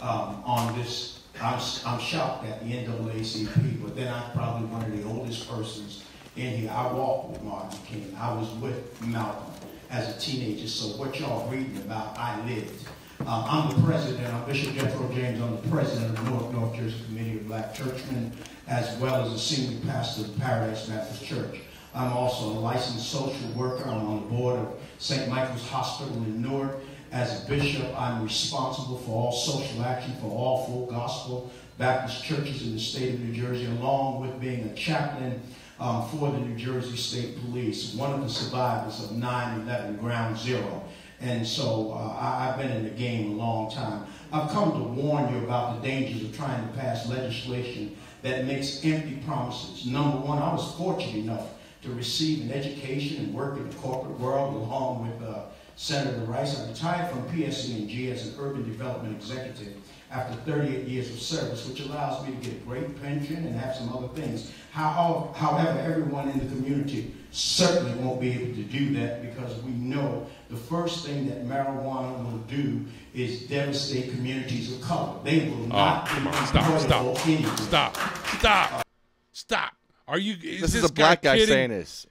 on this. I'm shocked at the NAACP, but then I'm probably one of the oldest persons in here. I walked with Martin King. I was with Malcolm as a teenager, so what y'all reading about, I lived. I'm the president, I'm Bishop Jethro James, I'm the president of the North Jersey Committee of Black Churchmen, as well as a senior pastor of Paradise Baptist Church. I'm also a licensed social worker. I'm on the board of St. Michael's Hospital in Newark. As a bishop, I'm responsible for all social action for all full gospel Baptist churches in the state of New Jersey, along with being a chaplain for the New Jersey State Police, one of the survivors of 9/11 Ground Zero. And so I've been in the game a long time. I've come to warn you about the dangers of trying to pass legislation that makes empty promises. Number one, I was fortunate enough to receive an education and work in the corporate world along with Senator Rice. I retired from PSE&G as an urban development executive after 38 years of service, which allows me to get a great pension and have some other things. However, everyone in the community certainly won't be able to do that, because we know the first thing that marijuana will do is devastate communities of color. They will not be Stop. Are you? This is a black guy saying this.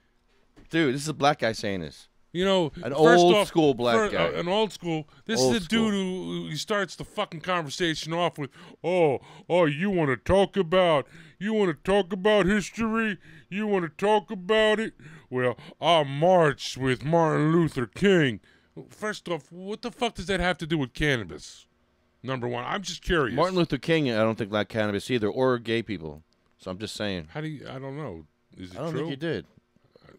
Dude, this is a black guy saying this. You know, an old school black guy. An old school. This is a dude who starts the fucking conversation off with, oh, you want to talk about history? You want to talk about it? Well, I marched with Martin Luther King. First off, what the fuck does that have to do with cannabis? Number one, I'm just curious. Martin Luther King, I don't think liked cannabis either, or gay people. So I'm just saying. I don't know. Is it true? I don't think he did.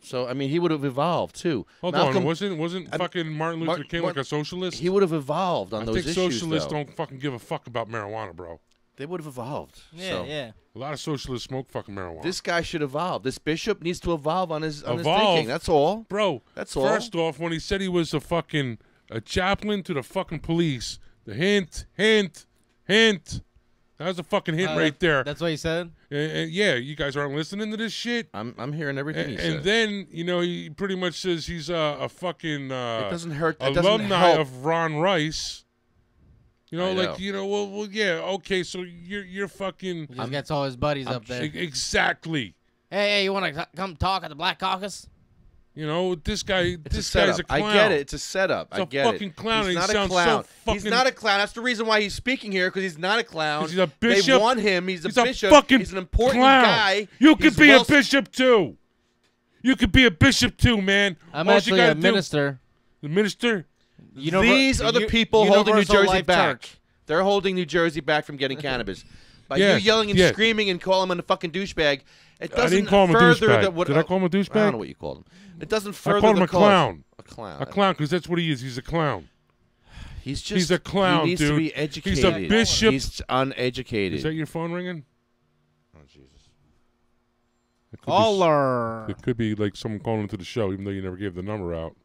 So, I mean, he would have evolved, too. Hold on. Wasn't fucking Martin Luther King like a socialist? He would have evolved on those issues, I think socialists don't fucking give a fuck about marijuana, bro. They would have evolved. Yeah. A lot of socialists smoke fucking marijuana. This guy should evolve. This bishop needs to evolve on his thinking. That's all. Bro, that's all. First off, when he said he was a chaplain to the fucking police, the hint. That was a fucking hint right there. That's what he said? Yeah, you guys aren't listening to this shit? I'm hearing everything he said. And then, he pretty much says he's a fucking it doesn't hurt. alumni of Ron Rice. Well, yeah, okay, so you're fucking... He just gets all his buddies up there. Exactly. Hey, you want to come talk at the Black Caucus? This guy's a clown. I get it. It's a setup. I get it. He's a fucking clown. He's not a clown. He's not a clown. That's the reason why he's speaking here, because he's not a clown. He's a bishop. They want him. He's a bishop. Fucking he's an important clown. guy. You could be a bishop too. You could be a bishop too, man. I'm actually a minister. The minister? These are the people holding New Jersey back. Church. They're holding New Jersey back from getting cannabis. By you yelling and screaming and calling him a fucking douchebag, it doesn't I didn't call him a douchebag. Did I call him a douchebag? I don't know what you called him. It doesn't further I called him the a clown. A clown. A clown, because that's what he is. He's a clown. He's a clown, he needs dude. to be educated. He's a bishop. He's uneducated. Is that your phone ringing? Oh, Jesus. Caller. It could be like someone calling into the show, even though you never gave the number out.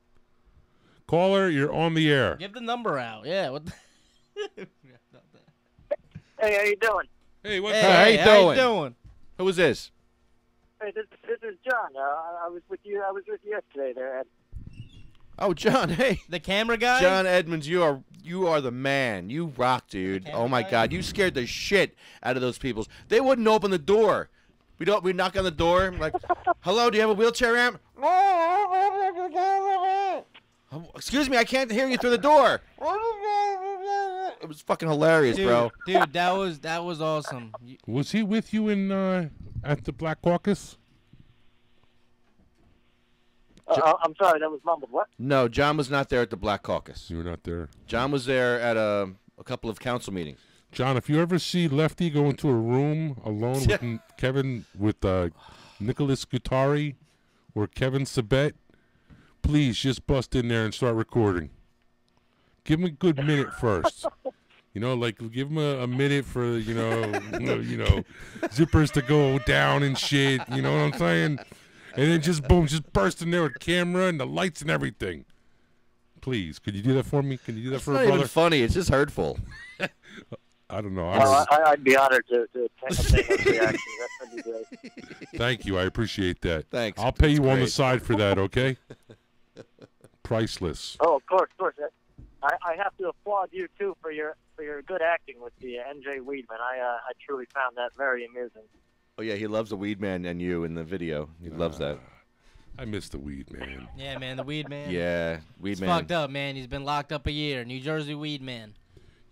Caller, you're on the air. Give the number out. Yeah. What Hey, how you doing? Hey, what's up? How you doing? Who was this? Hey, this is John. I was with you. I was with you yesterday there, Ed. Oh, John. Hey, the camera guy. John Edmunds, you are the man. You rock, dude. Oh my God, you scared the shit out of those people. They wouldn't open the door. We knock on the door like, hello, do you have a wheelchair ramp? Excuse me, I can't hear you through the door. It was fucking hilarious, bro. Dude, that was awesome. Was he with you in at the Black Caucus? I'm sorry, that was mumbled. What? No, John was not there at the Black Caucus. You were not there. John was there at a couple of council meetings. John, if you ever see Lefty go into a room alone with Nicholas Guattari or Kevin Sabet, please just bust in there and start recording. Give him a good minute first. You know, like give him a minute for you know zippers to go down and shit. You know what I'm saying? And then just boom, just burst in there with camera and the lights and everything. Please, could you do that for me? Can you do that It's for not a brother? even funny. It's just hurtful. I don't know. Well, I'd be honored to take those reactions. That'd be great. Thank you. I appreciate that. Thanks. I'll pay That's you on the great. side for that, okay? Priceless. Oh, of course. I have to applaud you too for your good acting with the NJ Weedman. I truly found that very amusing. Oh yeah, he loves the weed man and you in the video. He loves that. I miss the weed man. Yeah, man, the weed man. Yeah, weed It's man. fucked up, man. He's been locked up a year. New Jersey weed man.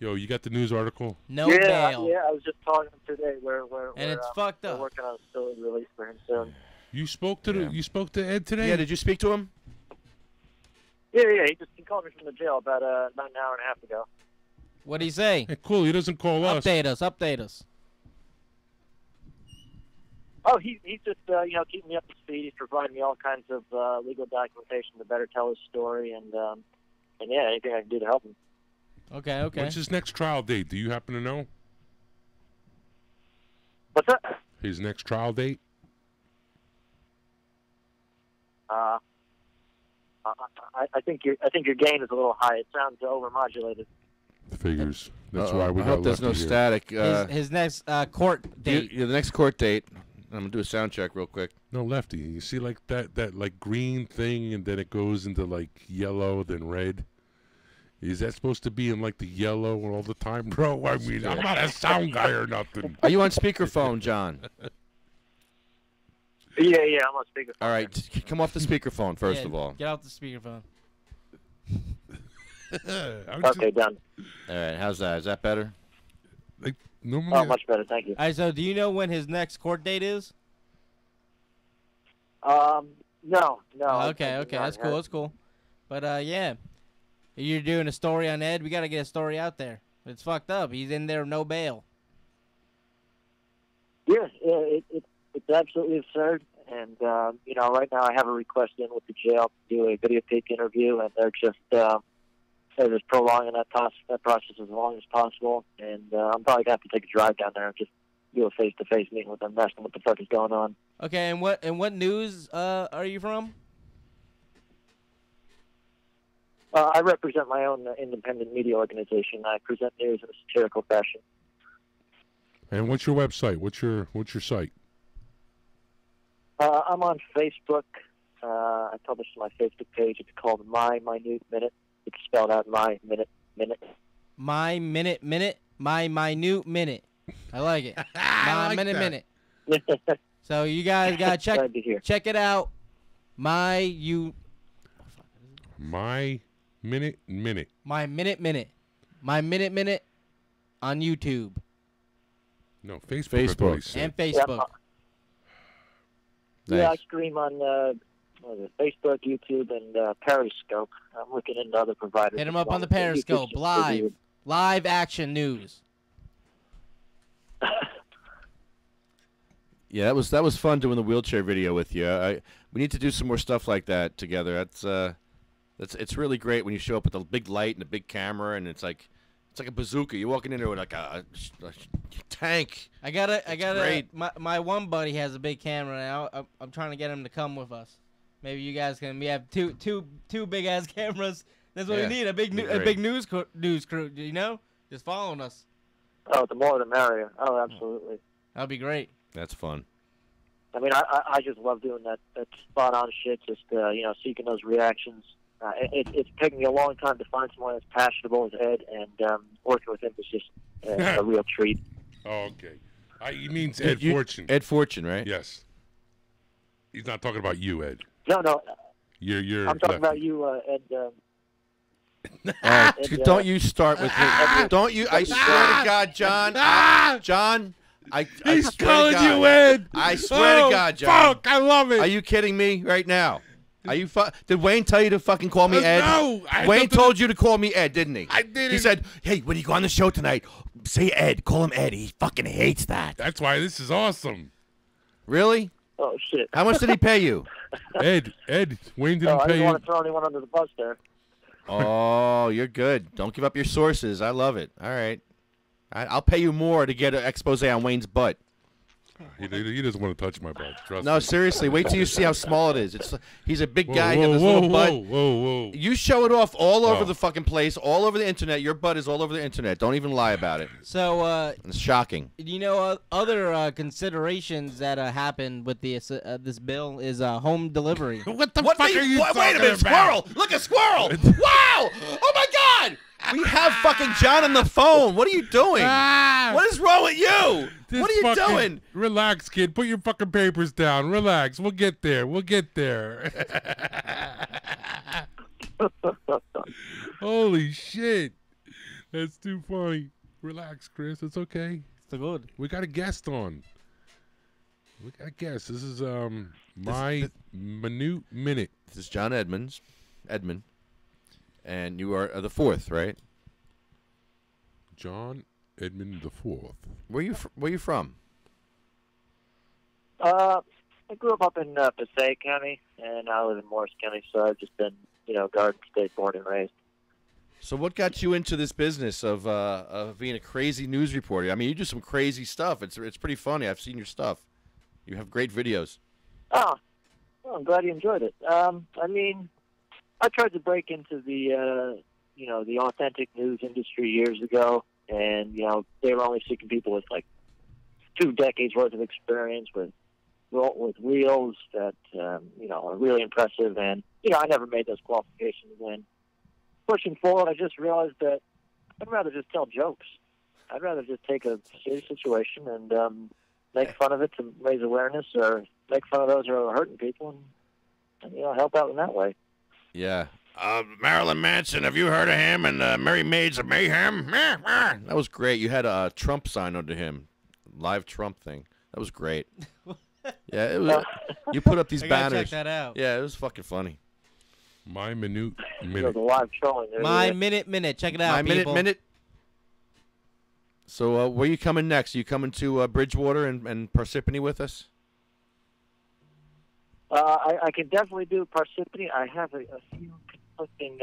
Yo, you got the news article? No bail. Yeah, I was just talking today where And it's fucked we're up. working on a still release for him soon. You spoke to Ed today? Yeah, did you speak to him? Yeah. He called me from the jail about an hour and a half ago. What'd he say? Hey, cool. He doesn't call us. Update us. Oh, he's just keeping me up to speed. He's providing me all kinds of legal documentation to better tell his story, and yeah, anything I can do to help him. Okay. When's his next trial date? Do you happen to know? What's that? His next trial date? I think your gain is a little high. It sounds overmodulated. Figures. That's why we I got hope there's no Lefty here. static. His next court date. Yeah, the next court date. I'm gonna do a sound check real quick. No, Lefty. You see like that like green thing, and then it goes into like yellow, then red. Is that supposed to be in like the yellow all the time, bro? I mean, I'm not a sound guy or nothing. Are you on speakerphone, John? Yeah, I'm on speakerphone. All right, come off the speakerphone first of all. Get off the speakerphone. Okay, done. All right, how's that? Is that better? Like Oh, much better. Thank you. All right, so do you know when his next court date is? No. Okay, that's cool. But yeah, you're doing a story on Ed. We gotta get a story out there. It's fucked up. He's in there, no bail. Yeah, it's absolutely absurd. And right now I have a request in with the jail to do a videotape interview, and they're just prolonging that process as long as possible. And I'm probably gonna have to take a drive down there and just do a face-to-face meeting with them, ask them what the fuck is going on. Okay, and what news are you from? I represent my own independent media organization. I present news in a satirical fashion. And what's your website? What's your site? I'm on Facebook. I publish my Facebook page. It's called My Minute Minute. It's spelled out My Minute Minute. My Minute Minute. My Minute Minute. I like it. My Minute Minute. So you guys gotta check it out. My Minute Minute. My Minute Minute. My Minute Minute on YouTube. No, Facebook. And Facebook. Yeah, I stream on Facebook, YouTube, and Periscope. I'm looking into other providers. Hit him up on the Periscope. Live action news. Yeah, that was fun doing the wheelchair video with you. We need to do some more stuff like that together. It's really great when you show up with a big light and a big camera, and it's like a bazooka. You're walking in there with like a tank. I got my one buddy has a big camera now. I'm trying to get him to come with us. Maybe you guys can. We have two big ass cameras. That's what we need. A big news crew. You know, just following us. Oh, the more the merrier. Oh, absolutely. That'd be great. That's fun. I mean, I just love doing that spot on shit. Just seeking those reactions. It's taken me a long time to find someone as passionate as Ed, and working with him was just a real treat. Oh, okay. He means Ed Fortune. Ed Fortune, right? Yes. He's not talking about you, Ed. No. You're. I'm talking about you, Ed. Don't you start with me. Don't you? I swear to God, John. John. He's calling you Ed. I swear to God, John. Fuck, I love it. Are you kidding me right now? Are you? Did Wayne tell you to fucking call me Ed? No. Wayne told you to call me Ed, didn't he? I didn't. He said, "Hey, when you go on the show tonight, say Ed. Call him Ed. He fucking hates that." That's why this is awesome. Really? Oh shit! How much did he pay you? Ed, Wayne didn't I pay didn't you. want to throw anyone under the bus there. Oh, you're good. Don't give up your sources. I love it. All right. I'll pay you more to get an expose on Wayne's butt. He doesn't want to touch my butt. Trust No, me. seriously. Wait till you see how small it is. He's a big guy. Whoa, He got this whoa, little butt. whoa. You show it off all over Oh. the fucking place, all over the internet. Your butt is all over the internet. Don't even lie about it. So, It's shocking. you know, other considerations that happened with this bill is home delivery. What the What fuck the- are you wait talking a minute, about? squirrel! Look, a squirrel! Wow! Oh my God! We have fucking John on the phone. What are you doing? Ah! What is wrong with you? This What are you fucking- doing? Relax, kid. Put your fucking papers down. Relax. We'll get there. Holy shit. That's too funny. Relax, Chris. It's okay. It's good. We got a guest on. We got a guest. This is my minute minute. This is John Edmunds. Edmund. And you are the fourth, right? John Edmund the Fourth. Where you from? I grew up in Passaic County, and I live in Morris County, so I've just been, Garden State born and raised. So what got you into this business of being a crazy news reporter? I mean, you do some crazy stuff. It's pretty funny. I've seen your stuff. You have great videos. Well, I'm glad you enjoyed it. I tried to break into the authentic news industry years ago, and they were only seeking people with like 2 decades worth of experience with reels that are really impressive. And I never made those qualifications. And pushing forward, I just realized that I'd rather just tell jokes. I'd rather just take a serious situation and make fun of it to raise awareness, or make fun of those who are hurting people, and help out in that way. Yeah. Marilyn Manson, have you heard of him? And Merry Maids of Mayhem? That was great. You had a Trump sign under him. Live Trump thing. That was great. Yeah, it was. You put up these I gotta banners. check that out. Yeah, it was fucking funny. My minute The live trolling. My minute. Check it out, My people. minute. So where are you coming next? Are you coming to Bridgewater and Parsippany with us? I can definitely do Parsippany. I have a few conflicting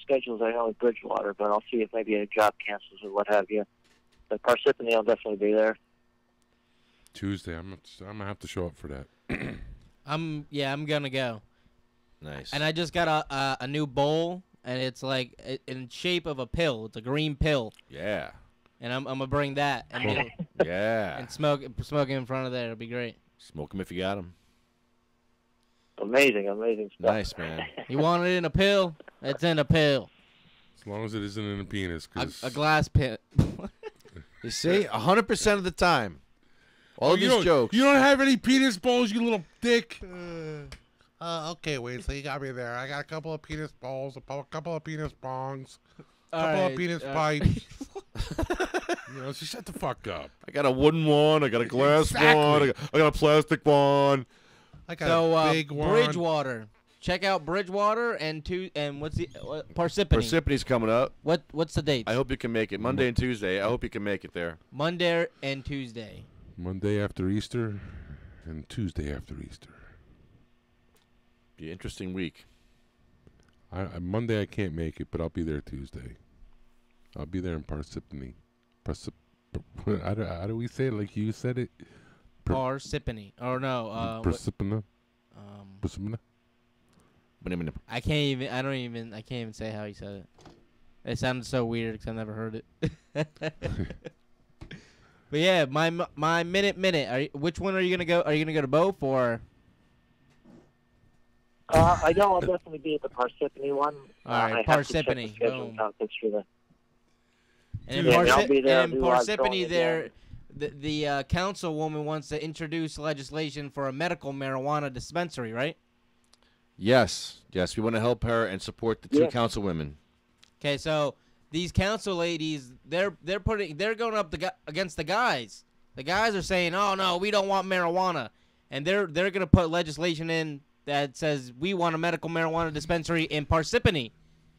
schedules I know with Bridgewater, but I'll see if maybe a job cancels or what have you. But Parsippany, I'll definitely be there. Tuesday. I'm gonna have to show up for that. I'm gonna go. Nice. And I just got a new bowl, and it's like in shape of a pill. It's a green pill. Yeah. And I'm gonna bring that and Yeah. and smoke it in front of there. It'll be great. Smoke them if you got them. Amazing stuff. Nice, man. You want it in a pill? It's in a pill. As long as it isn't in a penis, cause A glass pill. You see, 100% of the time. All of these jokes. You don't have any penis balls, you little dick. Okay, wait. So you got me there. I got a couple of penis balls, a couple of penis bongs, a All couple right, of penis pipes. Just shut the fuck up. I got a wooden one. I got a glass Exactly. one. I got a plastic one. I got So a big one. Bridgewater. Check out Bridgewater and what's the Parsippany. Parsippany's coming up. What's the date? I hope you can make it. Monday and Tuesday. I hope you can make it there. Monday and Tuesday. Monday after Easter and Tuesday after Easter. Be an interesting week. Monday I can't make it, but I'll be there Tuesday. I'll be there in Parsippany. How do we say it like you said it? Parsippany. Or no. Parsippany. Parsippany. I can't even say how he said it. It sounded so weird because I've never heard it. But yeah, my minute. Which one are you gonna go? Are you gonna go to both or? I know I'll definitely be at the Parsippany one. All right, I have to check the Parsippany. schedule Boom. conflicts for that. And Yeah, I'll be there, in do live Parsippany, trolling there, the councilwoman wants to introduce legislation for a medical marijuana dispensary, right? Yes. We want to help her and support the two Yeah. councilwomen. Okay, so these council ladies, they're going up against the guys. The guys are saying, "Oh no, we don't want marijuana," and they're gonna put legislation in that says we want a medical marijuana dispensary in Parsippany.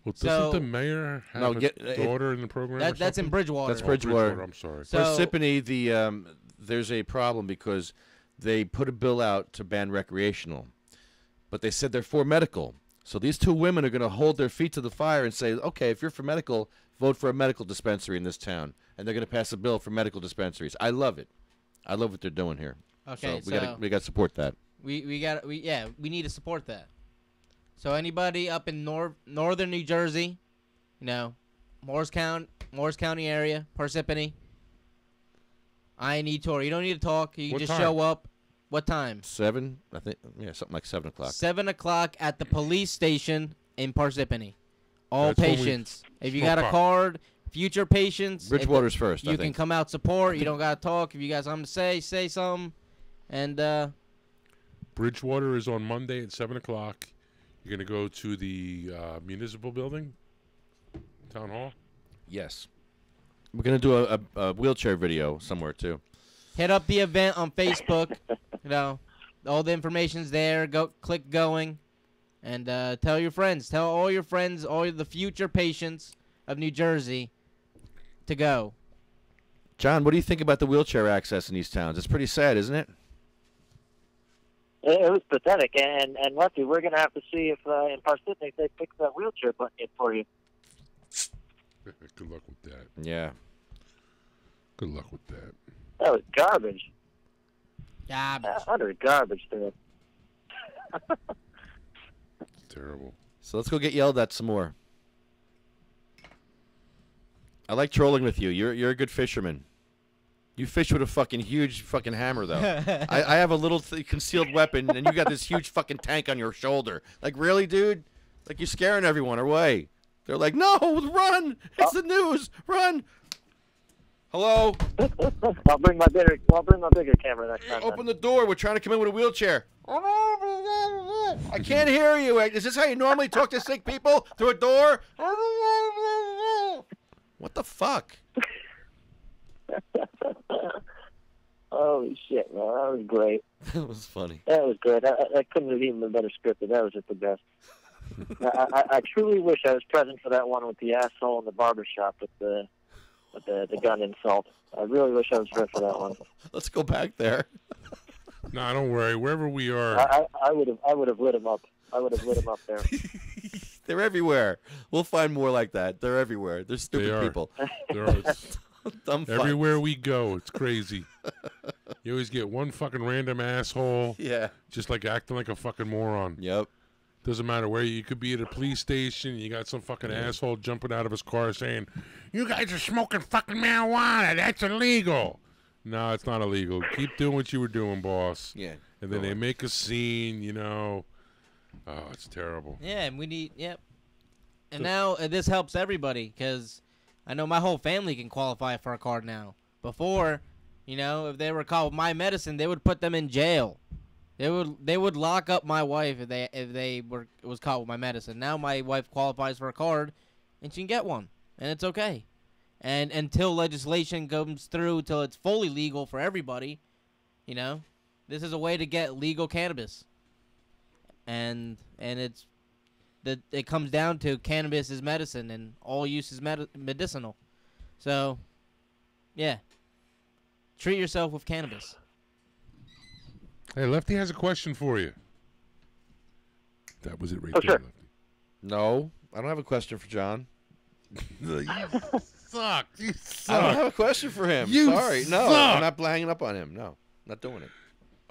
Well, doesn't the mayor have a daughter in the program? That's in Bridgewater. That's Bridgewater. I'm sorry. So, Parsippany, there's a problem because they put a bill out to ban recreational, but they said they're for medical. So these two women are going to hold their feet to the fire and say, okay, if you're for medical, vote for a medical dispensary in this town. And they're going to pass a bill for medical dispensaries. I love it. I love what they're doing here. Okay, so we got to support that. We need to support that. So anybody up in northern New Jersey, you know, Morris County area, Parsippany, I need tour. You don't need to talk. You can just show up. What time? 7, I think. Yeah, something like 7 o'clock. 7 o'clock at the police station in Parsippany. All patients. If you got a card, future patients. Bridgewater's first, You can come out support. You don't got to talk. If you got something to say something. And Bridgewater is on Monday at 7 o'clock. You're going to go to the municipal building, town hall? Yes. We're going to do a wheelchair video somewhere, too. Hit up the event on Facebook. You know, all the information's there. Go click going. And tell your friends. Tell all your friends, all the future patients of New Jersey to go. John, what do you think about the wheelchair access in these towns? It's pretty sad, isn't it? It was pathetic. And Lefty, we're going to have to see if in Parsippany they fix that wheelchair button in for you. Good luck with that. Yeah. Good luck with that. That was garbage. Utter garbage to it. Terrible. So let's go get yelled at some more. I like trolling with you. You're a good fisherman. You fish with a fucking huge fucking hammer, though. I have a little concealed weapon, and you got this huge fucking tank on your shoulder. Like, really, dude? Like, you're scaring everyone away. They're like, no, run! It's the news! Run! Hello? I'll bring my bigger camera next time. Open the door. We're trying to come in with a wheelchair. I can't hear you. Is this how you normally talk to sick people? Through a door? What the fuck? Holy shit, man. That was great. That was funny. That was good. That couldn't have even been better scripted. That was just the best. I truly wish I was present for that one with the asshole in the barbershop with the gun insult. I really wish I was there for that one. Let's go back there. No, don't worry. Wherever we are, I would have lit him up. I would have lit him up there. They're everywhere. We'll find more like that. They're everywhere. They're stupid people. There are. Dumb Everywhere we go, it's crazy. You always get one fucking random asshole. Yeah. Just like acting like a fucking moron. Yep. Doesn't matter where you could be at a police station. You got some fucking asshole jumping out of his car saying, "You guys are smoking fucking marijuana. That's illegal." No, it's not illegal. Keep doing what you were doing, boss. Yeah. And then they make a scene, you know. Oh, it's terrible. Yeah, and we need, yep. And now this helps everybody because I know my whole family can qualify for a card now. Before, you know, if they were caught with my medicine, they would put them in jail. They would lock up my wife if they was caught with my medicine. Now my wife qualifies for a card, and she can get one, and it's okay. And until legislation comes through, till it's fully legal for everybody, you know, this is a way to get legal cannabis. And it comes down to cannabis is medicine, and all use is medicinal. So, yeah, treat yourself with cannabis. Hey, Lefty has a question for you. That was it right there, sure. Lefty. No, I don't have a question for John. You suck. You suck. I don't have a question for him. You Sorry. No, suck. I'm not hanging up on him. No, not doing it.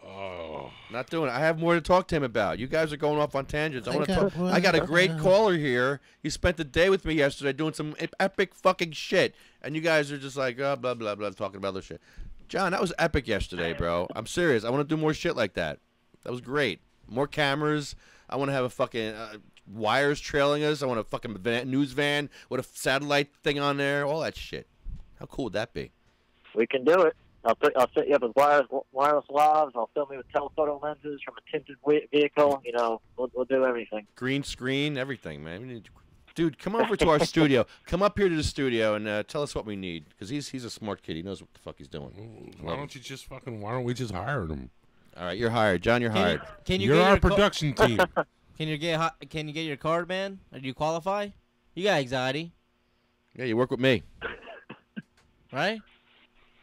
Oh. Not doing it. I have more to talk to him about. You guys are going off on tangents. I got a great caller here. He spent the day with me yesterday doing some epic fucking shit. And you guys are just like, oh, blah, blah, blah, talking about other shit. John, that was epic yesterday, bro. I'm serious. I want to do more shit like that. That was great. More cameras. I want to have a fucking wires trailing us. I want a fucking news van with a satellite thing on there. All that shit. How cool would that be? We can do it. I'll set you up with wireless lavs. I'll film you with telephoto lenses from a tinted vehicle. You know, we'll do everything. Green screen, everything, man. Dude, come over to our studio. Come up here to the studio and tell us what we need, because he's a smart kid. He knows what the fuck he's doing. Why don't we just hire him? All right, you're hired, John. You're hired. You're our production team. Can you get your card, man? Or do you qualify? You got anxiety. Yeah, you work with me. Right?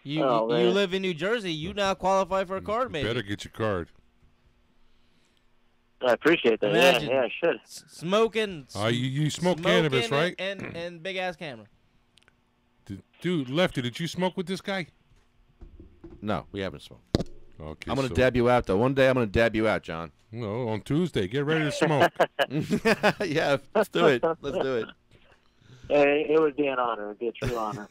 You Oh, you man. live in New Jersey. You now qualify for a card, maybe. Better get your card. I appreciate that. Imagine Yeah, I should. Smoking. You smoke cannabis, right? And big ass camera. Dude, Lefty, did you smoke with this guy? No, we haven't smoked. Okay, I'm gonna so- dab you out though. One day I'm gonna dab you out, John. No, on Tuesday. Get ready to smoke. Yeah, let's do it. Let's do it. Hey, it would be an honor. It would be a true honor.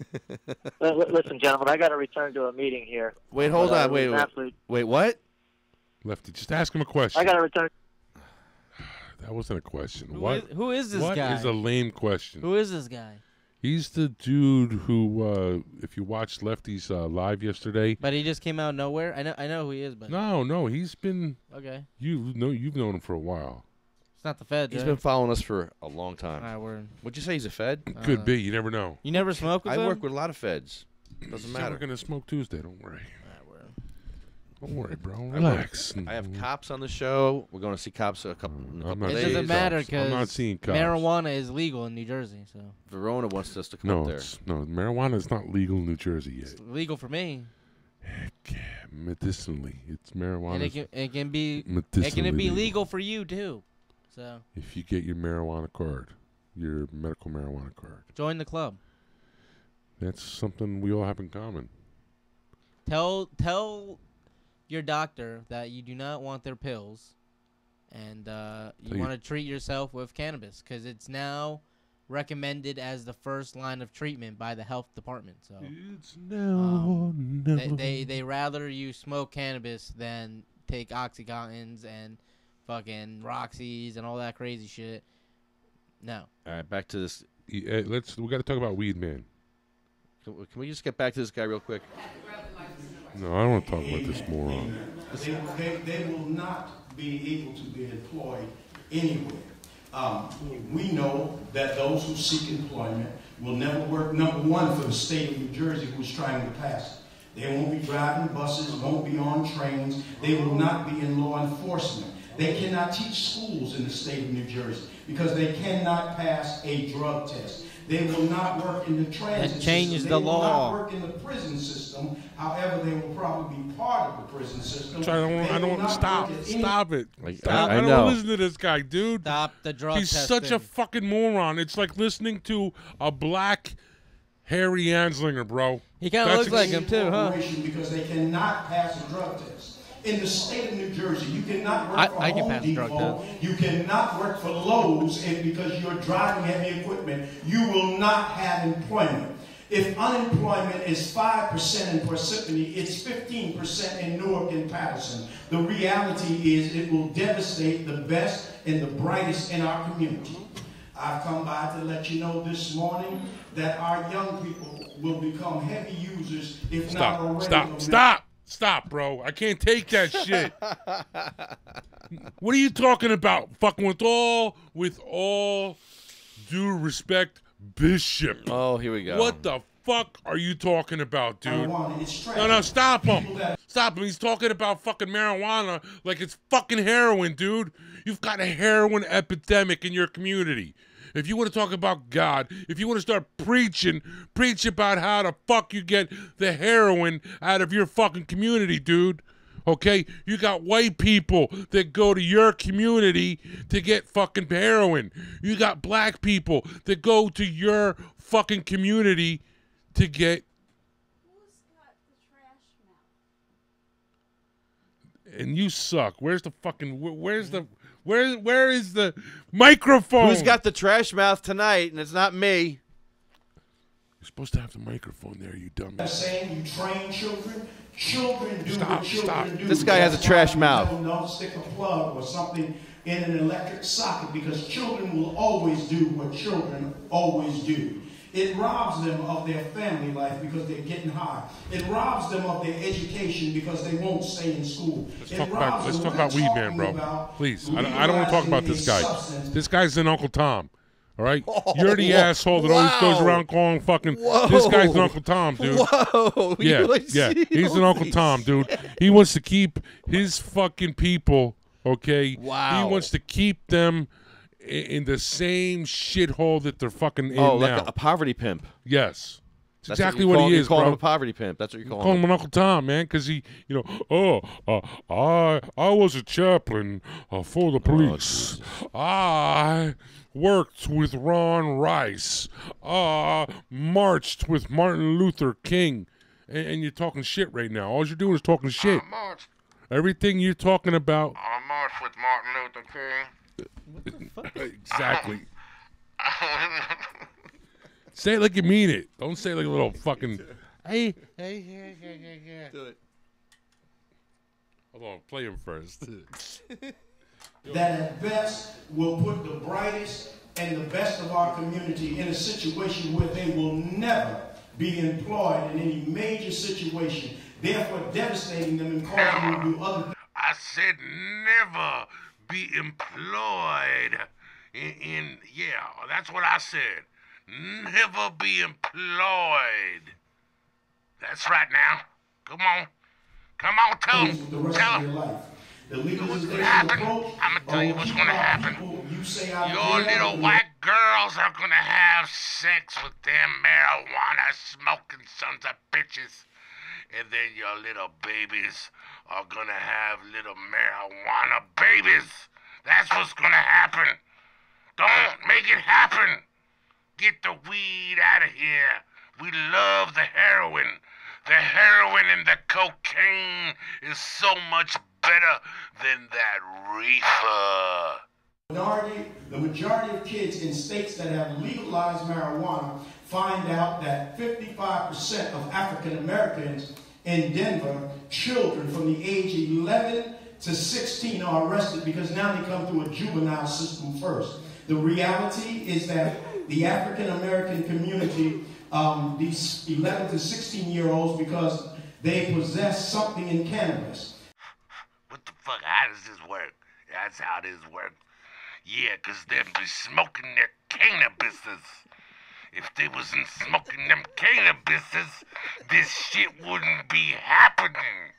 Listen, gentlemen, I got to return to a meeting here. Wait, hold But, on. Wait, it was an absolute- wait, what? Lefty, just ask him a question. I got to return. That wasn't a question. Who is this What guy? is a lame question? Who is this guy? He's the dude who, if you watched Lefty's live yesterday. But he just came out of nowhere. I know who he is, but No, he's been. Okay. You've known him for a while. It's not the Fed. He's been following us for a long time. All right, word. Would you say he's a Fed? Could be. You never know. You never smoke with I him? work with a lot of Feds. Doesn't matter. We're gonna smoke Tuesday. Don't worry. Don't worry, bro. I Relax. have cops on the show. We're going to see cops in a couple not days. It doesn't matter I'm not because seeing cops. marijuana is legal in New Jersey. So Verona wants us to come No, up there. no, marijuana is not legal in New Jersey yet. it's legal for me. Medicinally, it's marijuana. And it can be medicinally legal for you too. So if you get your marijuana card, your medical marijuana card. Join the club. That's something we all have in common. Tell your doctor that you do not want their pills, and you want to treat yourself with cannabis because it's now recommended as the first line of treatment by the health department. So it's no. They rather you smoke cannabis than take Oxycontins and fucking Roxys and all that crazy shit. No. All right, back to this. We got to talk about weed, man. Can we just get back to this guy real quick? No, I don't want to talk about this moron. They will not be able to be employed anywhere. We know that those who seek employment will never work, number one, for the state of New Jersey, who's trying to pass it. They won't be driving buses, won't be on trains. They will not be in law enforcement. They cannot teach schools in the state of New Jersey because they cannot pass a drug test. They will not work in the transit That changed system. the They will law. not work in the prison system. However, they will probably be part of the prison system. I don't stop it. I I know. don't listen to this guy, dude. Stop the drug He's testing. such a fucking moron. It's like listening to a black Harry Anslinger, bro. He kind of looks like him too, huh? Because they cannot pass a drug test. In the state of New Jersey, you cannot work for I can Home pass a drug Depot. You cannot work for Lowe's, and because you're driving heavy equipment, you will not have employment. If unemployment is 5% in Parsippany, it's 15% in Newark and Patterson. The reality is it will devastate the best and the brightest in our community. I've come by to let you know this morning that our young people will become heavy users, if not already. Stop, bro. I can't take that shit. What are you talking about? Fucking with all due respect, Bishop. Oh, here we go. What the fuck are you talking about, dude? It's No, stop him. Stop him. He's talking about fucking marijuana like it's fucking heroin, dude. You've got a heroin epidemic in your community. If you want to talk about God, if you want to start preach about how the fuck you get the heroin out of your fucking community, dude. Okay? You got white people that go to your community to get fucking heroin. You got black people that go to your fucking community to get... And you suck. Where's the fucking... Where is the microphone? Who's got the trash mouth tonight? And it's not me. You're supposed to have the microphone there, you dummy. I'm saying you train children. Children do what children do. This guy has a trash mouth. Don't stick a plug or something in an electric socket because children will always do what children always do. It robs them of their family life because they're getting high. It robs them of their education because they won't stay in school. Let's talk about Weed Man, bro. Please. I don't want to talk about this guy. This guy's an Uncle Tom. All right? You're the asshole that always goes around calling fucking... This guy's an Uncle Tom, dude. Whoa. Yeah. He's an Uncle Tom, dude. He wants to keep his fucking people, okay? Wow. He wants to keep them in the same shithole that they're fucking in now. now. Like a poverty pimp. Yes. It's exactly what he is, call bro. him a poverty pimp. That's what you call Call him. him Uncle Tom, man, because he, I was a chaplain for the police. I worked with Ron Rice. Marched with Martin Luther King. And you're talking shit right now. All you're doing is talking shit. Everything you're talking about. I marched with Martin Luther King. What the fuck? Exactly. Say it like you mean it. Don't say it like a little fucking. Hey. Do it. Hold on, play him first. That at best will put the brightest and the best of our community in a situation where they will never be employed in any major situation, therefore devastating them and causing them to do other things. I said never be employed yeah, that's what I said. Never be employed. That's right now. Come on, tell him. What's gonna happen? I'm gonna tell you what's gonna happen. Your little white girls are gonna have sex with them marijuana smoking sons of bitches. And then your little babies are gonna have little marijuana babies. That's what's gonna happen. Don't make it happen. Get the weed out of here. We love the heroin. The heroin and the cocaine is so much better than that reefer. The majority of kids in states that have legalized marijuana find out that 55% of African Americans in Denver, children from the age 11 to 16 are arrested because now they come through a juvenile system first. The reality is that the African American community, these 11 to 16-year-olds, because they possess something in cannabis. What the fuck? How does this work? That's how this works. Yeah, 'cause they'll be smoking their cannabises. If they wasn't smoking them cannabises, this shit wouldn't be happening.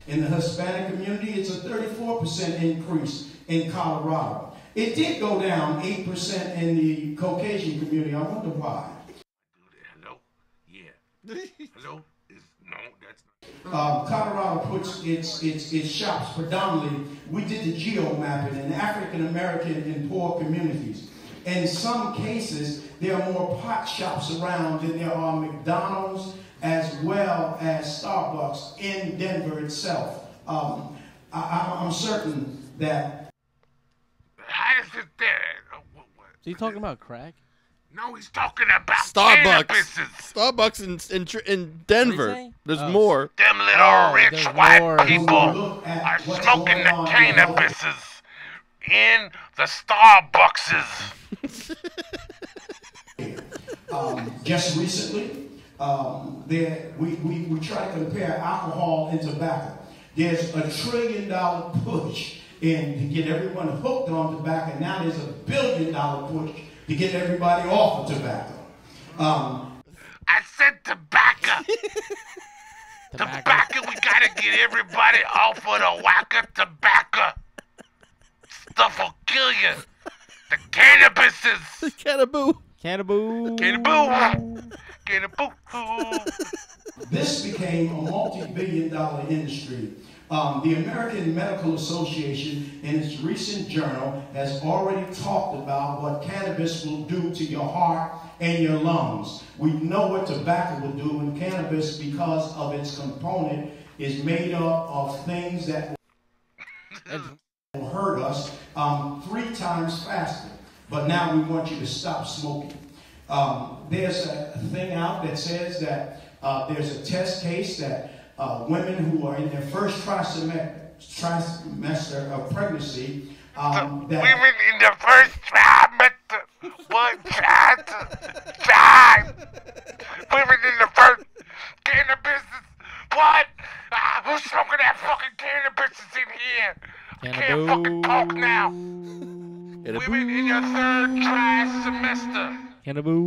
In the Hispanic community, it's a 34% increase in Colorado. It did go down 8% in the Caucasian community. I wonder why. Hello? Yeah. Hello? No, that's not. Colorado puts its shops predominantly. We did the geo-mapping in African American and poor communities. In some cases, there are more pot shops around than there are McDonald's as well as Starbucks in Denver itself. I'm certain that. How is it there? Is he talking about crack? No, he's talking about Starbucks. cannabises. Starbucks in Denver. There's Oh. more. Them little rich white people are smoking the cannabises in the Starbuckses. Just recently, we try to compare alcohol and tobacco. There's $1 trillion push in to get everyone hooked on tobacco. Now there's $1 billion push to get everybody off of tobacco. I said tobacco. Tobacco, we gotta get everybody off of the whacker tobacco. Stuff will kill you. The cannabises. Cannaboo. Cannaboo. This became a multi-billion-dollar industry. The American Medical Association, in its recent journal, has already talked about what cannabis will do to your heart and your lungs. We know what tobacco will do, and cannabis, because of its component, is made up of things that will hurt us 3 times faster. But now we want you to stop smoking. There's a thing out that says that there's a test case that women who are in their first trimester of pregnancy, women in the first trimester, what time? Women in the first cannabis, what? Who's smoking that fucking cannabis in here? I can't fucking talk now. Women in your 3rd trimester. Cannaboo.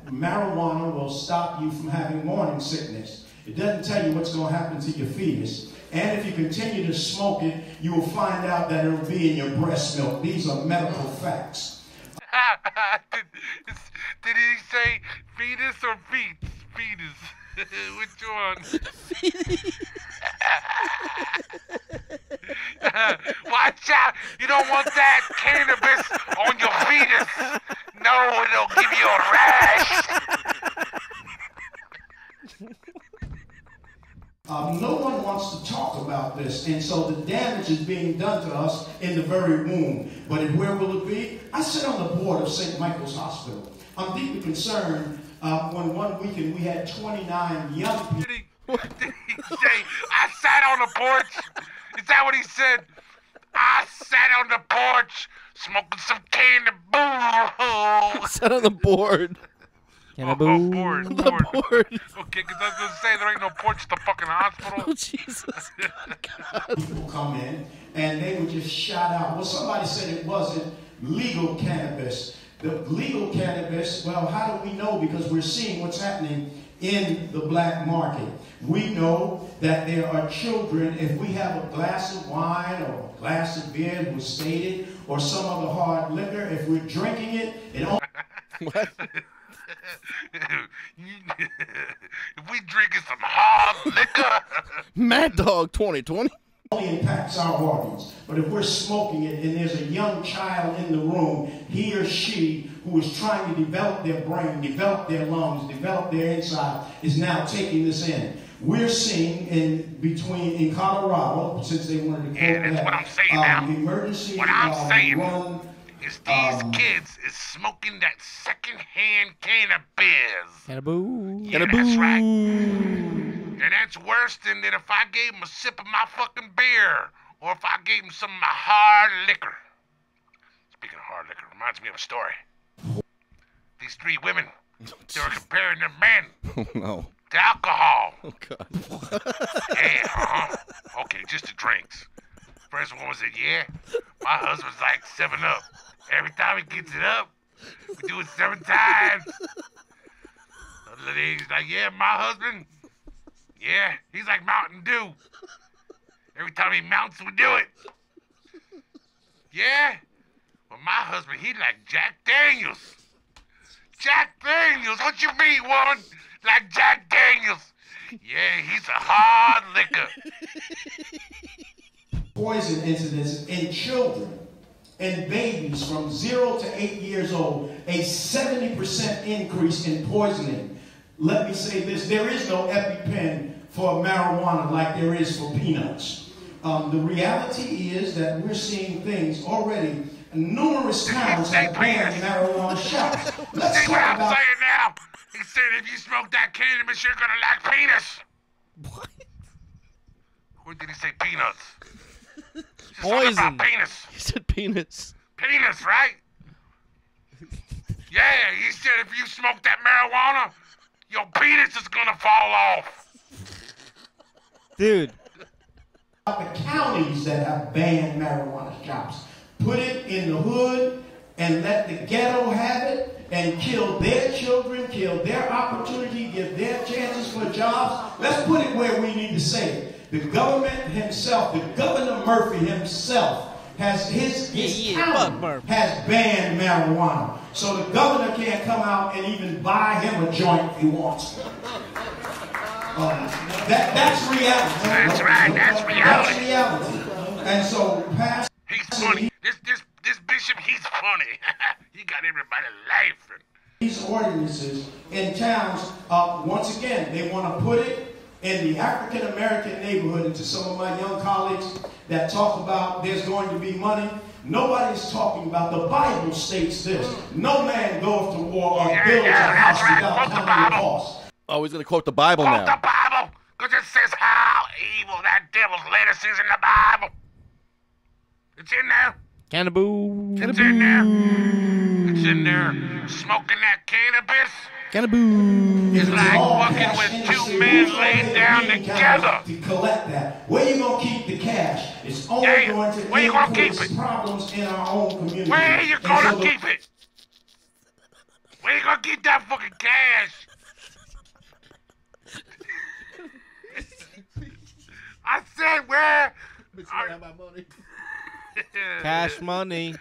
Marijuana will stop you from having morning sickness. It doesn't tell you what's going to happen to your fetus. And if you continue to smoke it, you will find out that it will be in your breast milk. These are medical facts. Did he say fetus or feet? Fetus. Which one? Watch out! You don't want that cannabis on your fetus. No, it'll give you a rash. No one wants to talk about this, and so the damage is being done to us in the very womb. But where will it be? I sit on the board of St. Michael's Hospital. I'm deeply concerned when one weekend we had 29 young people. Did he say, I sat on the porch? Is that what he said? I sat on the porch smoking some candy. Sat on the board. Board. Okay, because I was going to say there ain't no porch at the fucking hospital. Oh, Jesus. People come in and they would just shout out. Well, somebody said it wasn't legal cannabis. The legal cannabis, well, how do we know? Because we're seeing what's happening in the black market. We know that there are children, if we have a glass of wine or a glass of beer, as was stated, or some other hard liquor, if we're drinking it, it only... What? If we drinking some hard liquor, Mad Dog 2020 only impacts our organs. But if we're smoking it and there's a young child in the room, he or she who is trying to develop their brain, develop their lungs, develop their inside, is now taking this in. We're seeing in Colorado, since they wanted to quote that's what I'm saying now. Emergency what I'm saying run, is these kids is smoking that secondhand cannabis. Cannaboo. Yeah, that's right. And that's worse than if I gave them a sip of my fucking beer, or if I gave them some of my hard liquor. Speaking of hard liquor, reminds me of a story. These three women, they were comparing their men Oh, no. to alcohol. Oh, God. Yeah, okay, just the drinks. First one was my husband's like 7-Up. Every time he gets it up, we do it 7 times. Other lady's like, my husband, he's like Mountain Dew. Every time he mounts, we do it. Yeah? Well, my husband, he like Jack Daniels. Jack Daniels, what you mean, woman? Like Jack Daniels. Yeah, he's a hard liquor. Poison incidents in children and babies from 0 to 8 years old, a 70% increase in poisoning. Let me say this, there is no EpiPen for marijuana like there is for peanuts. The reality is that we're seeing things already. Numerous towns have banned marijuana shops. Let's See what I'm saying now? He said if you smoke that cannabis, you're gonna like penis. What? Or did he say peanuts? Poison. About penis. He said penis. Penis, right? Yeah, he said if you smoke that marijuana, your penis is gonna fall off. Dude. The counties that have banned marijuana shops, put it in the hood and let the ghetto have it and kill their children, kill their opportunity, give their chances for jobs. Let's put it where we need to say it. The government himself, the Governor Murphy himself, has his county has banned marijuana. So the governor can't come out and even buy him a joint if he wants. That's reality. That's right, that's reality. That's reality. And so past He's funny. This bishop, he's funny. He got everybody laughing. These ordinances in towns, once again, they want to put it in the African-American neighborhood. And to some of my young colleagues that talk about there's going to be money, nobody's talking about. The Bible states this: no man goeth to war or builds a house without counting the cost. Oh, he's going to quote the Bible Quote now. the Bible, because it says how evil that devil's lettuce is in the Bible. It's in there. Cannaboo. It's in there. It's in there. Smoking that cannabis. Cannaboo. It's like fucking with two men laid down together. To collect that. Where you going to keep the cash? It's only going to increase problems in our own community. Where you going to keep it? Where you going to keep that fucking cash? I said where? Cash money.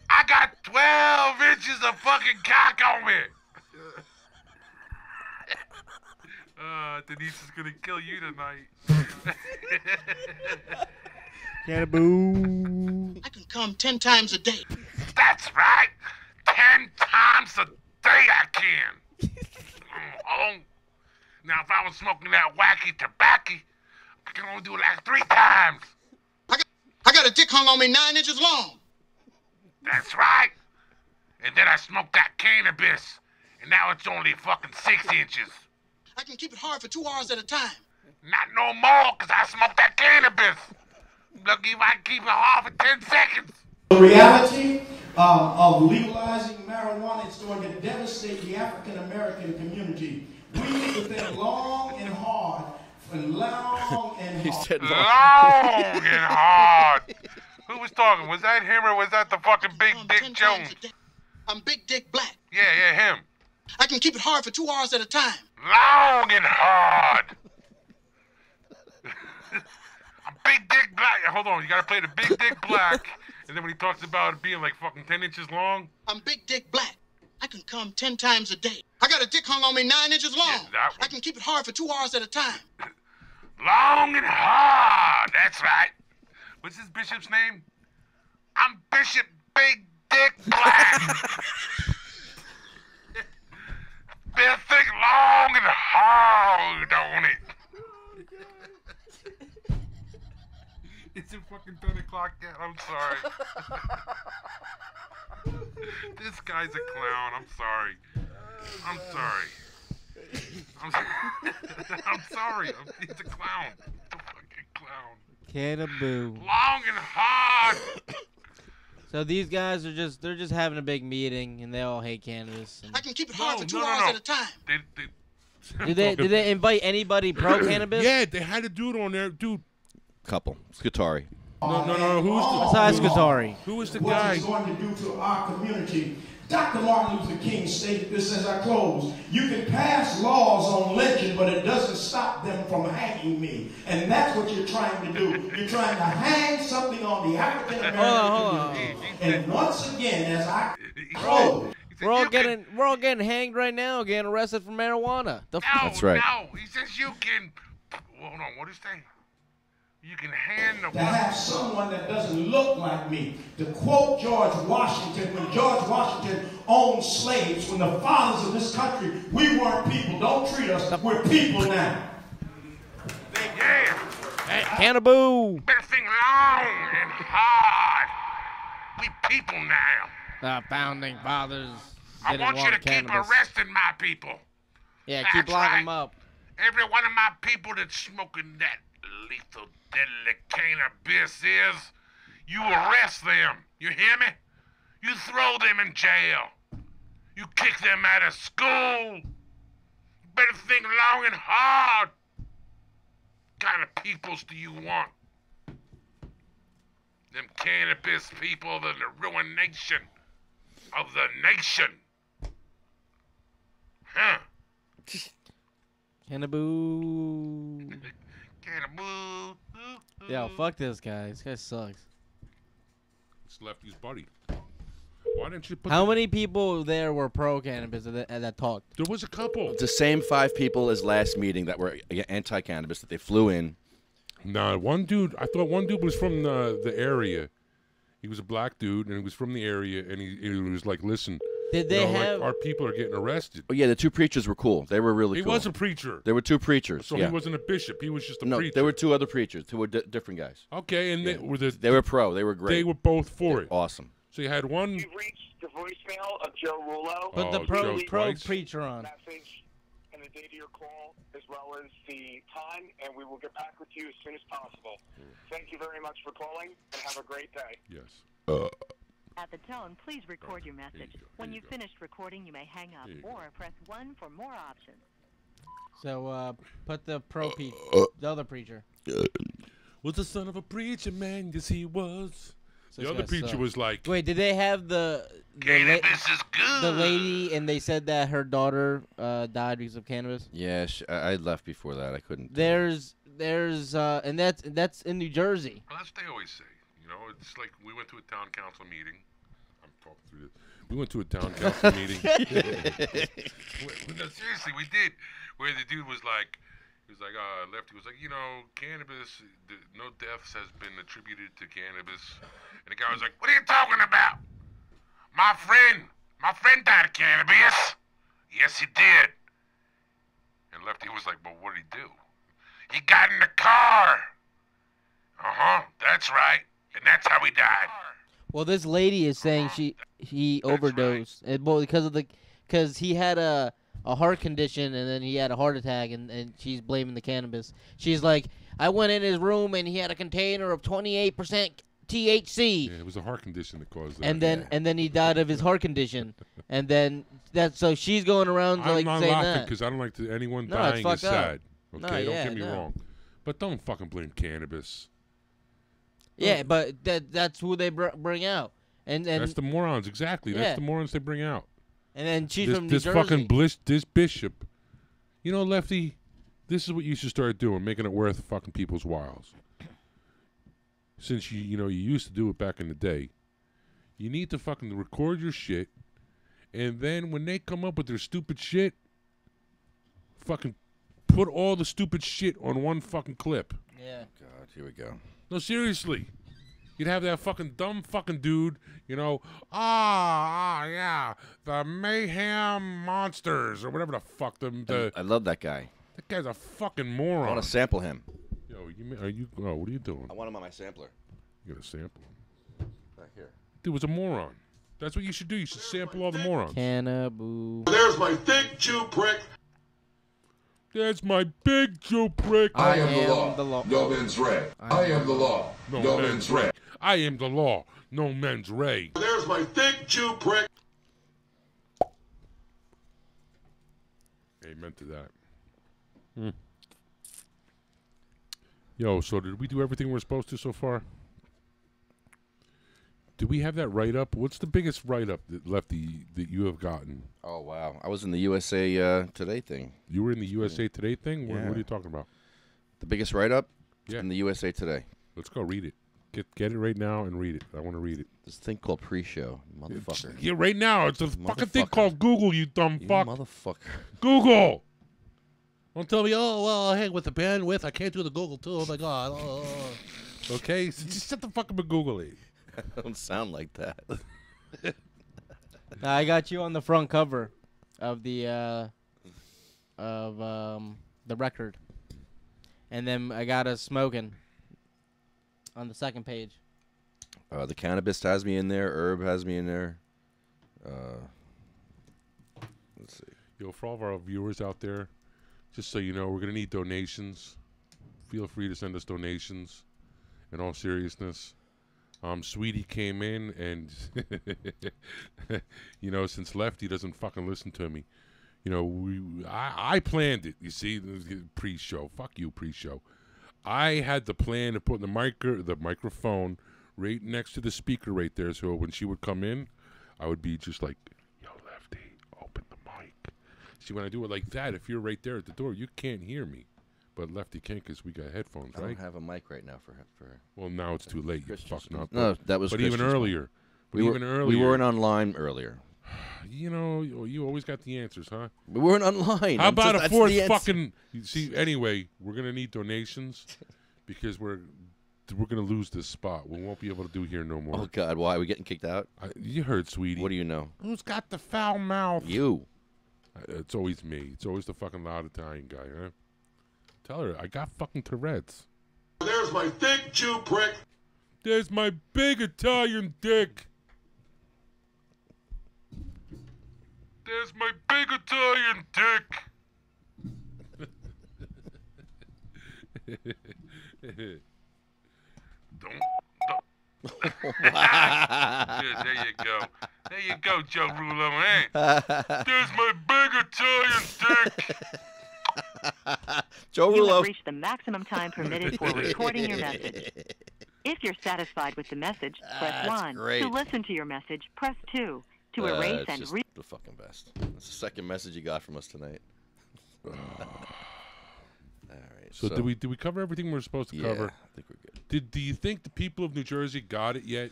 I got 12 inches of fucking cock on me. Denise is gonna kill you tonight. Cannaboo. I can come 10 times a day. That's right. 10 times a day I can. Oh. Now, if I was smoking that wacky tobacco, I can only do it like 3 times. I got a dick hung on me 9 inches long. That's right. And then I smoked that cannabis, and now it's only fucking 6 inches. I can keep it hard for 2 hours at a time. Not no more, because I smoked that cannabis. Lucky if I can keep it hard for 10 seconds. The reality of legalizing marijuana is going to devastate the African American community. We need to think long and hard, and long and hard. He said long and hard. Who was talking? Was that him or was that the fucking Big Dick Jones? I'm Big Dick Black. Yeah, him. I can keep it hard for 2 hours at a time. Long and hard. I'm Big Dick Black. Hold on, you gotta play the Big Dick Black. And then when he talks about it being like fucking 10 inches long. I'm Big Dick Black. I can come 10 times a day. I got a dick hung on me 9 inches long. Yeah, I can keep it hard for 2 hours at a time. Long and hard. That's right. What's his bishop's name? I'm Bishop Big Dick Black. Better think long and hard on it. It's a fucking 10 o'clock yet. I'm sorry. This guy's a clown. I'm sorry. I'm sorry. I'm sorry. He's a clown. He's a fucking clown. Cannaboo. Long and hard. So these guys are they're just having a big meeting and they all hate cannabis. I can keep it hard for 2 hours at a time. Did they invite anybody pro cannabis? Yeah, they had a dude on there, dude. Couple. Scutari. No. Who's the besides Scutari? Who was the what guy? it's going to do to our community. Dr. Martin Luther King stated this as I close. You can pass laws on lynching, but it doesn't stop them from hanging me. And that's what you're trying to do. You're trying to hang something on the African American community. And once again, as I close. We're all getting hanged right now, getting arrested for marijuana. That's right. No, he says you can. Hold on, what is that? You can hand the to have someone that doesn't look like me. To quote George Washington, when George Washington owned slaves, when the fathers of this country, we weren't people. Don't treat us, we're people now. Yeah. Hey, cannaboo. Better think long and hard. We people now. The founding fathers. I want you to keep arresting my people. Yeah, keep locking them up. Every one of my people that's smoking that lethal deadly cannabis is, you arrest them. You hear me? You throw them in jail. You kick them out of school. You better think long and hard. What kind of peoples do you want? Them cannabis people are the ruination of the nation. Huh? Cannaboo. Cannaboo. Yo, fuck this guy. This guy sucks. It's Lefty's buddy. Why didn't you put How many people there were pro cannabis that talked? There was a couple. The same 5 people as last meeting that were anti-cannabis that they flew in. Nah, one dude. I thought one dude was from the area. He was a black dude, and he was from the area, and he was like, "Listen, did they have like, our people are getting arrested?" Oh yeah, the 2 preachers were cool. They were really cool. He was a preacher. There were 2 preachers. So yeah. he wasn't a bishop. He was just a no, preacher. there were 2 other preachers. 2 were different guys. Okay, and yeah. they were pro. They were great. They were both for it. Awesome. So you had one. You've reached the voicemail of Joe Rullo. Put the pro preacher on. Message and the date of your call, as well as the time, and we will get back with you as soon as possible. Thank you very much for calling, and have a great day. Yes. At the tone, please record your message. When you've finished recording, you may hang up or press 1 for more options. So, put the the other preacher. Was the son of a preacher man? Yes, he was. So the other preacher was like, wait, did they have the lady, and they said that her daughter died because of cannabis? Yeah, I left before that. I couldn't. there's and that's in New Jersey. Well, that's what they always say. You know, it's like we went to a town council meeting. I'm talking through this. We went to a town council meeting. No, seriously, we did. Where the dude was like, Lefty was like, you know, cannabis, no deaths has been attributed to cannabis. And the guy was like, what are you talking about? My friend died of cannabis. Yes, he did. And Lefty was like, but what did he do? He got in the car. That's right. And that's how he died. Well, this lady is saying he overdosed, because he had a heart condition and then he had a heart attack, and she's blaming the cannabis. She's like, I went in his room and he had a container of 28% THC. Yeah, it was a heart condition that caused that. And then he died of his heart condition, and then so she's going around like I'm not saying laughing that because I don't like anyone No, dying it's is fucked up. sad. Okay, No, don't yeah, get me no. wrong, but don't fucking blame cannabis. Yeah, but that's who they bring out, and That's the morons, exactly. Yeah. That's the morons they bring out. And then she's this, from New this Jersey. fucking this bishop. You know, Lefty, this is what you should start doing, making it worth fucking people's whiles. Since you used to do it back in the day, you need to fucking record your shit, and then when they come up with their stupid shit, fucking put all the stupid shit on one fucking clip. Yeah. God, here we go. No, seriously. You'd have that fucking dumb fucking dude, yeah, the Mayhem Monsters or whatever the fuck I love that guy. That guy's a fucking moron. I want to sample him. Yo, what are you doing? I want him on my sampler. You gotta sample him. Right here. Dude was a moron. That's what you should do. You should sample all the morons. Cannaboo. There's my thick Jew prick. That's my big Jew prick. I am the law. No men's Ray. I am the law. No men's Ray. I am the law. No men's Ray. There's my thick Jew prick. Amen to that. Yo, so did we do everything we're supposed to so far? Did we have that write-up? What's the biggest write-up that you have gotten? Oh, wow. I was in the USA Today thing. You were in the USA Today thing? Yeah. What are you talking about? The biggest write-up? Yeah. In the USA Today. Let's go read it. Get it right now and read it. I want to read it. This thing called pre-show, motherfucker. Yeah, right now. It's a fucking thing called Google, you dumb fuck. Motherfucker. Google! Don't tell me, oh, well, hey, with the bandwidth, I can't do the Google, too. Oh, my God. Okay, so just shut the fuck up and Google it. I don't sound like that. I got you on the front cover of the record, and then I got us smoking on the second page. The cannabis has me in there. Herb has me in there. Let's see. Yo, for all of our viewers out there, just so you know, we're going to need donations. Feel free to send us donations. In all seriousness, Sweetie came in and, since Lefty doesn't fucking listen to me, I planned it. You see, pre-show. Fuck you, pre-show. I had the plan to put the microphone right next to the speaker right there, so when she would come in, I would be just like, yo, Lefty, open the mic. See, when I do it like that, if you're right there at the door, you can't hear me. But Lefty can't because we got headphones, right? I don't have a mic right now for her. Well, now it's too late. You fuck not. No, that was. But even earlier. We weren't online earlier. You always got the answers, huh? We weren't online. How about a fourth fucking? You see, anyway, we're gonna need donations because we're gonna lose this spot. We won't be able to do here no more. Oh God, why are we getting kicked out? You heard, Sweetie. What do you know? Who's got the foul mouth? You. It's always me. It's always the fucking loud Italian guy, huh? Tell her I got fucking Tourette's. There's my thick Jew prick. There's my big Italian dick. There's my big Italian dick. Yeah, there you go. There you go, Joe Rullo, eh? There's my big Italian dick. Joe You Rullo. have reached the maximum time permitted for recording your message. If you're satisfied with the message, press 1. great. To listen to your message, press 2. To erase It's and just read. the fucking best. That's the second message you got from us tonight. All right. So did we cover everything we're supposed to cover? I think we're good. Do you think the people of New Jersey got it yet?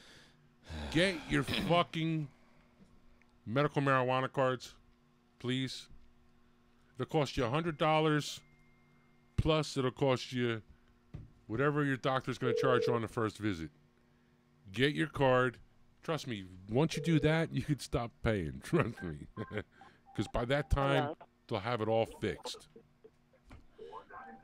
Get your fucking medical marijuana cards, please. It'll cost you $100, plus it'll cost you whatever your doctor's going to charge you on the first visit. Get your card. Trust me, once you do that, you could stop paying. Trust me. Because by that time, they'll have it all fixed.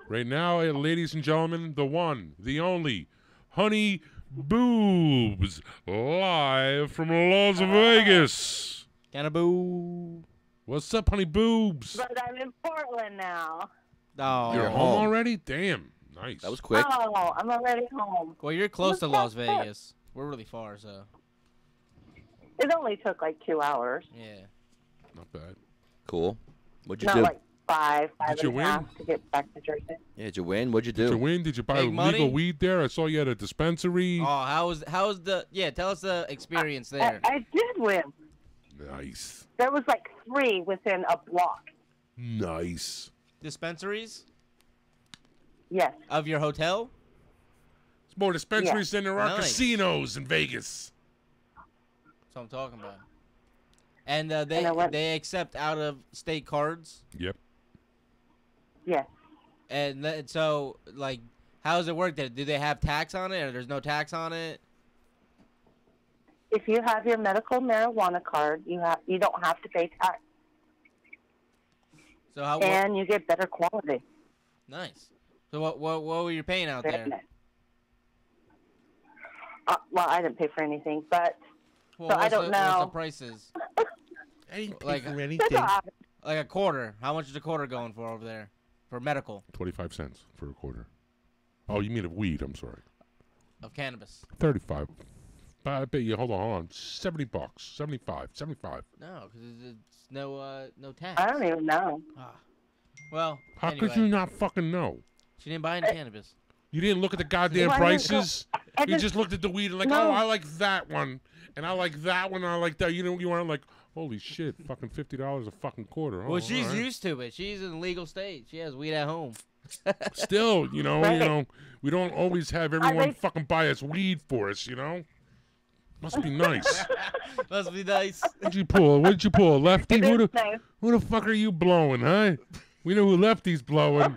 Right now, ladies and gentlemen, the one, the only, Honey Boobs, live from Las Vegas. Cannaboo. What's up, Honey Boobs? But I'm in Portland now. Oh, You're home already? Damn. Nice. That was quick. Oh, I'm already home. Well, you're close to Las Vegas. We're really far, so. It only took like 2 hours. Yeah. Not bad. Cool. What'd you Not do? like five Did you and a win? half to get back to Jersey. Yeah, did you win? What'd you do? Did you win? Did you buy Big money? legal weed there? I saw you at a dispensary. Oh, how was the? Yeah, tell us the experience there. I did win. Nice. There was like 3 within a block. Nice. Dispensaries Yes. of your hotel. It's more dispensaries than there are Nice. casinos in Vegas. That's what I'm talking about. And they accept out of state cards. Yep. Yes. And so like, how does it work? Then do they have tax on it, or there's no tax on it? If you have your medical marijuana card, you don't have to pay tax. So how? And you get better quality. Nice. So what were you paying out there? Well, I didn't pay for anything, but Well, so I don't know. What's the prices? I didn't pay Like for anything. like a quarter. How much is a quarter going for over there for medical 25 cents for a quarter. Oh, you mean of weed? I'm sorry. of cannabis? 35. But I bet you. Hold on. $70. 75. 75. No, because it's no tax. I don't even know. Well, How anyway, could you not fucking know? She didn't buy any cannabis. You didn't look at the goddamn Well, I didn't prices. go- I You just looked at the weed and like, No. oh, I like that one, and I like that one, and I like that. You weren't like, holy shit, fucking $50 a fucking quarter. Oh, Well, she's all right. used to it. She's in a legal state. She has weed at home. Still, you Right. know, we don't always have everyone like- fucking buy us weed for us, you know. Must be nice. Must be nice. What'd you pull? What'd you pull? Lefty? It is nice. Who the fuck are you blowing, huh? We know who Lefty's blowing.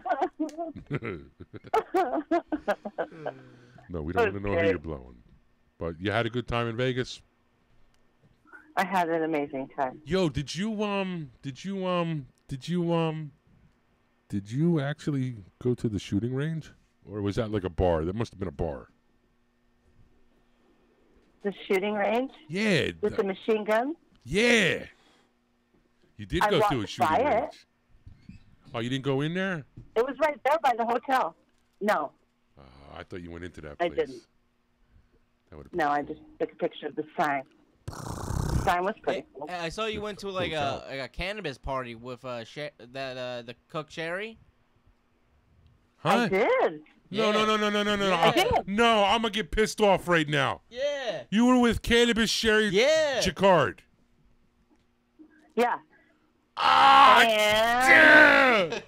No, we don't know who Okay. you're blowing. But you had a good time in Vegas? I had an amazing time. Yo, did you actually go to the shooting range? Or was that like a bar? That must have been a bar. The shooting range Yeah. with the machine gun. Yeah. You did I go to a walked shooting by it. range. Oh, you didn't go in there? It was right there by the hotel. No, I thought you went into that I place. didn't. That would've No, I just took a picture of the sign. The sign was pretty cool. Hey, I saw you went to like a cannabis party with the cook Sherry. Huh? I did. No. Yeah. No, I'm going to get pissed off right now. Yeah. You were with Cannabis Sherry Yeah. Jacquard. Yeah. Ah, And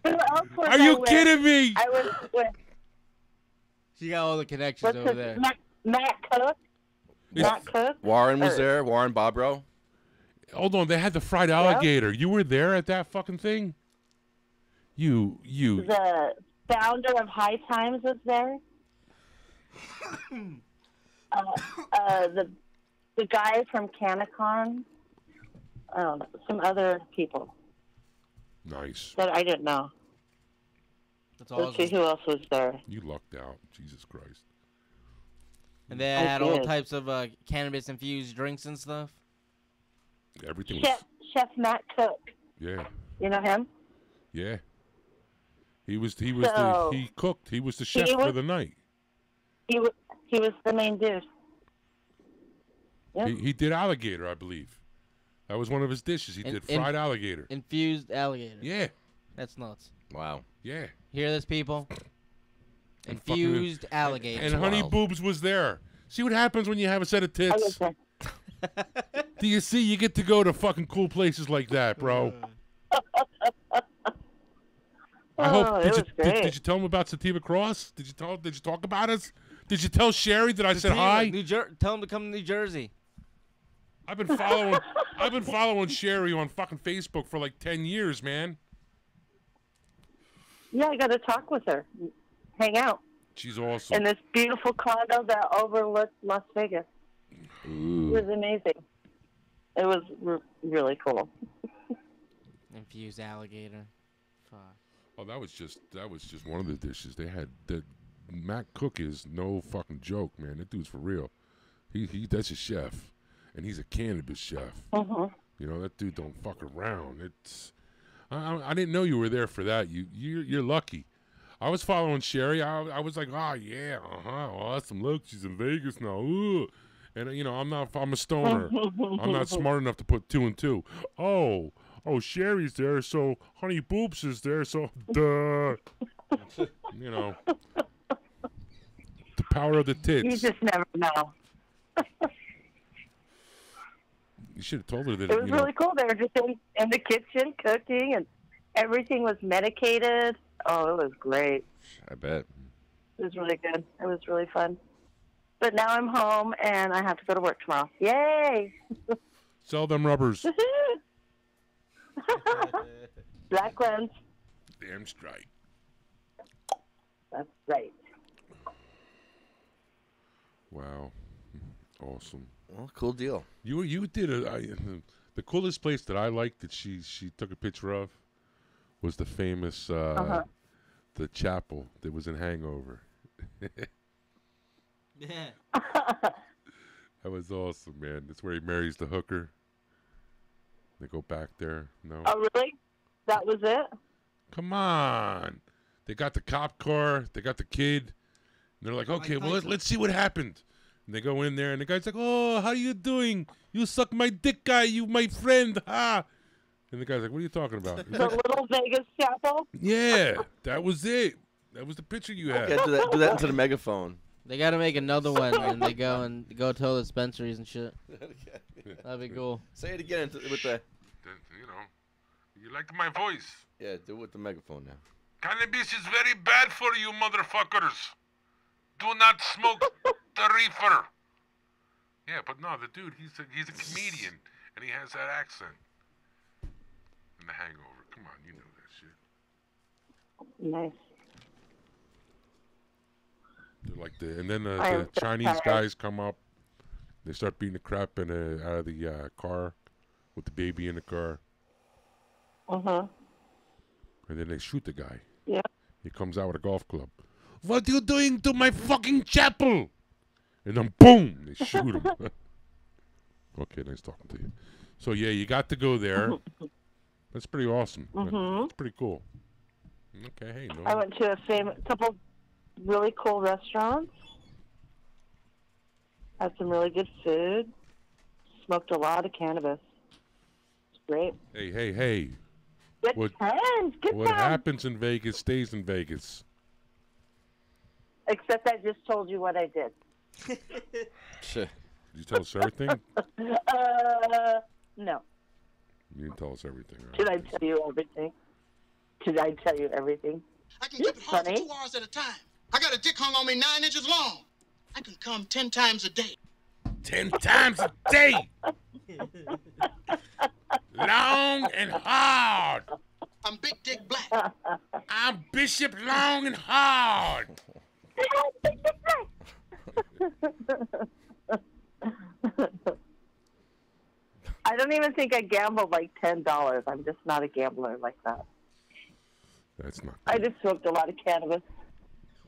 who else was Are I you with? kidding me? I was with She got all the connections what's over his there. Matt Cook. Matt Cook. Warren was Or- there. Warren Bobrow. Hold on, they had the fried alligator. You were there at that fucking thing? You. The founder of High Times was there. The guy from Canacon. Some other people Nice. that I didn't know. That's Let's see awesome. who else was there. You lucked out. Jesus Christ. And they I had all did. types of cannabis infused drinks and stuff. Everything was. Chef Matt Cook. Yeah. You know him? Yeah. He was So- he cooked. He was the chef He for was- the night. He was the main dude. Yep. He did alligator, I believe. That was one of his dishes. He did fried alligator. Infused alligator. Yeah. That's nuts. Wow. Yeah. Hear this, people? And fucking- Infused alligator. And Honey Boobs was there. See what happens when you have a set of tits? Do you see? You get to go to fucking cool places like that, bro. I hope. it was great. Did you tell him about Sativa Cross? Did you talk about us? Did you tell Sherry that I said hi? Tell him to come to New Jersey. I've been following Sherry on fucking Facebook for like 10 years, man. Yeah, I got to talk with her. Hang out. She's awesome. In this beautiful condo that overlooks Las Vegas. Ooh. It was amazing. It was really cool. Infused alligator. Fuck. Oh, that was just one of the dishes. They had the Matt Cook is no fucking joke, man. That dude's for real. He that's a chef, and he's a cannabis chef. Uh-huh. You know, that dude don't fuck around. It's I didn't know you were there for that. You're lucky. I was following Sherry. I was like, oh yeah, awesome. Look, she's in Vegas now. Ooh. And you know, I'm a stoner. I'm not smart enough to put 2 and 2. Oh, Sherry's there, so Honey Boops is there, so duh. You know, the power of the tits. You just never know. You should have told her that. It was really cool. They were just in the kitchen cooking, and everything was medicated. Oh, it was great. I bet. It was really good. It was really fun. But now I'm home, and I have to go to work tomorrow. Yay! Sell them rubbers. Black ones. Damn straight. That's right. Wow. Awesome. Well, cool deal. You did the coolest place that I liked that she took a picture of was the famous the chapel that was in Hangover. Yeah. That was awesome, man. That's where he marries the hooker. They go back there. No. Oh, really? That was it? Come on. They got the cop car. They got the kid. And they're like, okay, well, let's see what happened. And they go in there, and the guy's like, oh, how you doing? You suck my dick, guy. You my friend. Ha. And the guy's like, what are you talking about? He's The like, Little Vegas Chapel? yeah, that was it. That was the picture you had. Yeah, do that into the megaphone. They got to make another one, and they go to all the dispensaries and shit. That'd be cool. Say it again with the. You know, you like my voice. Yeah, do it with the megaphone now. Cannabis is very bad for you, motherfuckers. Do not smoke the reefer. Yeah, but no, the dude, he's a comedian, and he has that accent. And The Hangover. Come on, you know that shit. Nice. They're like and then the Chinese guys come up. They start beating the crap out of the car with the baby in the car. Uh-huh. And then they shoot the guy. Yeah. He comes out with a golf club. What are you doing to my fucking chapel? And then boom, they shoot him. Okay, nice talking to you. So yeah, you got to go there. That's pretty awesome. That's pretty cool. Okay, hey, no. I went to a couple really cool restaurants. Had some really good food. Smoked a lot of cannabis. It's great. Hey. Good times. What happens in Vegas stays in Vegas. Except I just told you what I did. Did you tell us everything? No. You didn't tell us everything. Right? Did I tell you everything? Did I tell you everything? I can keep it hard for 2 hours at a time. I got a dick hung on me 9 inches long. I can come 10 times a day. 10 times a day. Long and hard. I'm Big Dick Black. I'm Bishop Long and Hard. I don't even think I gambled like $10. I'm just not a gambler like that. That's not. I just smoked a lot of cannabis,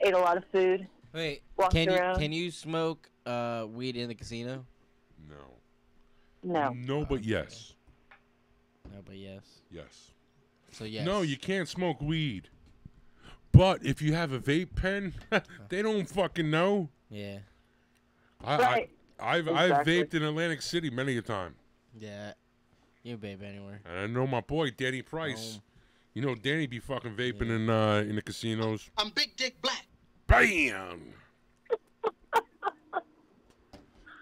ate a lot of food. Wait, walked around. can you smoke weed in the casino? No. No, but yes. No, but yes. Yes. So yes. No, you can't smoke weed. But if you have a vape pen, they don't fucking know. Yeah. I've vaped in Atlantic City many a time. Yeah. You vape anywhere. And I know my boy Danny Price. You know Danny be fucking vaping in the casinos. I'm Big Dick Black. Bam!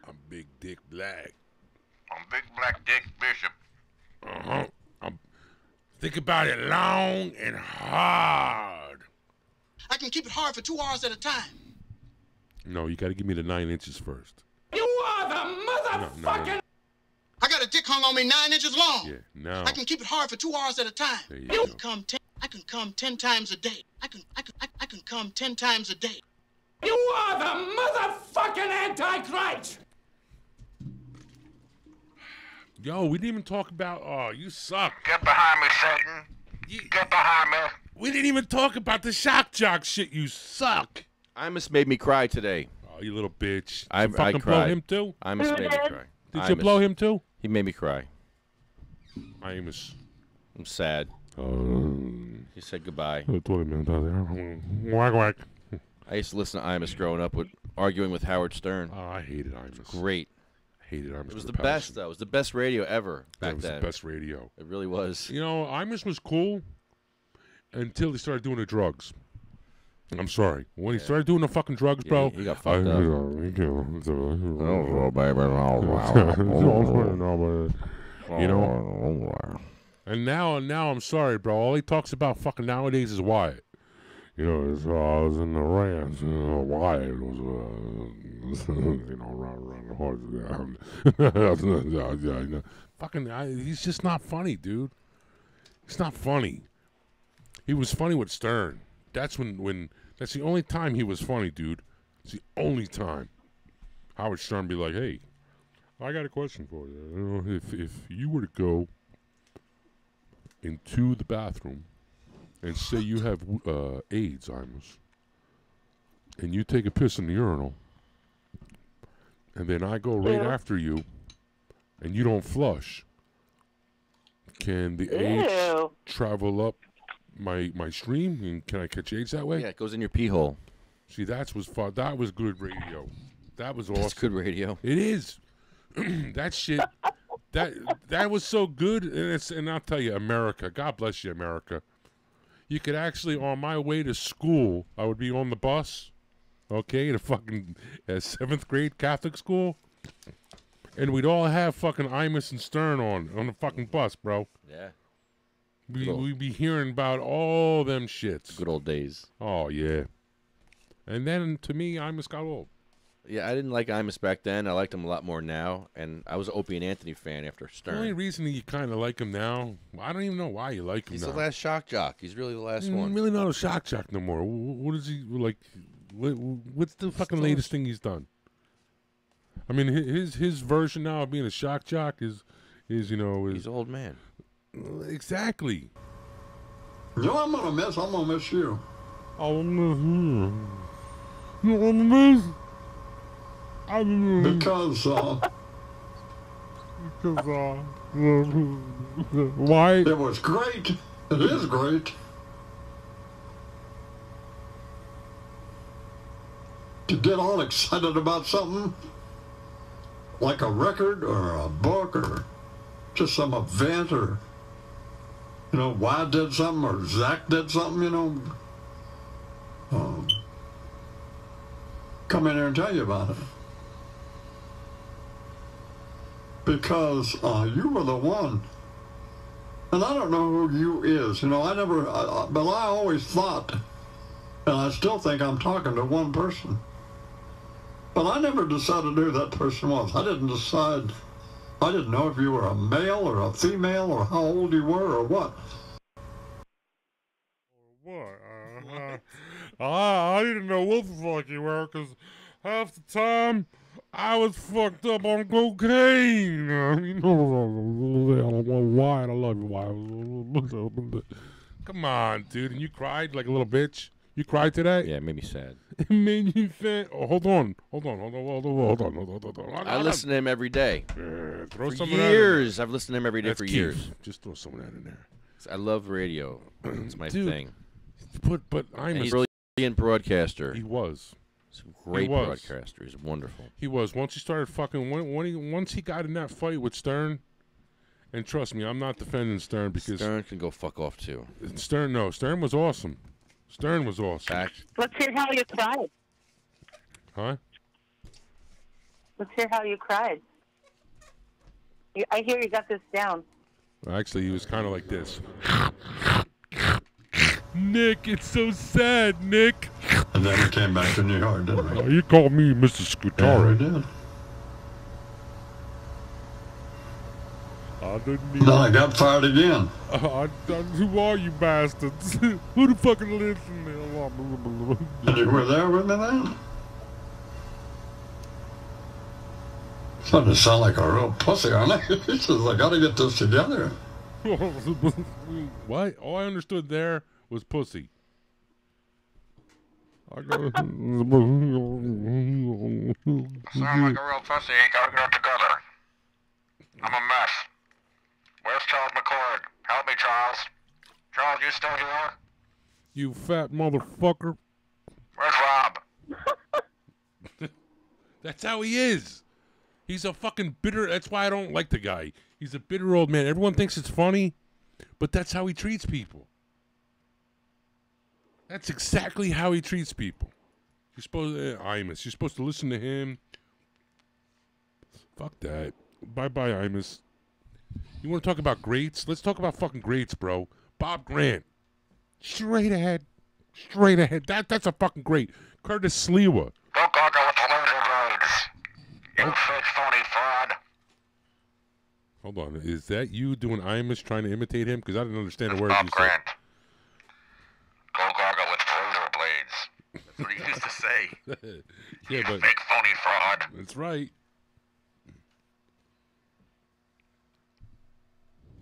I'm Big Dick Black. I'm Big Black Dick Bishop. Uh-huh. Think about it long and hard. I can keep it hard for 2 hours at a time. No, you got to give me the 9 inches first. You are the motherfucking... No. I got a dick hung on me 9 inches long. Yeah, no. I can keep it hard for 2 hours at a time. There you I can come 10 times a day. I can come 10 times a day. You are the motherfucking Antichrist. Yo, we didn't even talk about. Oh, you suck. Get behind me, Satan. Get behind me. We didn't even talk about the shock jock shit. You suck. Imus made me cry today. Oh, you little bitch. I fucking cried. blow him too? Imus made me cry. Did you blow him too? He made me cry. Imus. I'm sad. He said goodbye. Whack whack. I used to listen to Imus growing up, arguing with Howard Stern. Oh, I hated Imus. Great. I hated Imus. It was the best, though. It was the best radio ever back then. It was the best radio. It really was. You know, Imus was cool until he started doing the drugs. I'm sorry. When he started doing the fucking drugs, bro. He got fucked up. You know? And now I'm sorry, bro. All he talks about fucking nowadays is Wyatt. You know, I was in the ranch. Wyatt was, around the horse. Fucking, he's just not funny, dude. He's not funny. He was funny with Stern. That's when that's the only time he was funny, dude. It's the only time. Howard Stern be like, hey, I got a question for you. If you were to go into the bathroom and say you have AIDS, Imus, and you take a piss in the urinal, and then I go right after you, and you don't flush, can the AIDS travel up my stream, and can I catch AIDS that way? Yeah, it goes in your pee hole. See, that was good radio. That was awesome. That's good radio. It is. That shit. That was so good, and I'll tell you, America. God bless you, America. You could actually, on my way to school, I would be on the bus, okay, to fucking 7th grade Catholic school, and we'd all have fucking Imus and Stern on the fucking bus, bro. Yeah. We'd be hearing about all them shits. Good old days. Oh, yeah. And then, to me, Imus got old. Yeah, I didn't like Imus back then. I liked him a lot more now, and I was an Opie and Anthony fan after Stern. The only reason that you kind of like him now, I don't even know why you like him He's now. the last shock jock. He's really the last one. Really not a shock jock no more. What is he, like, what's the fucking latest thing he's done? I mean, his version now of being a shock jock is He's an old man. Exactly. You know I'm gonna miss you. I'm gonna miss you. You wanna miss? Because why? It was great. It is great. To get all excited about something, like a record or a book or just some event, or Wyatt did something or Zach did something, come in here and tell you about it. Because you were the one, and I don't know who you is. But I always thought, and I still think I'm talking to one person. But I never decided who that person was. I didn't decide. I didn't know if you were a male or a female or how old you were or what. I didn't know what the fuck you were, because half the time I was fucked up on cocaine. Why? I love you. Why? Come on, dude. And you cried like a little bitch. You cried today? Yeah, it made me sad. It made me sad. Oh, hold on. I listen to him every day. Throw for some years. I've listened to him every day for Keith. years. Just throw some of that in there. I love radio. It's my Dude, thing. But he's a brilliant broadcaster. He was. He's a great broadcaster. He's wonderful. He was. Once he started fucking, once he got in that fight with Stern, and trust me, I'm not defending Stern because Stern can go fuck off too. Stern was awesome. Stern was awesome. Let's hear how you cried. Huh? Let's hear how you cried. I hear you got this down. Actually, he was kind of like this. Nick, it's so sad, Nick. And then he came back to New York, didn't he? Oh, you called me Mr. Scutari. Yeah, he did. I didn't Then I got fired again. Who are you bastards? Who the fucking lives in there? And you were there with me then? Starting to sound like a real pussy, aren't I? He says, I gotta get this together. What? All I understood there was pussy. I gotta... Sound like a real pussy. Gotta get it together. I'm a mess. Where's Charles McCord? Help me, Charles. Charles, you still here? You fat motherfucker. Where's Rob? That's how he is. He's a fucking bitter... That's why I don't like the guy. He's a bitter old man. Everyone thinks it's funny, but that's how he treats people. That's exactly how he treats people. You're supposed to... Imus. You're supposed to listen to him. Fuck that. Bye-bye, Imus. You want to talk about greats? Let's talk about fucking greats, bro. Bob Grant. Straight ahead. Straight ahead. That's a fucking great. Curtis Sliwa. Go Gaga with the laser blades. You fake phony fraud. Hold on. Is that you doing Imus trying to imitate him? Because I didn't understand the words Bob you Grant. Go Gaga with laser blades. That's what he used to say. said. Yeah, you but... fake phony fraud. That's right.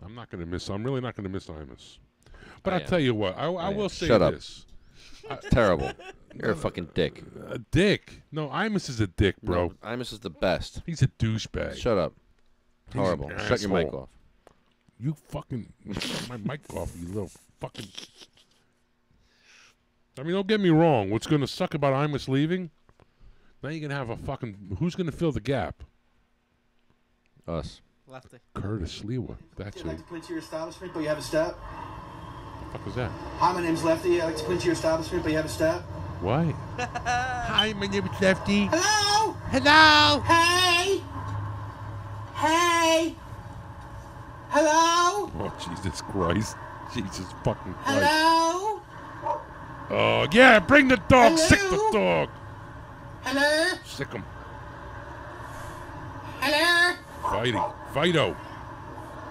I'm really not gonna miss Imus. But I'll tell you what, I will say this. Terrible. You're a fucking dick. A dick? No, Imus is a dick, bro. No, Imus is the best. He's a douchebag. Shut up. He's Horrible. an Shut your mic asshole. off. You fucking shut my mic off, you little fucking... I mean, don't get me wrong. What's gonna suck about Imus leaving? Now you're gonna have a fucking... Who's gonna fill the gap? Us. Lefty. Curtis Sliwa. That's I'd like it. to come into your establishment, but you have a step. What the fuck was that? Hi, my name's Lefty. I'd like to come into your establishment, but you have a step. Why? Hi, my name is Lefty. Hello? Hello? Hey? Hey? Hello? Oh, Jesus Christ. Jesus fucking Christ. Hello? Oh, yeah, bring the dog. Hello? Sick the dog. Hello? Sick him. Hello? Fido.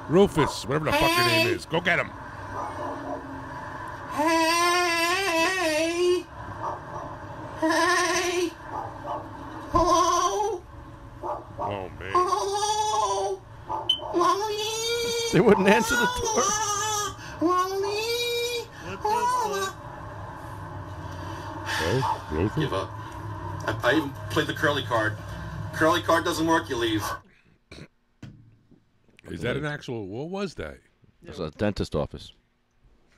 Rufus, whatever the fuck your name is. Go get him. Hey? Hey? Hello? Oh, man. Hello? Lonely? They wouldn't answer the door. Lonely? Oh, Give up. I even played the curly card. Curly card doesn't work, you leave. Is that an actual... What was that? It's a dentist office.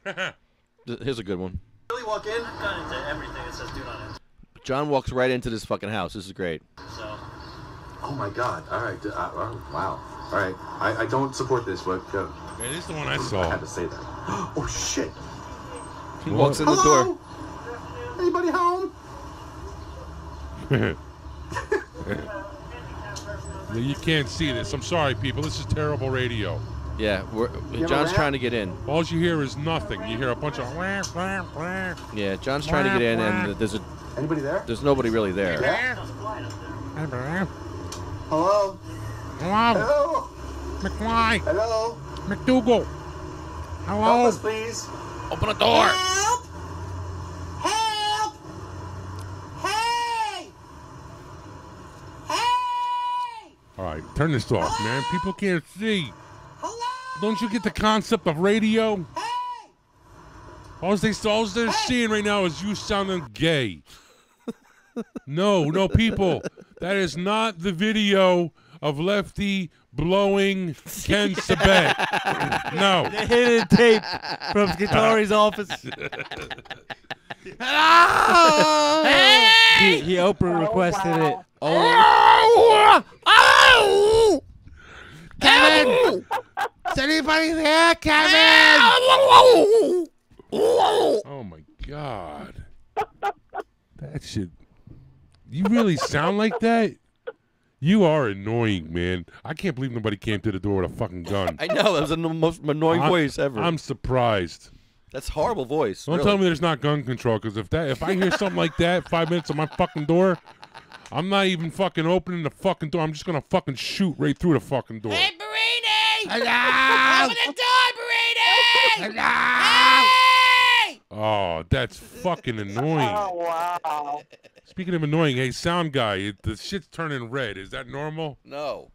Here's a good one. Really walk in? I've gone into everything that says do not enter. John walks right into this fucking house. This is great. So. Oh my God! All right. Wow. All right. I don't support this, but. Yeah, this is the one I saw. I had to say that. Oh shit! He walks in the Hello? door. Anybody home? You can't see this. I'm sorry, people. This is terrible radio. Yeah, John's trying to get in. All you hear is nothing. You hear a bunch of... Yeah, John's trying to get in, and Anybody there? there's nobody really there. Hello? Hello? Hello? McFly? Hello? McDougal? Help Hello? us, please. Open the door. Help! Help! Hey! Hey! All right, turn this off, man. People can't see. Don't you get the concept of radio? All they're seeing right now is you sounding gay. No, people. That is not the video of Lefty blowing Ken Sabet. No. The hidden tape from Scutari's office. Hello! He Oprah requested it. Oh! Kevin! Is anybody there, Kevin? Oh my God. That shit. You really sound like that? You are annoying, man. I can't believe nobody came to the door with a fucking gun. I know. That was the most annoying voice ever. I'm surprised. That's horrible voice. Don't tell me there's not gun control, because if I hear something like that 5 minutes on my fucking door, I'm not even fucking opening the fucking door. I'm just going to fucking shoot right through the fucking door. Hey, Burrini! Hello! Open the door, Burrini! Hello! Hey! Oh, that's fucking annoying. Oh, wow. Speaking of annoying, hey, sound guy, the shit's turning red. Is that normal? No.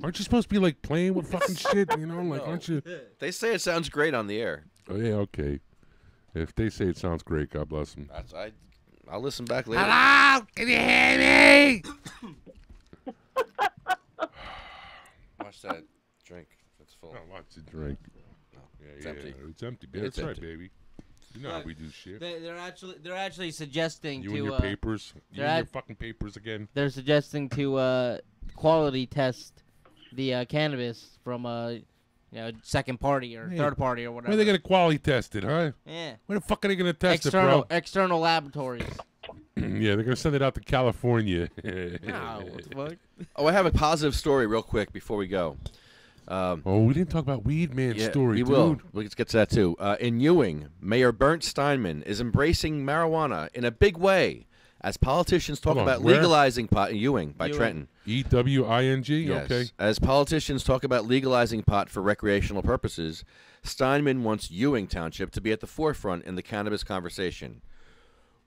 Aren't you supposed to be, like, playing with fucking shit? You know, like, aren't you? They say it sounds great on the air. Oh, yeah, okay. If they say it sounds great, God bless them. I'll listen back later. Hello? Can you hear me? Watch that drink. It's full. Oh, watch the drink. It's empty. It's empty. It's That's right, empty. baby. You know how we do shit. They're actually suggesting You to and your papers. You and your fucking papers again. They're suggesting to quality test the cannabis from second party or third party or whatever. Where are they gonna quality test it, huh? Yeah. Where the fuck are they gonna test external it, bro? external laboratories. Yeah, they're gonna send it out to California. No, what the fuck? Oh, I have a positive story real quick before we go. Oh, we didn't talk about Weed Man's story, we dude. will. Let's get to that, too. In Ewing, Mayor Bernd Steinman is embracing marijuana in a big way as politicians talk about legalizing pot in Ewing by Trenton. E-W-I-N-G? Yes. Okay. As politicians talk about legalizing pot for recreational purposes, Steinman wants Ewing Township to be at the forefront in the cannabis conversation.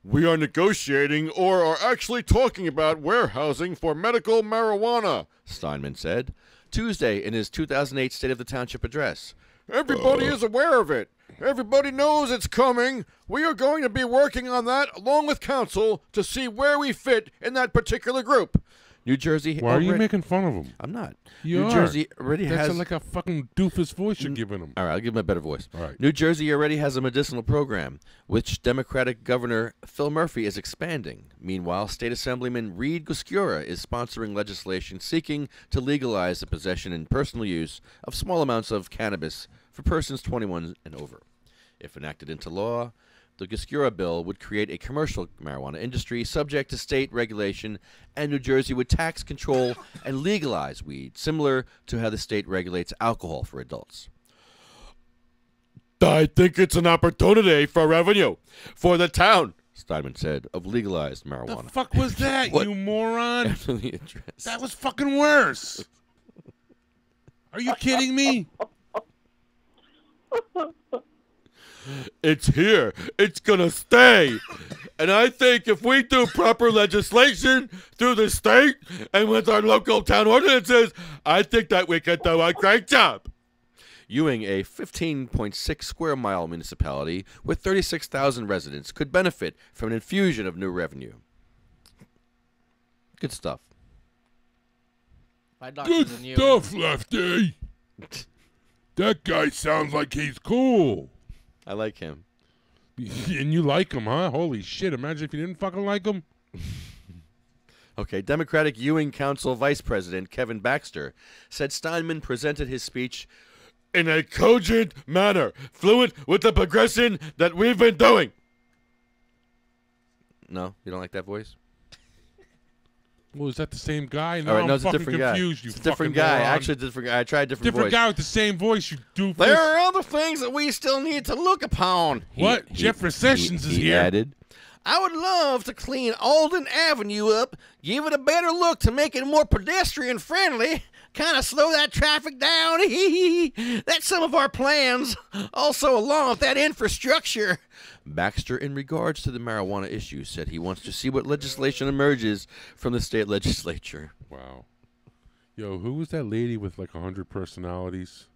We are negotiating or are actually talking about warehousing for medical marijuana, Steinman said Tuesday in his 2008 State of the Township address. Everybody is aware of it. Everybody knows it's coming. We are going to be working on that along with council to see where we fit in that particular group. New Jersey. Why are you making fun of him? I'm not. You New are. Jersey already That's has like a fucking doofus voice you're giving him. All right, I'll give him a better voice. All right. New Jersey already has a medicinal program, which Democratic Governor Phil Murphy is expanding. Meanwhile, State Assemblyman Reed Guscura is sponsoring legislation seeking to legalize the possession and personal use of small amounts of cannabis for persons 21 and over. If enacted into law, the Guscura bill would create a commercial marijuana industry subject to state regulation, and New Jersey would tax, control, and legalize weed, similar to how the state regulates alcohol for adults. I think it's an opportunity for revenue for the town, Steinman said, of legalized marijuana. The fuck was that, you moron? After the address. That was fucking worse. Are you kidding me? It's here. It's gonna stay. And I think if we do proper legislation through the state and with our local town ordinances, I think that we can do a great job. Ewing, a 15.6 square mile municipality with 36,000 residents, could benefit from an infusion of new revenue. Good stuff. Good stuff, Lefty. That guy sounds like he's cool. I like him. And you like him, huh? Holy shit. Imagine if you didn't fucking like him. Okay, Democratic Ewing Council Vice President Kevin Baxter said Steinman presented his speech in a cogent manner, fluent with the progression that we've been doing. No, you don't like that voice? Well, is that the same guy? No, All right, no, I'm it's a fucking different confused, guy. you It's a different fucking guy. moron. Actually, different guy. I tried a different voice. Guy with the same voice, you doofus. There are other things that we still need to look upon. What? Jeffrey Sessions is here. Added, I would love to clean Alden Avenue up, give it a better look to make it more pedestrian friendly, kind of slow that traffic down. That's some of our plans. Also, along with that infrastructure. Baxter, in regards to the marijuana issue, said he wants to see what legislation emerges from the state legislature. Wow. Yo, who was that lady with like 100 personalities?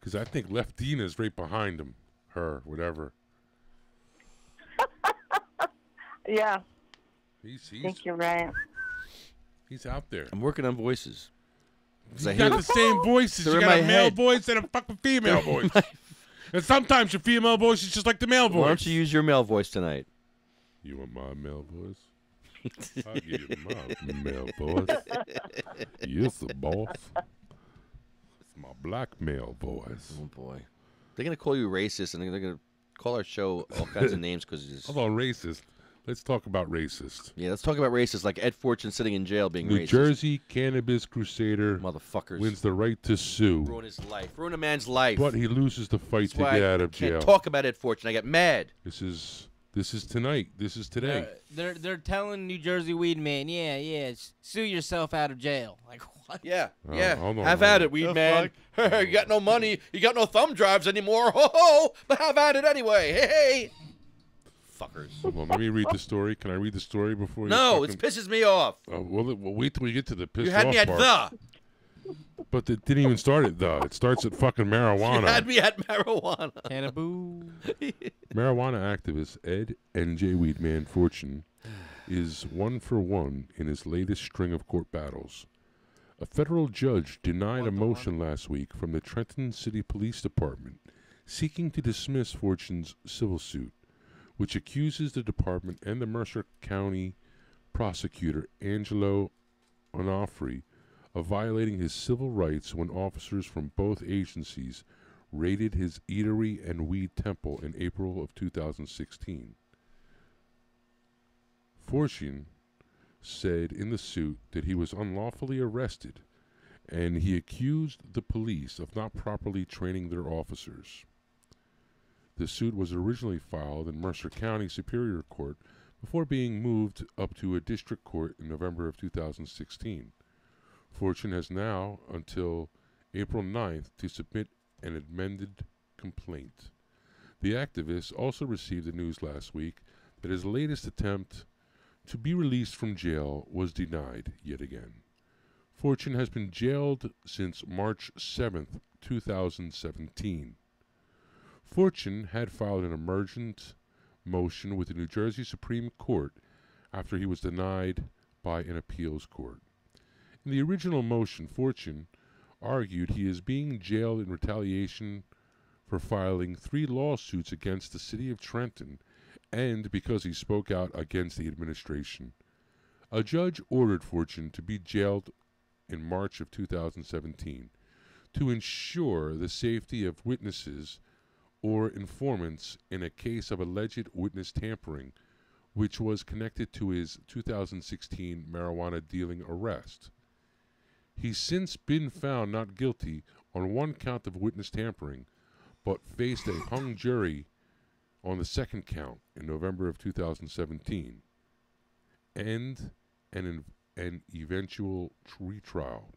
Because I think Leftina's right behind him. Her, whatever. Yeah. He's I think you're right. He's out there. I'm working on voices. You got the same voices. They're You in got my a male head. voice and a fucking female voice. And sometimes your female voice is just like the male voice. Why don't you use your male voice tonight? You want my male voice? I'll give you my male voice. Yes, boss. It's my black male voice. Oh, boy. They're going to call you racist, and they're going to call our show all kinds of names because Although racist. Let's talk about racist. Yeah, let's talk about racist, like Ed Fortune sitting in jail being New racist. Jersey cannabis crusader motherfuckers wins the right to sue. Ruin his life. Ruin a man's life. But he loses the fight to That's get why out of I can't jail. talk about Ed Fortune. I get mad. This is tonight. This is today. They're telling New Jersey weed man, yeah, sue yourself out of jail. Like what? Yeah, Oh, yeah. hold on, Have hold at on. it, weed The man. You got no money. You got no thumb drives anymore. Ho ho! But have at it anyway. Hey. Fuckers. Hold on, let me read the story. Can I read the story before you? No, it pisses me off. Well, wait till we get to the piss You had off me at part. the. But it didn't even start at the. It starts at fucking marijuana. You had me at marijuana. Cannaboo. Marijuana activist Ed N.J. Weedman Fortune is 1 for 1 in his latest string of court battles. A federal judge denied a motion last week from the Trenton City Police Department seeking to dismiss Fortune's civil suit, which accuses the department and the Mercer County prosecutor Angelo Onofre of violating his civil rights when officers from both agencies raided his eatery and weed temple in April of 2016. Fortune said in the suit that he was unlawfully arrested, and he accused the police of not properly training their officers. The suit was originally filed in Mercer County Superior Court before being moved up to a district court in November of 2016. Fortune has now until April 9th to submit an amended complaint. The activist also received the news last week that his latest attempt to be released from jail was denied yet again. Fortune has been jailed since March 7th, 2017. Fortune had filed an emergent motion with the New Jersey Supreme Court after he was denied by an appeals court. In the original motion, Fortune argued he is being jailed in retaliation for filing 3 lawsuits against the city of Trenton and because he spoke out against the administration. A judge ordered Fortune to be jailed in March of 2017 to ensure the safety of witnesses or informants in a case of alleged witness tampering, which was connected to his 2016 marijuana dealing arrest. He's since been found not guilty on 1 count of witness tampering, but faced a hung jury on the 2nd count in November of 2017, and an eventual retrial.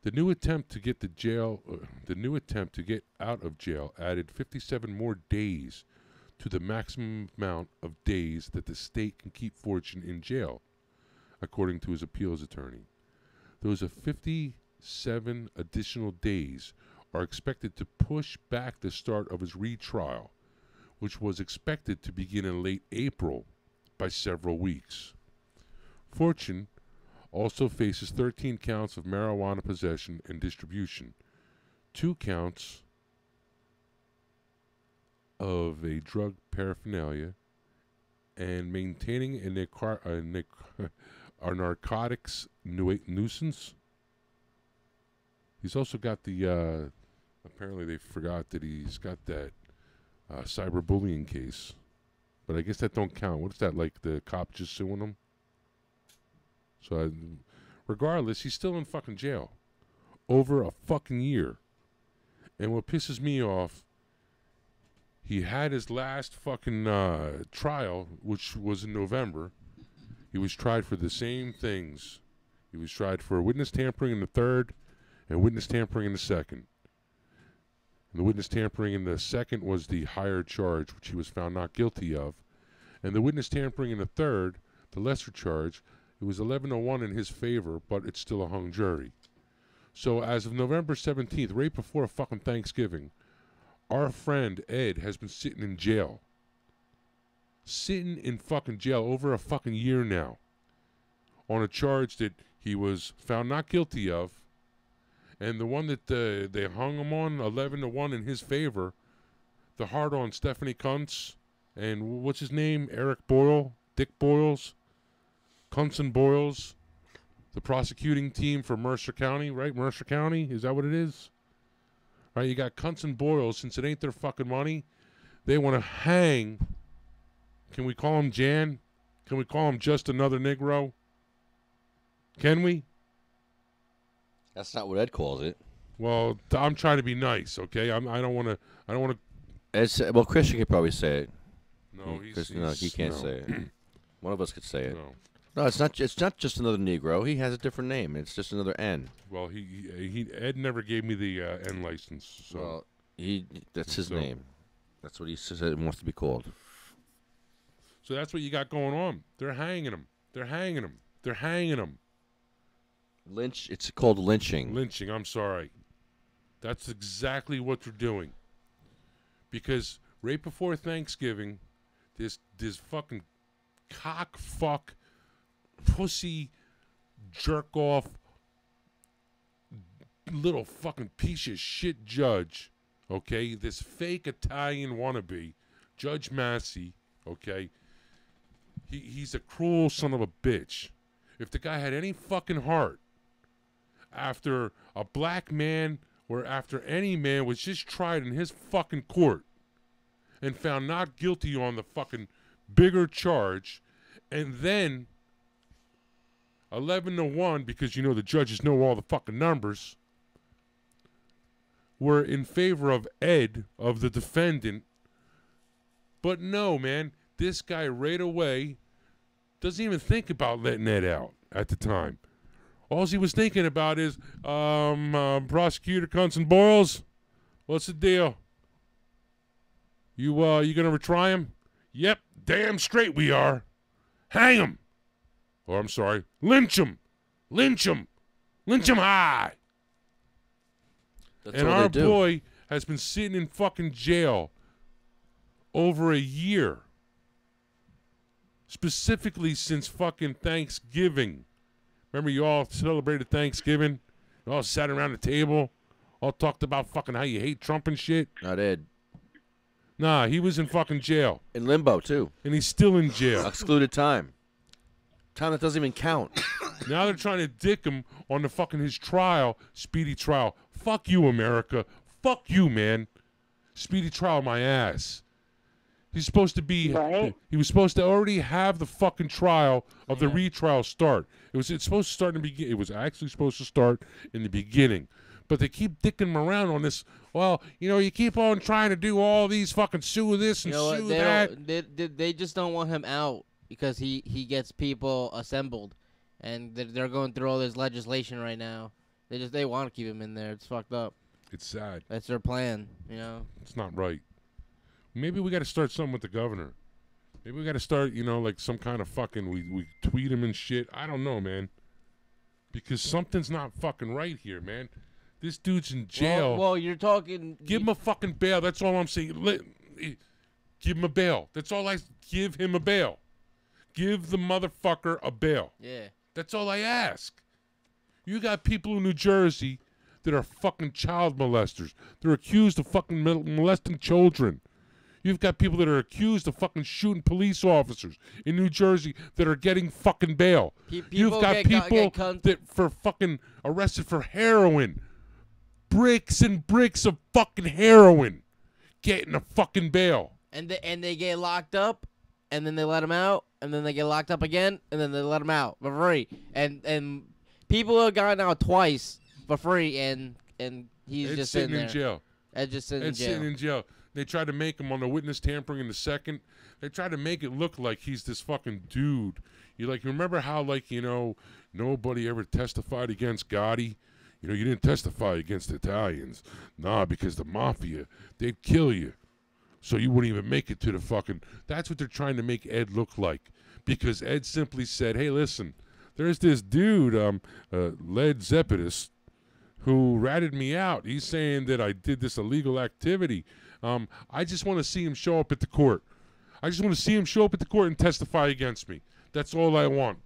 The new attempt to get out of jail added 57 more days to the maximum amount of days that the state can keep Fortune in jail, according to his appeals attorney. Those 57 additional days are expected to push back the start of his retrial, which was expected to begin in late April, by several weeks. Fortune also faces 13 counts of marijuana possession and distribution, 2 counts of a drug paraphernalia, and maintaining a narcotics nuisance. He's also got the, apparently they forgot that he's got that cyberbullying case. But I guess that don't count. What is that, like the cop just suing him? So, regardless, he's still in fucking jail. Over a fucking year. And what pisses me off, he had his last fucking trial, which was in November. He was tried for the same things. He was tried for witness tampering in the 3rd and witness tampering in the 2nd. And the witness tampering in the 2nd was the higher charge, which he was found not guilty of. And the witness tampering in the 3rd, the lesser charge, it was 11-1 in his favor, but it's still a hung jury. So as of November 17th, right before fucking Thanksgiving, our friend Ed has been sitting in jail. Sitting in fucking jail over a fucking year now. On a charge that he was found not guilty of. And the one that they hung him on, 11-1 in his favor, the hard on Stephanie Kuntz, and what's his name? Eric Boyle? Dick Boyles? Kuntz and Boyles? The prosecuting team for Mercer County, right? Mercer County? Is that what it is? Right, you got Kuntz and Boyles. Since it ain't their fucking money, they want to hang Can we call him Jan? Can we call him just another Negro? Can we? That's not what Ed calls it. Well, I'm trying to be nice, okay? I don't want to. Well, Christian could probably say it. No, he can't say it. One of us could say it. No. No, it's not. It's not just another Negro. He has a different name. It's just another N. Well, Ed never gave me the N license. So. Well, that's his name. That's what he says it wants to be called. So that's what you got going on. They're hanging him. They're hanging him. They're hanging him. Lynch. It's called lynching. Lynching. I'm sorry. That's exactly what they're doing. Because right before Thanksgiving, this fucking cock fuck pussy jerk off little fucking piece of shit judge, okay, this fake Italian wannabe, Judge Massey, okay, he's a cruel son of a bitch. If the guy had any fucking heart, after a black man or after any man was just tried in his fucking court and found not guilty on the fucking bigger charge, and then 11-1, because you know the judges know all the fucking numbers, were in favor of Ed, of the defendant. But no, man, this guy right away doesn't even think about letting Ed out at the time. All he was thinking about is, prosecutor Cunson Boyles, what's the deal? You gonna retry him? Yep, damn straight we are. Hang him. Or I'm sorry, lynch him. Lynch him. Lynch him high. That's and all our they do. boy has been sitting in fucking jail over a year. Specifically since fucking Thanksgiving. Remember you all celebrated Thanksgiving? You all sat around the table, all talked about fucking how you hate Trump and shit. Not Ed. Nah, he was in fucking jail. In limbo, too. And he's still in jail. Excluded time. Time that doesn't even count. Now they're trying to dick him on the fucking his trial, speedy trial. Fuck you, America. Fuck you, man. Speedy trial my ass. He's supposed to be. Right. He was supposed to already have the fucking trial of the retrial start. It's supposed to start in the beginning. It was actually supposed to start in the beginning, but they keep dicking him around on this. Well, you know, you keep on trying to do all these fucking sue this and sue that. They just don't want him out because he gets people assembled, and they're going through all this legislation right now. They want to keep him in there. It's fucked up. It's sad. That's their plan. You know. It's not right. Maybe we got to start something with the governor. Maybe we got to start, you know, like some kind of fucking, we tweet him and shit. I don't know, man. Because something's not fucking right here, man. This dude's in jail. Well, you're talking. Give him a fucking bail. That's all I'm saying. Give him a bail. That's all give him a bail. Give the motherfucker a bail. Yeah. That's all I ask. You got people in New Jersey that are fucking child molesters. They're accused of fucking molesting children. You've got people that are accused of fucking shooting police officers in New Jersey that are getting fucking bail. You've got people that for fucking arrested for heroin. Bricks and bricks of fucking heroin getting a fucking bail. And they get locked up, and then they let them out, and then they get locked up again, and then they let them out for free. And people have gotten out twice for free, and he's Ed's just sitting in jail. Ed's just sitting in jail. Sitting in jail. They tried to make him on the witness tampering in the second. They tried to make it look like he's this fucking dude. You remember how nobody ever testified against Gotti? You know, you didn't testify against Italians. Nah, because the mafia, they'd kill you. So you wouldn't even make it to the fucking... That's what they're trying to make Ed look like. Because Ed simply said, hey, listen, there's this dude, Led Zeppelin, who ratted me out. He's saying that I did this illegal activity. I just want to see him show up at the court. I just want to see him show up at the court and testify against me. That's all I want.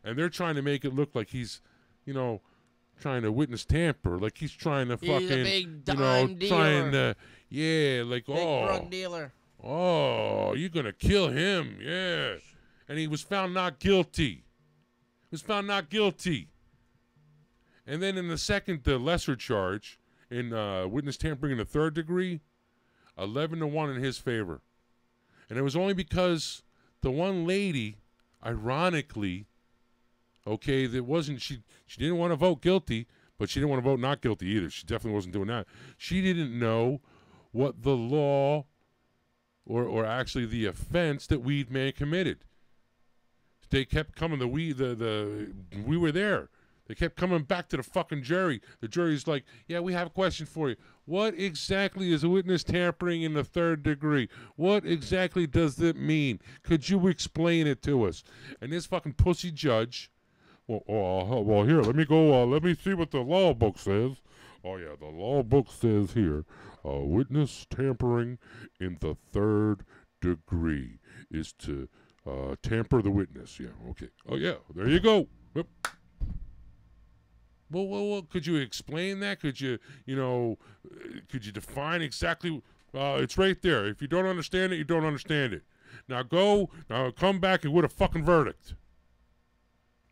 And they're trying to make it look like he's, trying to witness tamper, like he's trying to fucking, he's a big dime dealer. Trying to, yeah, like, big drug dealer. Oh, you're gonna kill him, yeah. And he was found not guilty. And then in the second, the lesser charge in witness tampering in the third degree, 11-1 in his favor. And it was only because the one lady, ironically, okay, that wasn't she didn't want to vote guilty, but she didn't want to vote not guilty either. She definitely wasn't doing that. She didn't know what the law or actually the offense that Weed Man committed. They kept coming. We were there. They kept coming back to the fucking jury. The jury's like, yeah, we have a question for you. What exactly is witness tampering in the third degree? What exactly does that mean? Could you explain it to us? And this fucking pussy judge, well, here, let me go, let me see what the law book says. Oh, yeah, the law book says here, witness tampering in the third degree is to tamper the witness. Yeah, okay. Oh, yeah, there you go. Yep. Well, could you explain that? Could you define exactly? It's right there. If you don't understand it, you don't understand it. Now come back and with a fucking verdict.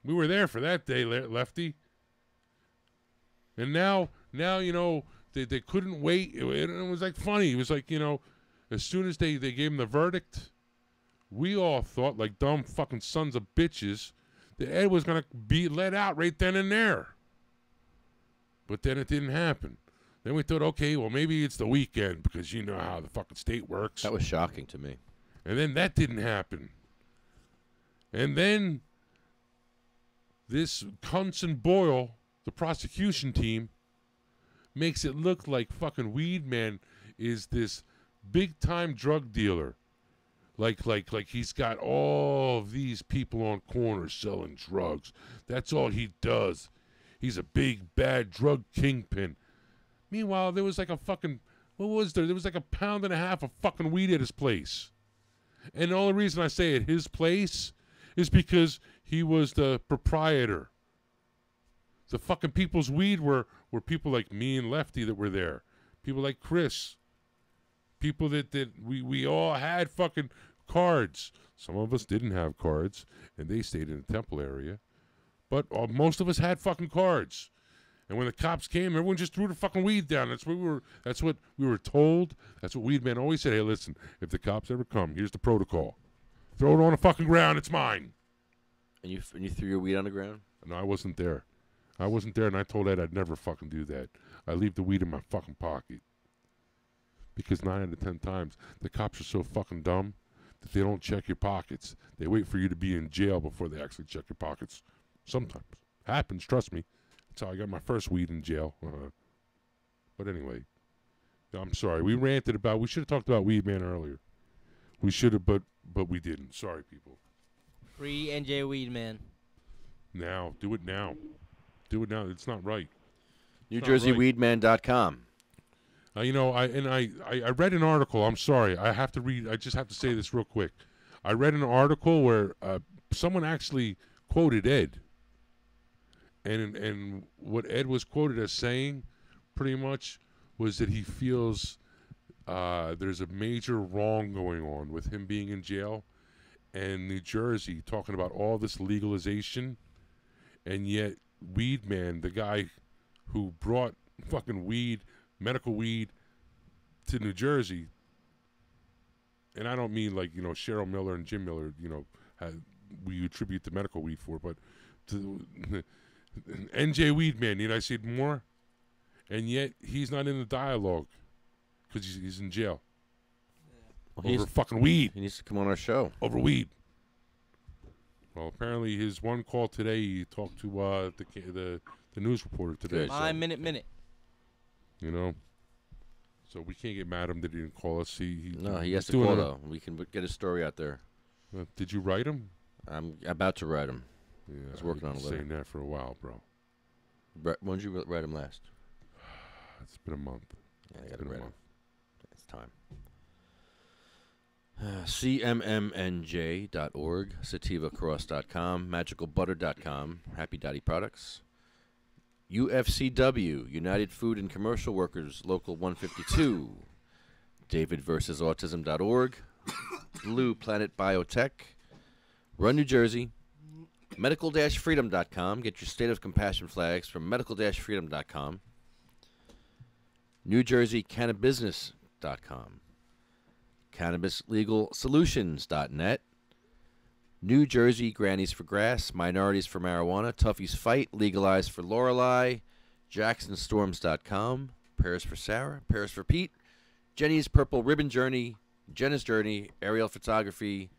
We were there for that day, Lefty. And now they couldn't wait. It was like funny. It was like, as soon as they gave him the verdict, we all thought like dumb fucking sons of bitches that Ed was going to be let out right then and there. But then it didn't happen. Then we thought, okay, well, maybe it's the weekend because you know how the fucking state works. That was shocking to me. And then that didn't happen. And then this Cunson Boyle, the prosecution team, makes it look like fucking Weed Man is this big-time drug dealer. Like he's got all of these people on corners selling drugs. That's all he does. He's a big, bad drug kingpin. Meanwhile, there was like a fucking, what was there? There was like 1.5 pounds of fucking weed at his place. And the only reason I say at his place is because he was the proprietor. The fucking people's weed were people like me and Lefty that were there. People like Chris. People that we all had fucking cards. Some of us didn't have cards, and they stayed in the Temple area. But most of us had fucking cards. And when the cops came, everyone just threw the fucking weed down. That's what we were told. That's what Weed Man always said. Hey, listen, if the cops ever come, here's the protocol. Throw it on the fucking ground. It's mine. And you threw your weed on the ground? No, I wasn't there. I wasn't there, and I told Ed I'd never fucking do that. I leave the weed in my fucking pocket. Because 9 out of 10 times, the cops are so fucking dumb that they don't check your pockets. They wait for you to be in jail before they actually check your pockets. Sometimes. Happens, trust me. That's how I got my first weed in jail. But anyway, I'm sorry. We ranted about, we should have talked about Weed Man earlier. We should have, but we didn't. Sorry, people. Free NJ Weed Man. Now. Do it now. Do it now. It's not right. NewJerseyWeedman.com. I read an article. I'm sorry. I just have to say this real quick. I read an article where someone actually quoted Ed. And what Ed was quoted as saying pretty much was that he feels there's a major wrong going on with him being in jail and New Jersey talking about all this legalization, and yet Weed Man, the guy who brought fucking weed, medical weed to New Jersey, and I don't mean like, Cheryl Miller and Jim Miller, we attribute the medical weed for, but to NJ Weed Man, need I say more? And yet he's not in the dialogue because he's in jail. Well, over fucking weed. He needs to come on our show. Over weed. Well, apparently his one call today, he talked to the news reporter today. My minute. So we can't get mad at him that he didn't call us. He has to call, though. We can get his story out there. Did you write him? I'm about to write him. Yeah, I was working on a letter. Saying that for a while, bro. When did you write him last? It's been a month. Yeah, I got to write him. It's time. CMMNJ.org, sativacross.com, magicalbutter.com, Happy Daddy Products, UFCW, United Food and Commercial Workers, Local 152, DavidVersusAutism.org, Blue Planet Biotech, Run New Jersey, Medical-Freedom.com, get your State of Compassion flags from Medical-Freedom.com, NewJerseyCannabisNess.com, CannabisLegalSolutions.net, New Jersey, Grannies for Grass, Minorities for Marijuana, Tuffy's Fight, Legalized for Lorelei, JacksonStorms.com, Prayers for Sarah, Prayers for Pete, Jenny's Purple Ribbon Journey, Jenna's Journey, Aerial Photography,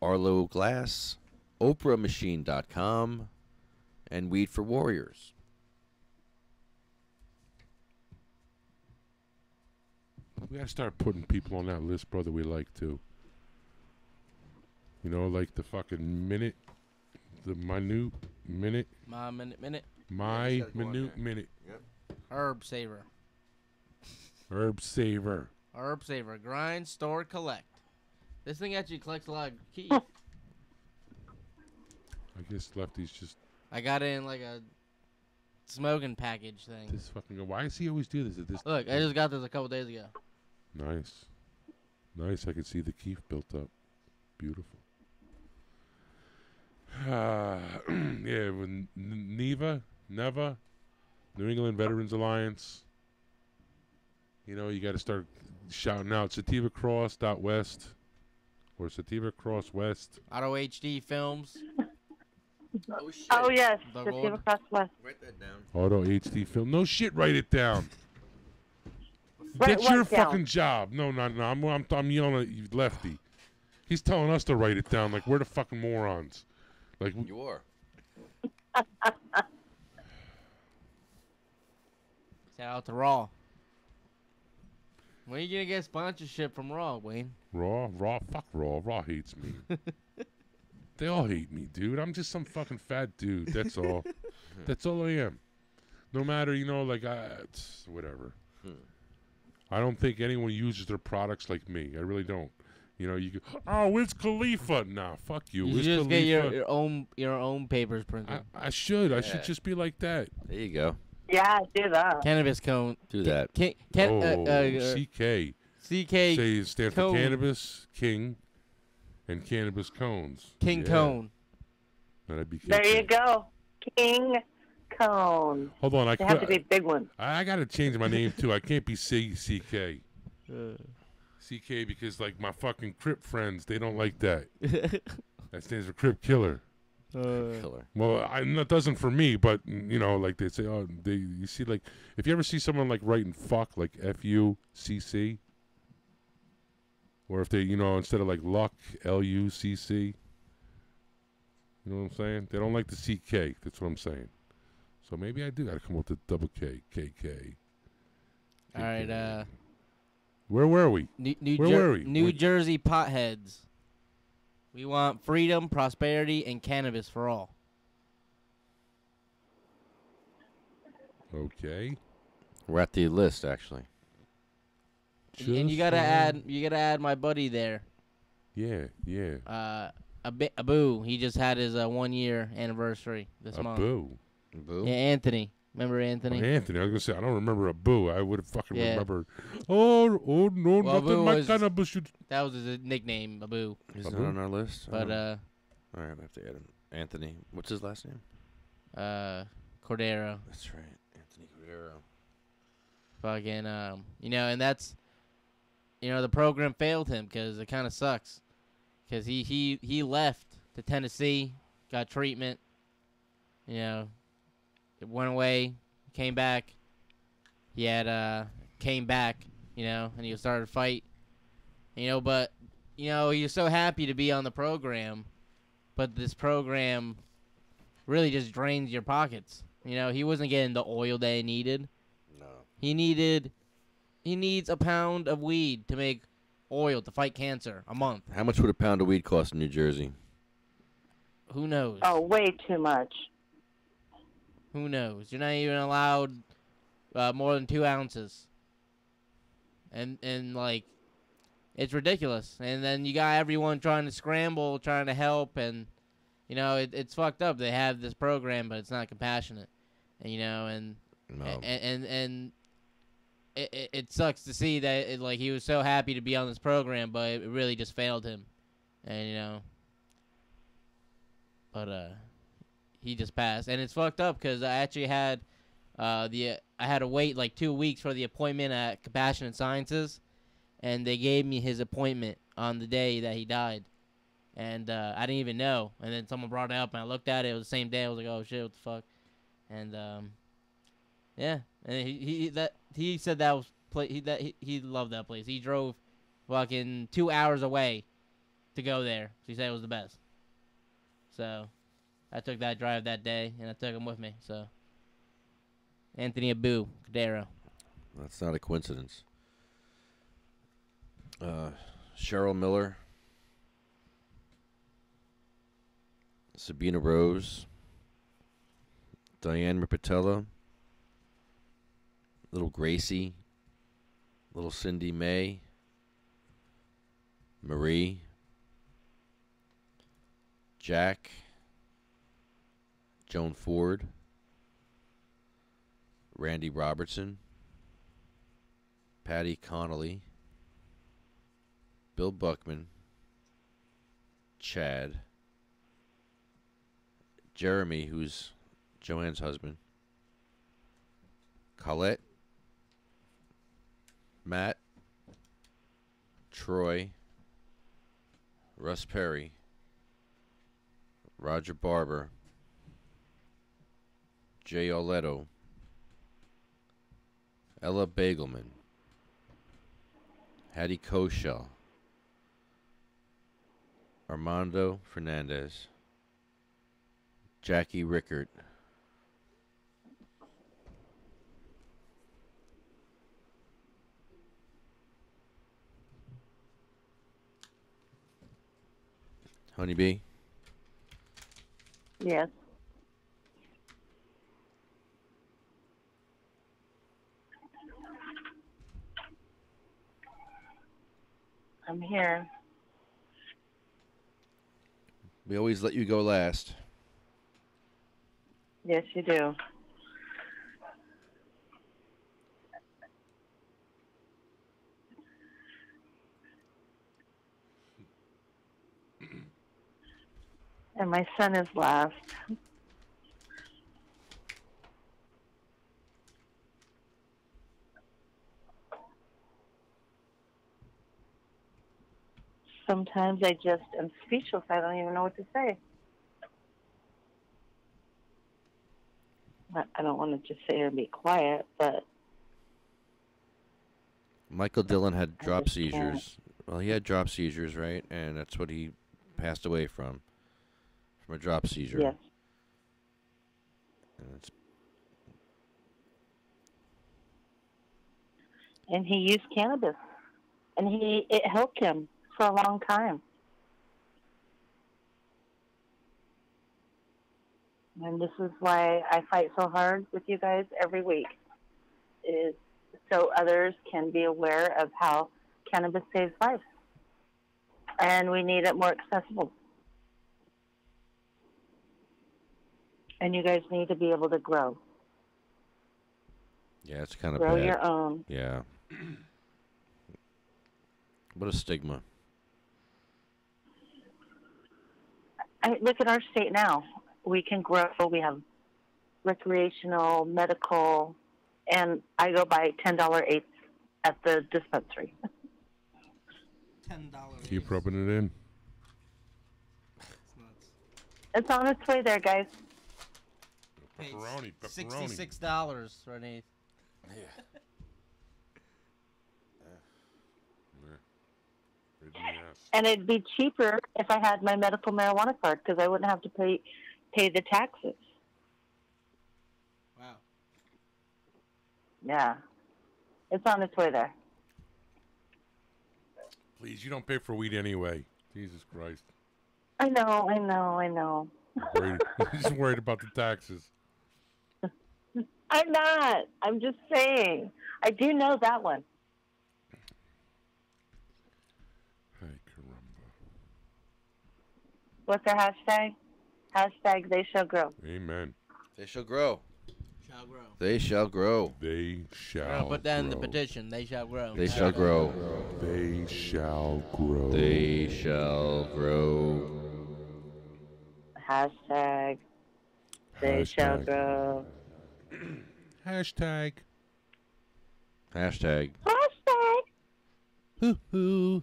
Arlo Glass, OprahMachine.com, and Weed for Warriors. We gotta start putting people on that list, brother, we like too. You know, like the fucking minute, the minute minute. My minute. My minute minute. Yep. Herb saver. Herb saver. Herb saver. Grind, store, collect. This thing actually collects a lot of keys. I guess Lefty's just. I got it in like a smoking package thing. This fucking. Why does he always do this? At this. Look, I just got this a couple days ago. Nice. Nice. I can see the keef built up. Beautiful. Yeah, with Neva, New England Veterans Alliance. You know, you got to start shouting out Sativa Cross West or Sativa Cross West. Autohd Films. Oh yes, The Sativa Lord. Cross West. Write that down. Autohd Film. No shit, write it down. Write That's your what down? fucking job. No, I'm yelling at you, Lefty. He's telling us to write it down like we're the fucking morons. Like You are. Shout out to Raw. When are you gonna get sponsorship from Raw, Wayne? Raw, fuck Raw. Raw hates me. They all hate me, dude. I'm just some fucking fat dude. That's all. That's all I am. No matter, you know, like it's whatever. I don't think anyone uses their products like me. I really don't. You know, you go, oh, Wiz Khalifa. Nah, fuck you. You Wiz should just get Khalifa. your own papers printed. I should. I should just be like that. There you go. Yeah, do that. Cannabis cone. Do that. CK. CK. Say it stands for cone. Cannabis King and Cannabis Cones. King Cone. That'd be There you go. King Cone. Hold on, They have to be big ones. I gotta change my name too. I can't be CK. CK because like my fucking Crip friends, they don't like that. That stands for Crip Killer. Killer. Well, it doesn't for me, but you know, like they say, oh, you see, like if you ever see someone like writing fuck, like FUCC, or if they, you know, instead of like luck, LUCC. You know what I'm saying? They don't like the CK. That's what I'm saying. So maybe I do gotta come up with the double K, KK. All right. Where were we? Where were we? New Jersey potheads. We want freedom, prosperity, and cannabis for all. Okay. We're at the list, actually. And you gotta add my buddy there. Yeah. Abu. He just had his 1 year anniversary this month. Abu. Yeah, Anthony. Remember Anthony? Anthony. I was gonna say I don't remember Abu. I would have fucking Yeah. remembered. Oh no, Well, nothing Abu my was- kind of bullshit. That was his nickname, Abu. He's not on our list. But all right, we have to add him. Anthony. What's his last name? Cordero. That's right, Anthony Cordero. Fucking you know, and that's, you know, the program failed him because it kind of sucks, because he left to Tennessee, got treatment, you know, it went away, came back, he had came back, you know, and he started to fight, you know, but you know, he was so happy to be on the program, but this program really just drains your pockets. You know, he wasn't getting the oil that he needed. No. He needs a pound of weed to make oil to fight cancer a month. How much would a pound of weed cost in New Jersey? Who knows? Oh, way too much. Who knows? You're not even allowed more than 2 ounces. And like, it's ridiculous. And then you got everyone trying to scramble, trying to help, and you know, it's fucked up. They have this program, but it's not compassionate. And, you know, and it sucks to see that like he was so happy to be on this program, but it really just failed him. And you know, but he just passed, and it's fucked up because I actually had I had to wait like 2 weeks for the appointment at Compassionate Sciences, and they gave me his appointment on the day that he died. And I didn't even know. And then someone brought it up, and I looked at it. It was the same day. I was like, oh, shit, what the fuck? And, yeah. And he said that was he loved that place. He drove fucking 2 hours away to go there. So he said it was the best. So I took that drive that day, and I took him with me. So Anthony Abu Cadero. That's not a coincidence. Cheryl Miller, Sabina Rose, Diane Ripatella, little Gracie, little Cindy May, Marie, Jack, Joan Ford, Randy Robertson, Patty Connolly, Bill Buckman, Chad, Jeremy, who's Joanne's husband, Colette, Matt, Troy, Russ Perry, Roger Barber, Jay Oleto, Ella Bagelman, Hattie Koshel, Armando Fernandez, Jackie Rickert, Honeybee. Yes. I'm here. We always let you go last. Yes, you do. And my son is last. Sometimes I just am speechless. I don't even know what to say. I don't want to just sit here and be quiet, but... Michael Dillon had drop seizures. Well, he had drop seizures, right? And that's what he passed away from a drop seizure. Yes. And he used cannabis. And it helped him for a long time. And this is why I fight so hard with you guys every week, is so others can be aware of how cannabis saves lives. And we need it more accessible. And you guys need to be able to grow. Yeah, it's kind of grow bad. your own. Yeah. What a stigma. Look at our state now. We can grow. We have recreational, medical, and I go buy $10 eighths at the dispensary. $10. Keep rubbing it in. It's on its way there, guys. Pepperoni. $66 for an eighth. Yeah. And it'd be cheaper if I had my medical marijuana card because I wouldn't have to pay the taxes. Wow. Yeah. It's on its way there. Please, you don't pay for weed anyway. Jesus Christ. I know. I'm just worried about the taxes. I'm not. I'm just saying. I do know that one. What's their hashtag? Hashtag they shall grow. Amen. They shall grow. Shall grow. They shall grow. They shall put that in the petition. They shall grow. They shall grow. They shall grow. They shall grow. Hashtag they shall grow. Hashtag. Hashtag. Hashtag. Hoo-hoo.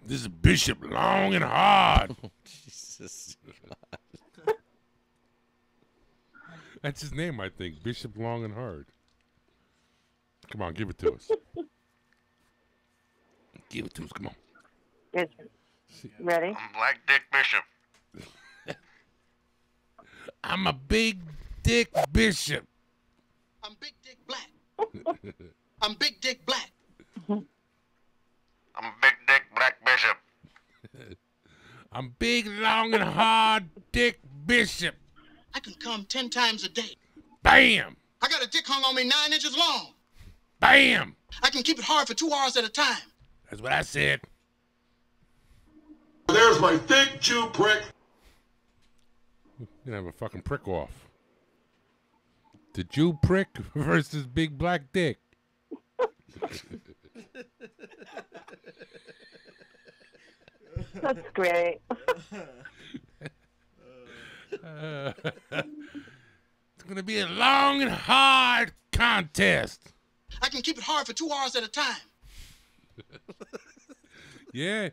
This is Bishop Long and Hard. Jesus. That's his name, I think. Bishop Long and Hard. Come on, give it to us. Give it to us. Come on. Yes. Ready? I'm Black Dick Bishop. I'm a big dick bishop. I'm Big Dick Black. I'm Big Dick Black. I'm a big dick black bishop. I'm big, long, and hard dick bishop. I can come 10 times a day. Bam! I got a dick hung on me 9 inches long. Bam! I can keep it hard for 2 hours at a time. That's what I said. There's my thick Jew prick. You're gonna have a fucking prick off. The Jew prick versus big black dick. That's great. It's gonna be a long and hard contest. I can keep it hard for 2 hours at a time. Yeah.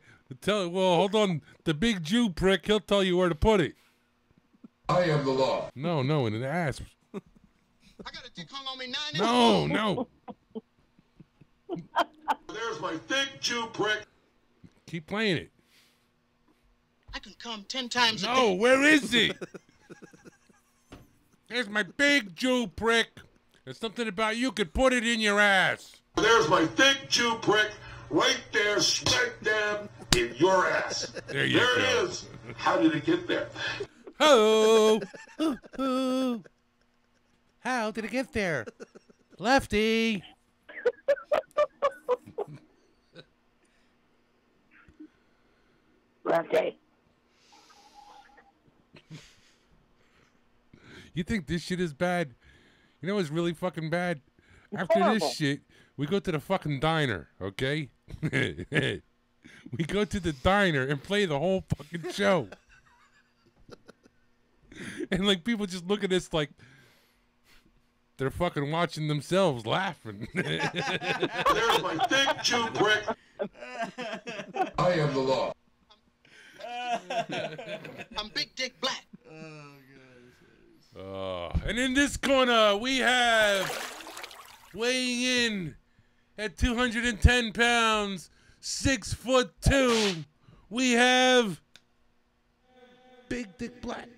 Well, hold on. The big Jew prick, he'll tell you where to put it. I am the law. No, in the ass. I got a dick hung on me 9 inches No, long. no. There's my thick Jew prick. Keep playing it. I can come 10 times a day. No, where is he? There's my big Jew prick. There's something about you could put it in your ass. There's my thick Jew prick right there, smack dab in your ass. There you go. There it is. How did it get there? Oh. How did it get there? Lefty. Lefty. You think this shit is bad? You know what's really fucking bad? After terrible. this shit, we go to the fucking diner, okay? We go to the diner and play the whole fucking show. And like people just look at us like they're fucking watching themselves laughing. There's my thick Jew prick. I am the law. I'm Big Dick Black. And in this corner, we have weighing in at 210 pounds, 6'2", we have Big Dick Black.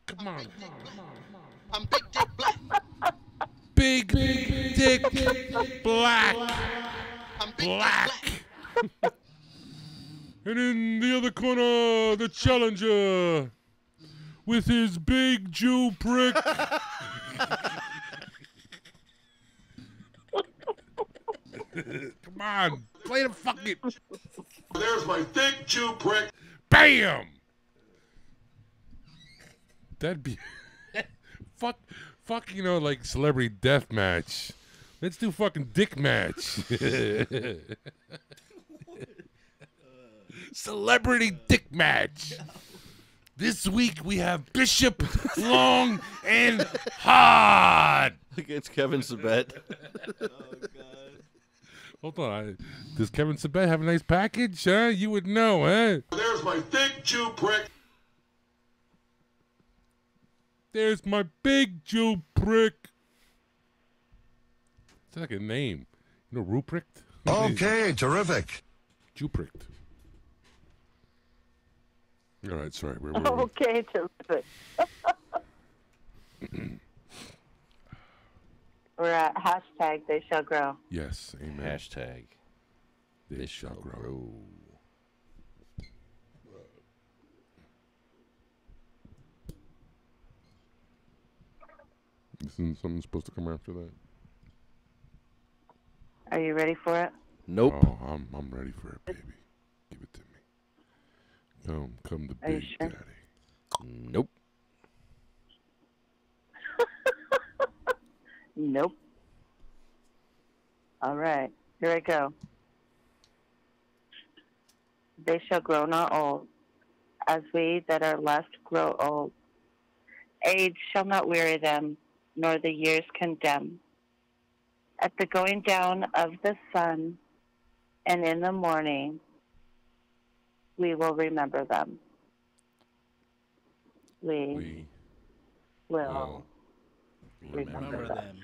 Come on. I'm Big Dick Black. Big Dick Black. I'm Big Black. And in the other corner, the challenger with his big Jew prick. Come on, play the fucking. There's my thick Jew prick. Bam! That'd be fuck, you know, like celebrity death match. Let's do fucking dick match. Celebrity dick match. This week we have Bishop Long and Hard against Kevin Sabet. Hold on, does Kevin Sabet have a nice package? Huh? You would know, huh? There's my thick Jew prick. There's my big Jew prick. It's like a name. You know, Ruprecht? Okay, terrific. Jew pricked. All right, sorry. Where Okay, terrific. We're at hashtag they shall grow. Yes, amen. Hashtag they shall grow. Isn't something supposed to come after that? Are you ready for it? Nope. Oh, I'm ready for it, baby. Give it to me. Come to Are you Big sure? Daddy. Nope. Nope. All right, here I go. They shall grow not old, as we that are left grow old. Age shall not weary them, nor the years condemn. At the going down of the sun, and in the morning, We will remember them. We will remember them.